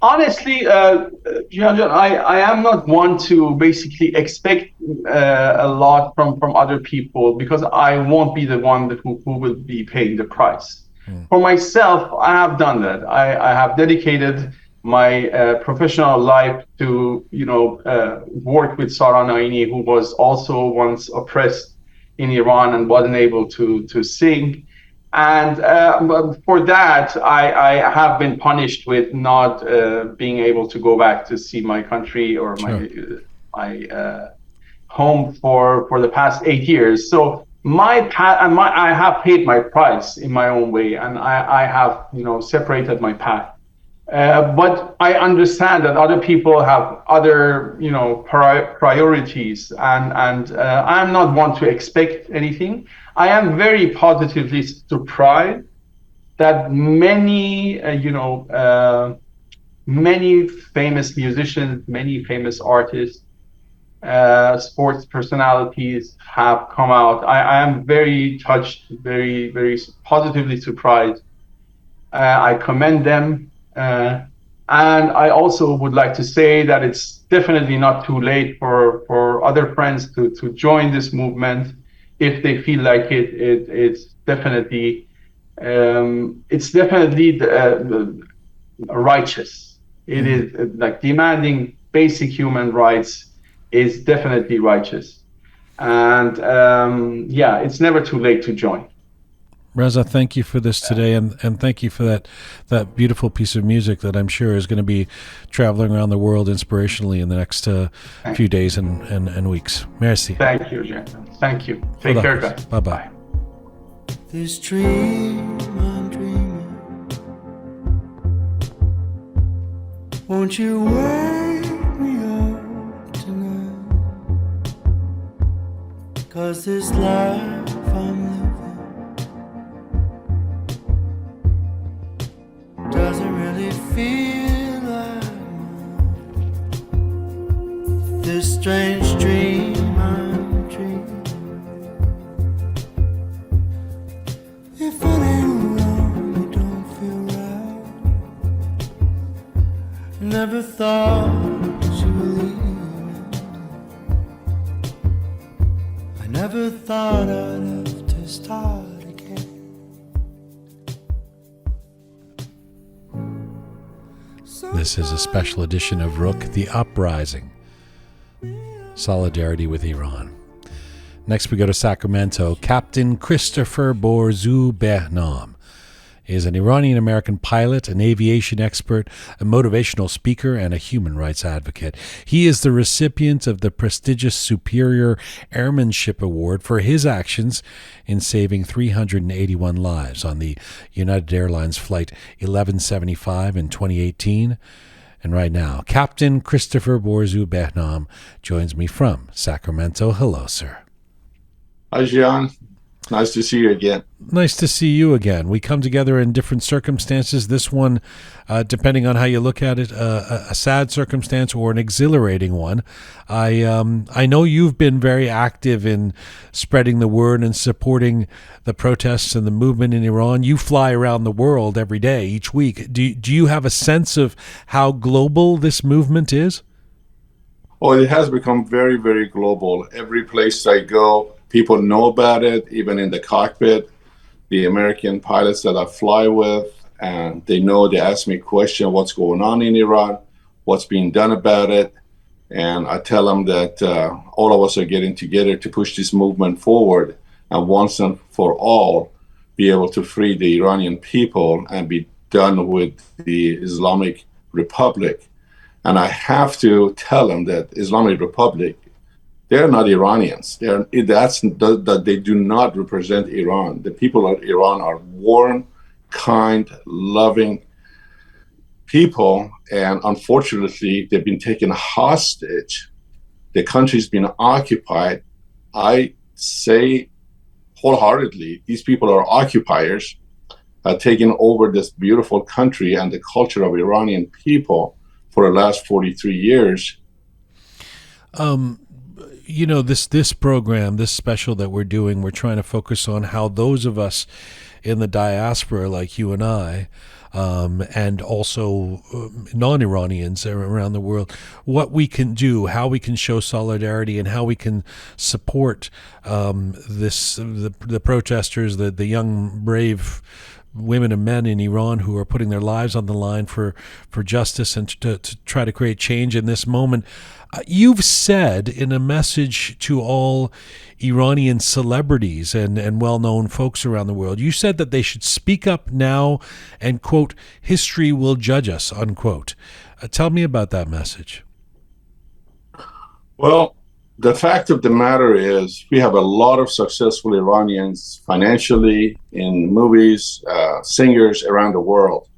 Honestly, Jian, I am not one to basically expect a lot from other people, because I won't be the one who will be paying the price. For myself, I have done that. I have dedicated my professional life to work with Sara Naini, who was also once oppressed in Iran and wasn't able to sing. And for that, I have been punished with not being able to go back to see my country or my home for the past 8 years. So I have paid my price in my own way, and I have separated my path. But I understand that other people have other priorities, and I'm not one to expect anything. I am very positively surprised that many famous musicians, many famous artists, sports personalities have come out. I am very touched, very, very positively surprised. I commend them. And I also would like to say that it's definitely not too late for other friends to join this movement if they feel like it. It's definitely righteous. It is like demanding basic human rights is definitely righteous. And it's never too late to join. Reza, thank you for this today, and thank you for that beautiful piece of music that I'm sure is going to be traveling around the world inspirationally in the next few days and weeks. Merci. Thank you, Jian. Thank you. Take care, guys. Bye-bye. This dream I'm dreaming, won't you wake me up tonight? 'Cause this life I'm living doesn't really feel like mine. This strange dream I'm dreaming, if it ain't wrong, it don't feel right. Never thought you were leaving. I never thought I'd have to start. This is a special edition of Roqe, The Uprising, Solidarity with Iran. Next we go to Sacramento. Captain Christopher Behnam is an Iranian-American pilot, an aviation expert, a motivational speaker, and a human rights advocate. He is the recipient of the prestigious Superior Airmanship Award for his actions in saving 381 lives on the United Airlines Flight 1175 in 2018, And right now, Captain Christopher Behnam joins me from Sacramento. Hello, sir. Hi, Jian. Nice to see you again. Nice to see you again. We come together in different circumstances. This one, depending on how you look at it, a sad circumstance or an exhilarating one. I know you've been very active in spreading the word and supporting the protests and the movement in Iran. You fly around the world every day, each week. Do you have a sense of how global this movement is? Oh, it has become very, very global. Every place I go, people know about it, even in the cockpit. The American pilots that I fly with, and they know, they ask me questions, what's going on in Iran, what's being done about it. And I tell them that all of us are getting together to push this movement forward and once and for all be able to free the Iranian people and be done with the Islamic Republic. And I have to tell them that Islamic Republic, they're not Iranians. They do not represent Iran. The people of Iran are warm, kind, loving people, and unfortunately, they've been taken hostage. The country's been occupied. I say wholeheartedly, these people are occupiers, taking over this beautiful country and the culture of Iranian people for the last 43 years. You know, this program, this special that we're doing, we're trying to focus on how those of us in the diaspora, like you and I, and also non-Iranians around the world, what we can do, how we can show solidarity, and how we can support the protesters, the young, brave women and men in Iran who are putting their lives on the line for justice and to try to create change in this moment. You've said in a message to all Iranian celebrities and well-known folks around the world, you said that they should speak up now and, quote, history will judge us, unquote. Tell me about that message. Well, the fact of the matter is we have a lot of successful Iranians financially, in movies, singers around the world.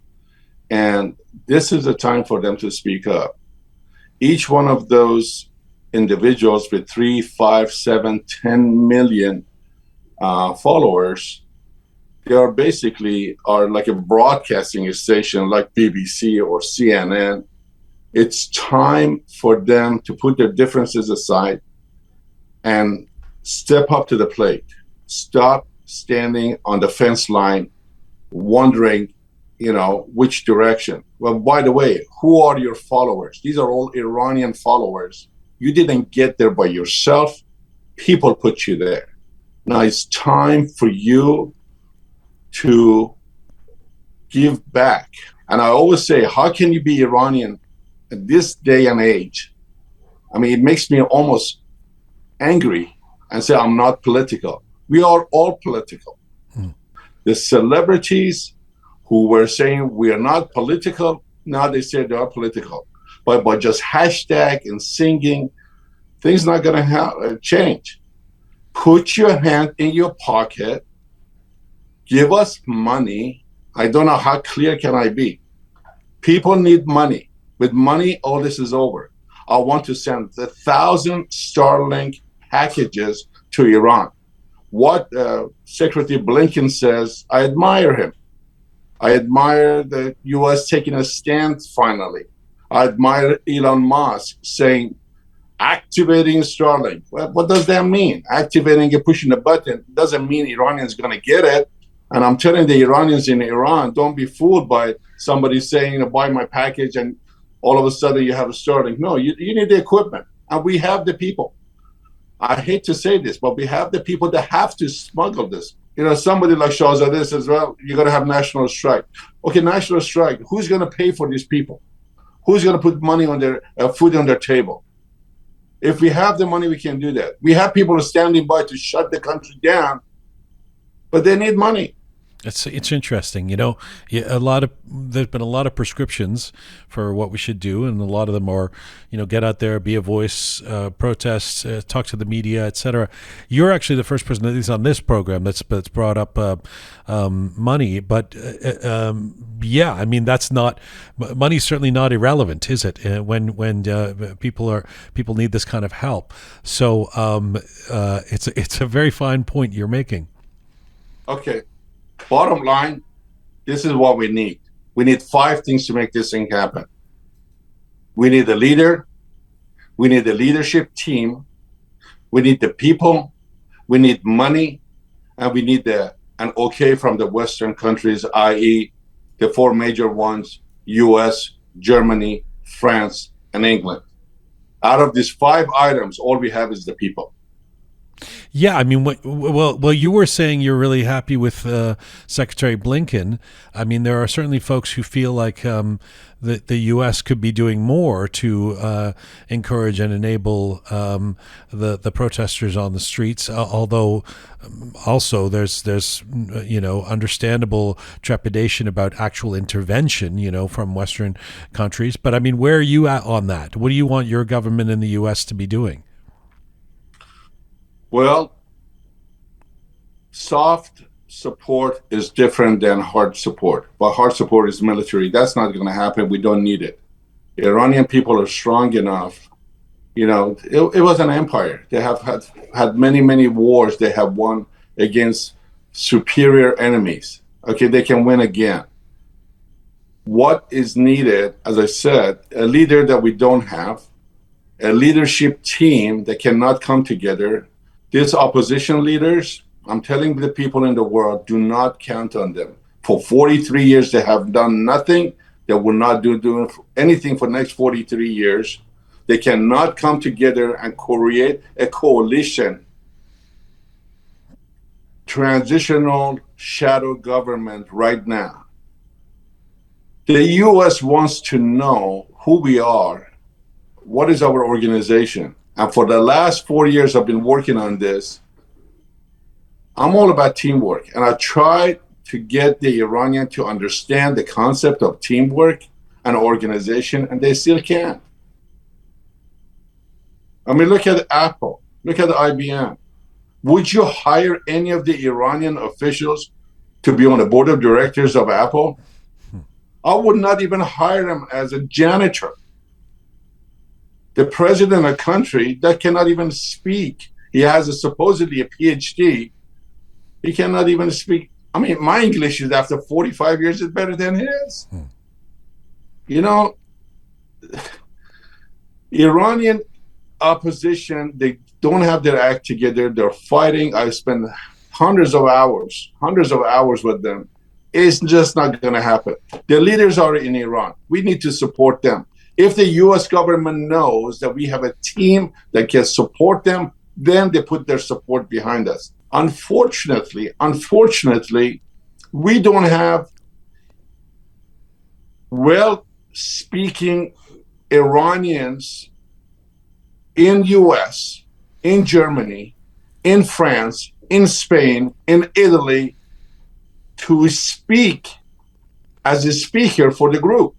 And this is the time for them to speak up. Each one of those individuals with 3, 5, 7, 10 million followers, they are basically like a broadcasting station like BBC or CNN. It's time for them to put their differences aside and step up to the plate. Stop standing on the fence line, wondering, which direction. Well, by the way, who are your followers? These are all Iranian followers. You didn't get there by yourself. People put you there. Now it's time for you to give back. And I always say, how can you be Iranian at this day and age? I mean, it makes me almost angry and say I'm not political. We are all political. The celebrities who were saying we are not political, now they say they are political. But by just hashtag and singing, things not going to change. Put your hand in your pocket, give us money. I don't know how clear can I be. People need money. With money, all this is over. I want to send 1,000 Starlink packages to Iran. What Secretary Blinken says, I admire him. I admire the U.S. taking a stand finally. I admire Elon Musk saying, activating Starlink. Well, what does that mean? Activating and pushing a button doesn't mean Iranians going to get it. And I'm telling the Iranians in Iran, don't be fooled by somebody saying, buy my package and all of a sudden you have a Starlink. No, you need the equipment. And we have the people. I hate to say this, but we have the people that have to smuggle this. Somebody like Shahzadeh says, well, you're going to have national strike. Okay, national strike. Who's going to pay for these people? Who's going to put money on their food on their table? If we have the money, we can do that. We have people standing by to shut the country down, but they need money. It's interesting, there's been a lot of prescriptions for what we should do, and a lot of them are, get out there, be a voice, protest, talk to the media, etc. You're actually the first person, at least on this program, that's brought up money, but that's not money's certainly not irrelevant, is it? When people need this kind of help, so it's a very fine point you're making. Okay. Bottom line, this is what we need. We need 5 things to make this thing happen. We need a leader. We need a leadership team. We need the people. We need money. And we need an okay from the Western countries, i.e. the 4 major ones, US, Germany, France, and England. Out of these 5 items, all we have is the people. Yeah, I mean, well, you were saying you're really happy with Secretary Blinken. I mean, there are certainly folks who feel like the U.S. could be doing more to encourage and enable the protesters on the streets. Although, also there's understandable trepidation about actual intervention, from Western countries. But I mean, where are you at on that? What do you want your government in the U.S. to be doing? Well, soft support is different than hard support. But hard support is military. That's not going to happen. We don't need it. The Iranian people are strong enough. It was an empire. They have had many, many wars they have won against superior enemies. Okay, they can win again. What is needed, as I said, a leader that we don't have, a leadership team that cannot come together. These opposition leaders, I'm telling the people in the world, do not count on them. For 43 years, they have done nothing. They will not do anything for the next 43 years. They cannot come together and create a coalition, transitional shadow government right now. The U.S. wants to know who we are, what is our organization. And for the last 4 years I've been working on this, I'm all about teamwork. And I tried to get the Iranian to understand the concept of teamwork and organization, and they still can't. I mean, look at Apple, look at IBM. Would you hire any of the Iranian officials to be on the board of directors of Apple? I would not even hire them as a janitor. The president of a country that cannot even speak. He has supposedly a PhD. He cannot even speak. I mean, my English is after 45 years is better than his. Iranian opposition, they don't have their act together. They're fighting. I spent hundreds of hours with them. It's just not going to happen. The leaders are in Iran. We need to support them. If the U.S. government knows that we have a team that can support them, then they put their support behind us. Unfortunately, we don't have well-speaking Iranians in U.S., in Germany, in France, in Spain, in Italy, to speak as a speaker for the group.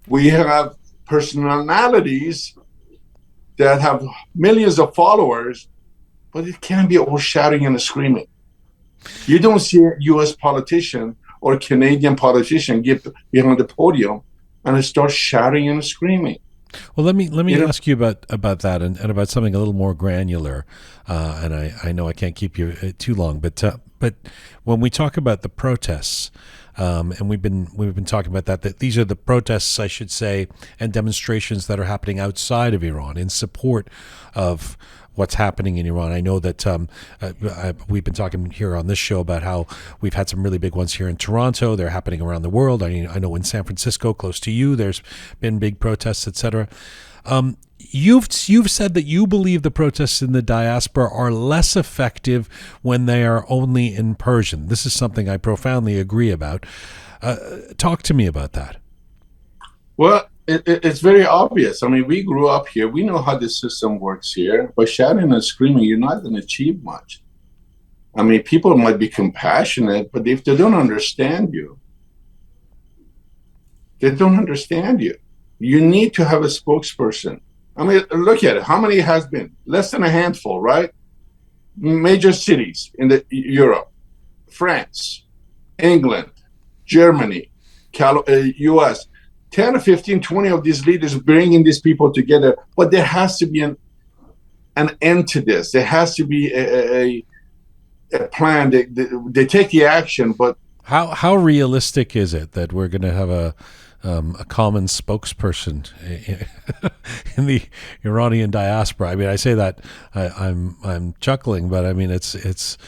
We have personalities that have millions of followers, but it can't be all shouting and screaming. You don't see a U.S. politician or Canadian politician get behind the podium and start shouting and screaming. Well, let me ask you about that and about something a little more granular. And I know I can't keep you too long, but when we talk about the protests, and we've been talking about that these are the protests, I should say, and demonstrations that are happening outside of Iran in support of what's happening in Iran. I know that we've been talking here on this show about how we've had some really big ones here in Toronto. They're happening around the world. I know in San Francisco, close to you, there's been big protests, etc. You've said that you believe the protests in the diaspora are less effective when they are only in Persian. This is something I profoundly agree about. Talk to me about that. Well, it's very obvious. I mean, we grew up here. We know how the system works here. By shouting and screaming, you're not going to achieve much. I mean, people might be compassionate, but if they don't understand you, they don't understand you. You need to have a spokesperson. I mean, look at it. How many has been? Less than a handful, right? Major cities in Europe, France, England, Germany, US. 10 or 15, 20 of these leaders bringing these people together. But there has to be an end to this. There has to be a plan. They take the action, but how realistic is it that we're going to have a common spokesperson in the Iranian diaspora? I mean, I say that I'm chuckling, but I mean it's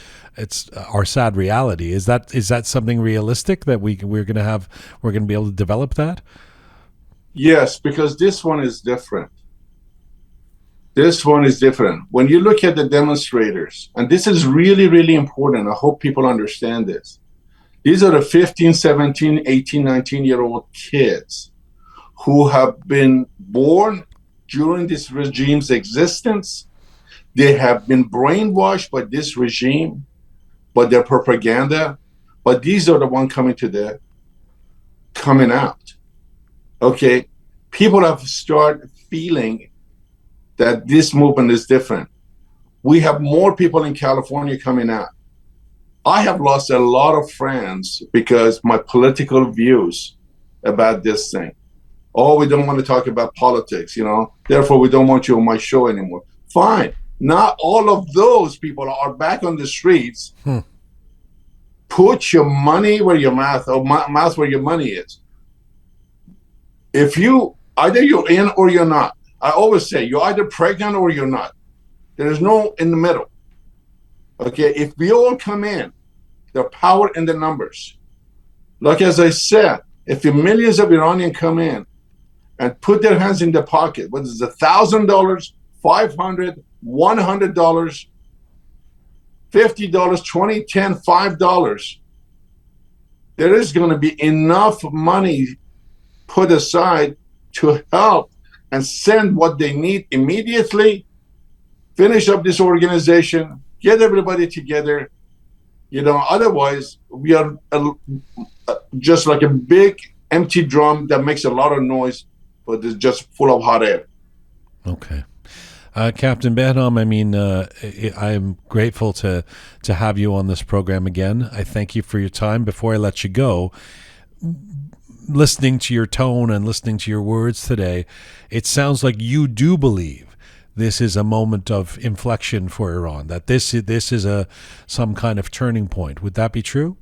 our sad reality. Is that something realistic that we're going to be able to develop that? Yes, because this one is different. This one is different. When you look at the demonstrators, and this is really, really important. I hope people understand this. These are the 15, 17, 18, 19-year-old kids who have been born during this regime's existence. They have been brainwashed by this regime, by their propaganda, but these are the ones coming out. Okay, people have started feeling that this movement is different. We have more people in California coming out. I have lost a lot of friends because my political views about this thing. Oh, we don't want to talk about politics, therefore we don't want you on my show anymore. Fine. Not all of those people are back on the streets. Put your money where your mouth, or mouth where your money is. If either you're in or you're not. I always say you're either pregnant or you're not. There is no in the middle. Okay, if we all come in, the power in the numbers. Like as I said, if the millions of Iranians come in and put their hands in their pocket, whether it's $1,000, $500, $100, $50, $20, $10, $5, there is going to be enough money put aside to help and send what they need immediately, finish up this organization, get everybody together. Otherwise we are just like a big empty drum that makes a lot of noise, but it's just full of hot air. Okay. Captain Behnam, I mean, I'm grateful to have you on this program again. I thank you for your time. Before I let you go, listening to your tone and listening to your words today, it sounds like you do believe this is a moment of inflection for Iran, that this is some kind of turning point. Would that be true?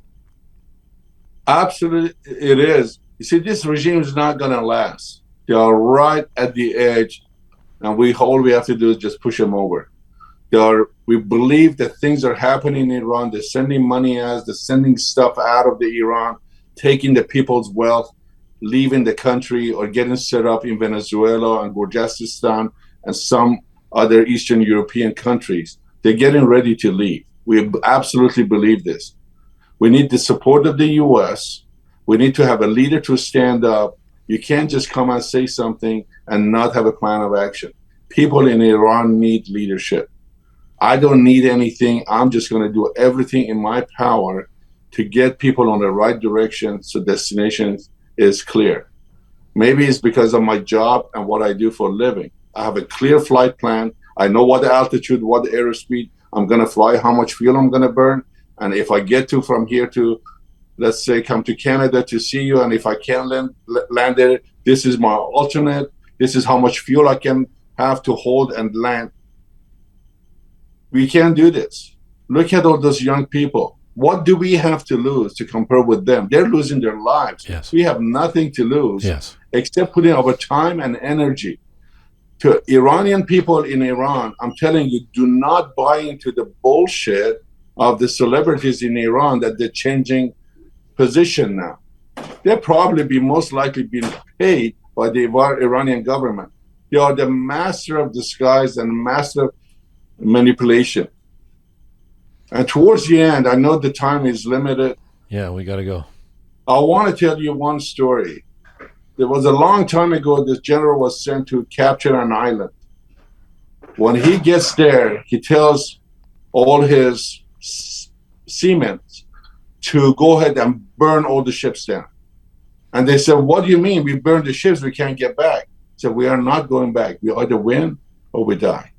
Absolutely, it is. You see, this regime is not going to last. They are right at the edge, and all we have to do is just push them over. We believe that things are happening in Iran. They're sending money out. They're sending stuff out of the Iran, taking the people's wealth, leaving the country, or getting set up in Venezuela and Gurjistan and some other Eastern European countries. They're getting ready to leave. We absolutely believe this. We need the support of the U.S. We need to have a leader to stand up. You can't just come and say something and not have a plan of action. People in Iran need leadership. I don't need anything. I'm just going to do everything in my power to get people on the right direction so destination is clear. Maybe it's because of my job and what I do for a living. I have a clear flight plan. I know what the altitude, what the airspeed I'm going to fly, how much fuel I'm going to burn. And if I get to from here to, let's say, come to Canada to see you, and if I can't land there, this is my alternate. This is how much fuel I can have to hold and land. We can't do this. Look at all those young people. What do we have to lose to compare with them? They're losing their lives. Yes. We have nothing to lose except putting our time and energy. To Iranian people in Iran, I'm telling you, do not buy into the bullshit of the celebrities in Iran that they're changing position now. They'll probably be most likely being paid by the Iranian government. They are the master of disguise and master of manipulation. And towards the end, I know the time is limited. Yeah, we got to go. I want to tell you one story. There was a long time ago, this general was sent to capture an island. When he gets there, he tells all his seamen to go ahead and burn all the ships down. And they said, what do you mean? We burned the ships, we can't get back. So we are not going back. We either win or we die.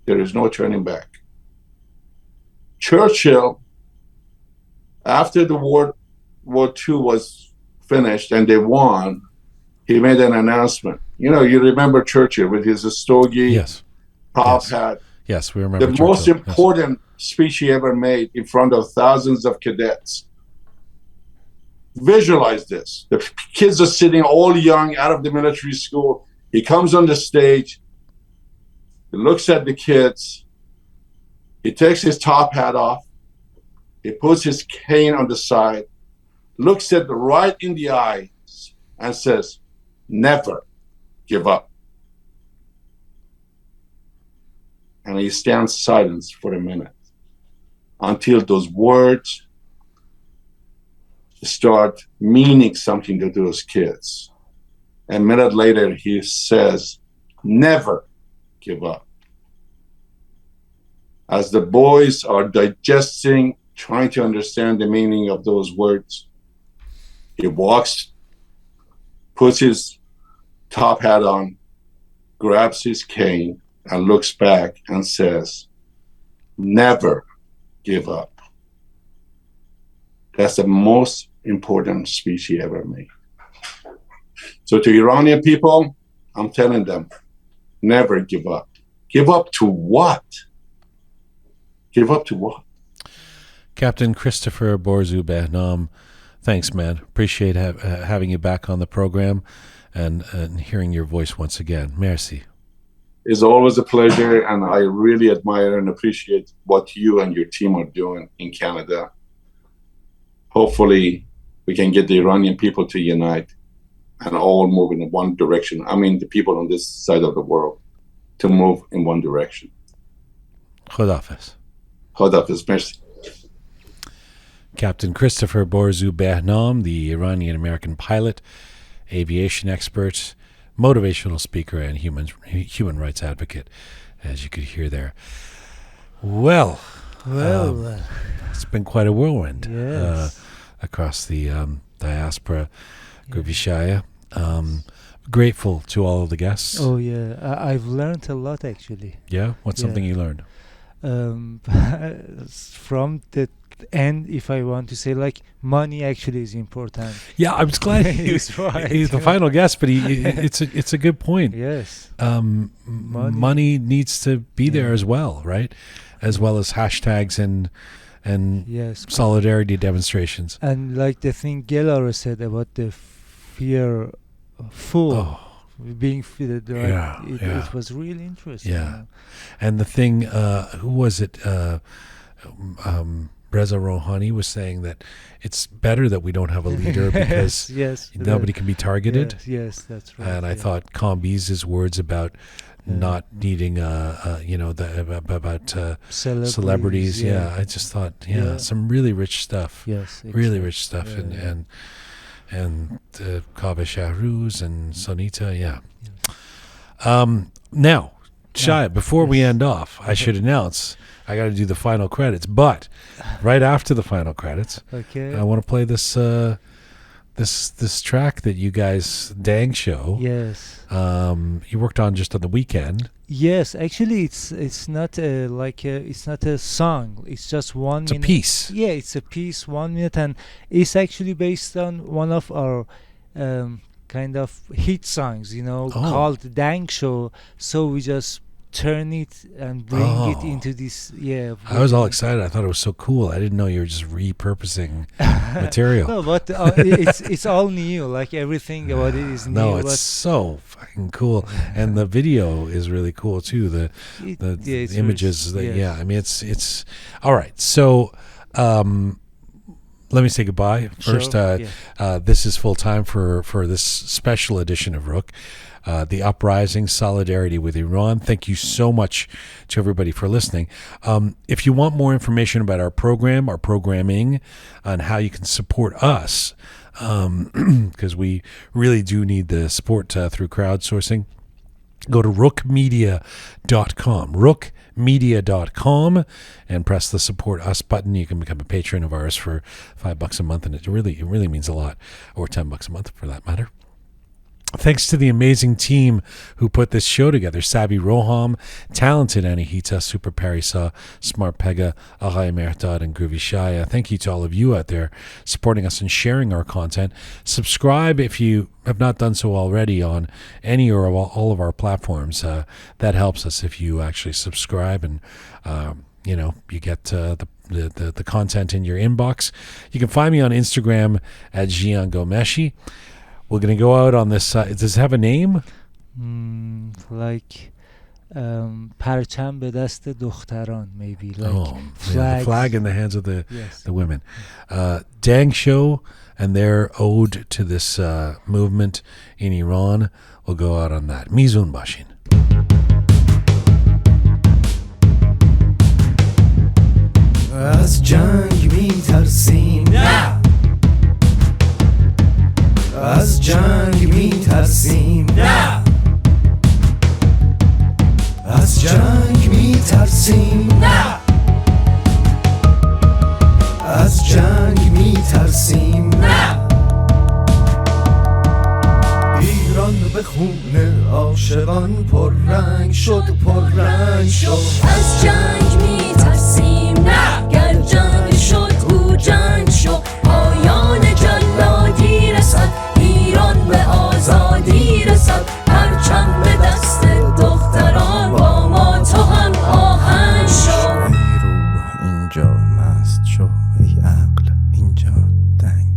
There is no turning back. Churchill, after the War II was finished and they won, he made an announcement. You know, you remember Churchill with his stogie, top hat. Yes, we remember the Churchill. most important speech he ever made in front of thousands of cadets. Visualize this. The kids are sitting all young out of the military school. He comes on the stage. He looks at the kids. He takes his top hat off. He puts his cane on the side, looks at them right in the eyes and says, never give up. And he stands silent for a minute until those words start meaning something to those kids. A minute later, he says, never give up. As the boys are digesting, trying to understand the meaning of those words, he walks, puts his top hat on, grabs his cane, and looks back and says, never give up. That's the most important speech he ever made. So to Iranian people, I'm telling them, never give up. Give up to what? Give up to what? Captain Christopher Behnam, thanks, man. Appreciate having you back on the program and hearing your voice once again. Merci. It's always a pleasure, and I really admire and appreciate what you and your team are doing in Canada. Hopefully, we can get the Iranian people to unite and all move in one direction. I mean, the people on this side of the world to move in one direction. Khodafez. Khodafez, merci. Captain Christopher Behnam, the Iranian-American pilot, aviation expert, motivational speaker, and human rights advocate, as you could hear there. Well, it's been quite a whirlwind across the diaspora, Gurvishaya. Grateful to all of the guests. Oh yeah, I've learned a lot actually. Yeah, what's something you learned? From the end, if I want to say, like, money actually is important. Yeah, I was glad he's the final guest, but it's a good point. Yes, money needs to be there as well, right? As well as hashtags and solidarity demonstrations. And like the thing Gelareh said about the being feared, right? It was really interesting. Yeah, and the thing, who was it? Reza Rohani was saying that it's better that we don't have a leader because nobody can be targeted. Yes, that's right. And I thought Kambiz's words about not needing, about celebrities. Yeah, I just thought, some really rich stuff. Yes, really rich stuff, and Kaveh Shahrooz and Sonita. Now, Shia, before we end off, I should announce I got to do the final credits, but right after the final credits, I want to play this this track that you guys Dang Show. Yes. You worked on just on the weekend. Yes, actually, it's not it's not a song. It's just 1 minute. It's a piece. Yeah, it's a piece, 1 minute, and it's actually based on one of our kind of hit songs, called Dang Show. So we just turn it and bring it into this. I was all excited. I thought it was so cool. I didn't know you were just repurposing material. No, but it's all new. Like everything about it is new. No, it's so fucking cool, and the video is really cool too. The images. I mean, it's all right. So, let me say goodbye first. This is full time for this special edition of Roqe. The Uprising, Solidarity with Iran. Thank you so much to everybody for listening. If you want more information about our program, our programming, and how you can support us, because we really do need the support through crowdsourcing, go to roqemedia.com. roqemedia.com and press the support us button. You can become a patron of ours for $5 a month, and it really means a lot, or $10 a month for that matter. Thanks to the amazing team who put this show together: Sabi Roham, talented Anahita, Super Parisa, Smart Pega, Aray Mertad, and Groovy Shaya. Thank you to all of you out there supporting us and sharing our content. Subscribe if you have not done so already on any or all of our platforms. That helps us if you actually subscribe, and you get the content in your inbox. You can find me on Instagram at Jian Gomeshi. We're going to go out on this. Does it have a name? Like Parcham be dast dukhtaran, maybe. Like the flag in the hands of the women. Dang Show and their ode to this movement in Iran will go out on that. Mizun Bashin. Az jang mitarsim ne از جنگ میترسیم نه از جنگ میترسیم نه از جنگ میترسیم نه ایران به خون عاشقان پررنگ شد پررنگ شد از جنگ میترسیم نه گر جنگ شد او جنگ شد پایان جلادی رسد ایران به آزادی رسد پرچم به دست دختران با ما تو هم آهنگ شو ای روح اینجا مست شو ای عقل اینجا دنگ